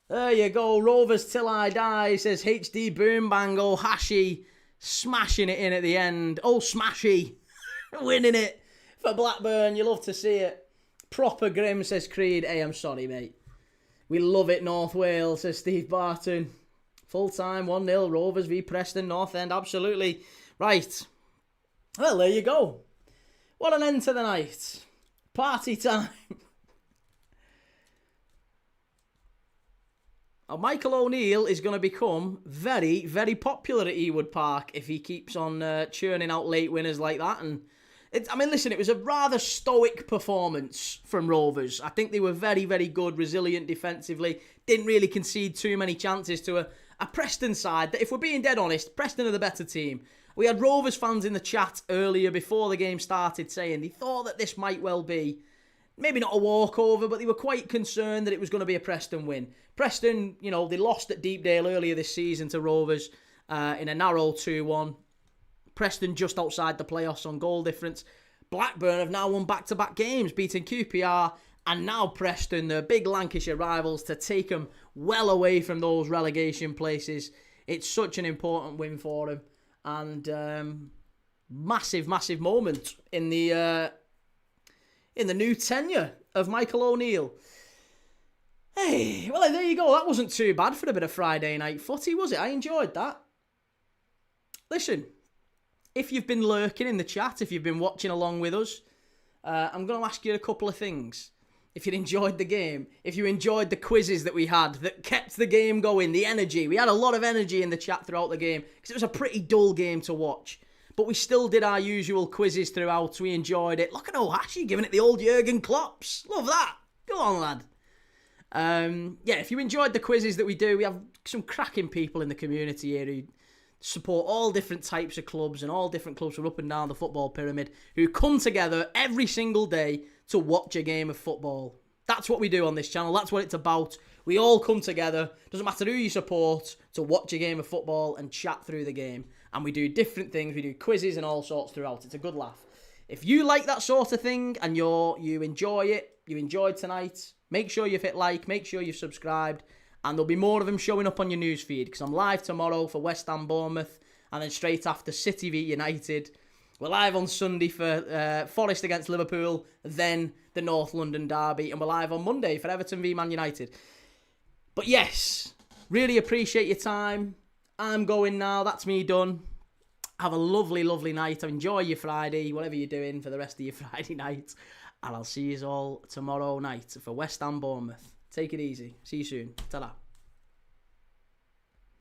There you go. Rovers till I die, says HD Boom Bang. Oh, Hashi smashing it in at the end. Oh, Smashy winning it for Blackburn. You love to see it. Proper grim, says Creed. Hey, I'm sorry, mate. We love it, North Wales, says Steve Barton. Full time, 1-0, Rovers v Preston, North End, absolutely. Right. Well, there you go. What an end to the night. Party time. Now, Michael O'Neill is going to become very, very popular at Ewood Park if he keeps on churning out late winners like that. And listen, it was a rather stoic performance from Rovers. I think they were very, very good, resilient defensively. Didn't really concede too many chances to a Preston side that, if we're being dead honest, Preston are the better team. We had Rovers fans in the chat earlier before the game started saying they thought that this might well be, maybe not a walkover, but they were quite concerned that it was going to be a Preston win. Preston, they lost at Deepdale earlier this season to Rovers in a narrow 2-1. Preston just outside the playoffs on goal difference. Blackburn have now won back-to-back games, beating QPR and now Preston, the big Lancashire rivals, to take them well away from those relegation places. It's such an important win for them. And massive, massive moment in the new tenure of Michael O'Neill. Hey, well, there you go. That wasn't too bad for a bit of Friday night footy, was it? I enjoyed that. Listen, if you've been lurking in the chat, if you've been watching along with us, I'm going to ask you a couple of things. If you enjoyed the game, if you enjoyed the quizzes that we had that kept the game going, the energy. We had a lot of energy in the chat throughout the game because it was a pretty dull game to watch. But we still did our usual quizzes throughout. We enjoyed it. Look at Ohashi giving it the old Jurgen Klopps. Love that. Go on, lad. If you enjoyed the quizzes that we do, we have some cracking people in the community here who support all different types of clubs and all different clubs from up and down the football pyramid who come together every single day to watch a game of football. That's what we do on this channel. That's what it's about. We all come together, doesn't matter who you support, to watch a game of football and chat through the game. And we do different things. We do quizzes and all sorts throughout. It's a good laugh. If you like that sort of thing and you enjoy it, you enjoyed tonight, make sure you've hit like, make sure you've subscribed, and there'll be more of them showing up on your newsfeed because I'm live tomorrow for West Ham Bournemouth, and then straight after City v United. We're live on Sunday for Forest against Liverpool, then the North London derby, and we're live on Monday for Everton v Man United. But yes, really appreciate your time. I'm going now. That's me done. Have a lovely, lovely night. Enjoy your Friday, whatever you're doing for the rest of your Friday night. And I'll see you all tomorrow night for West Ham Bournemouth. Take it easy. See you soon. Ta-da.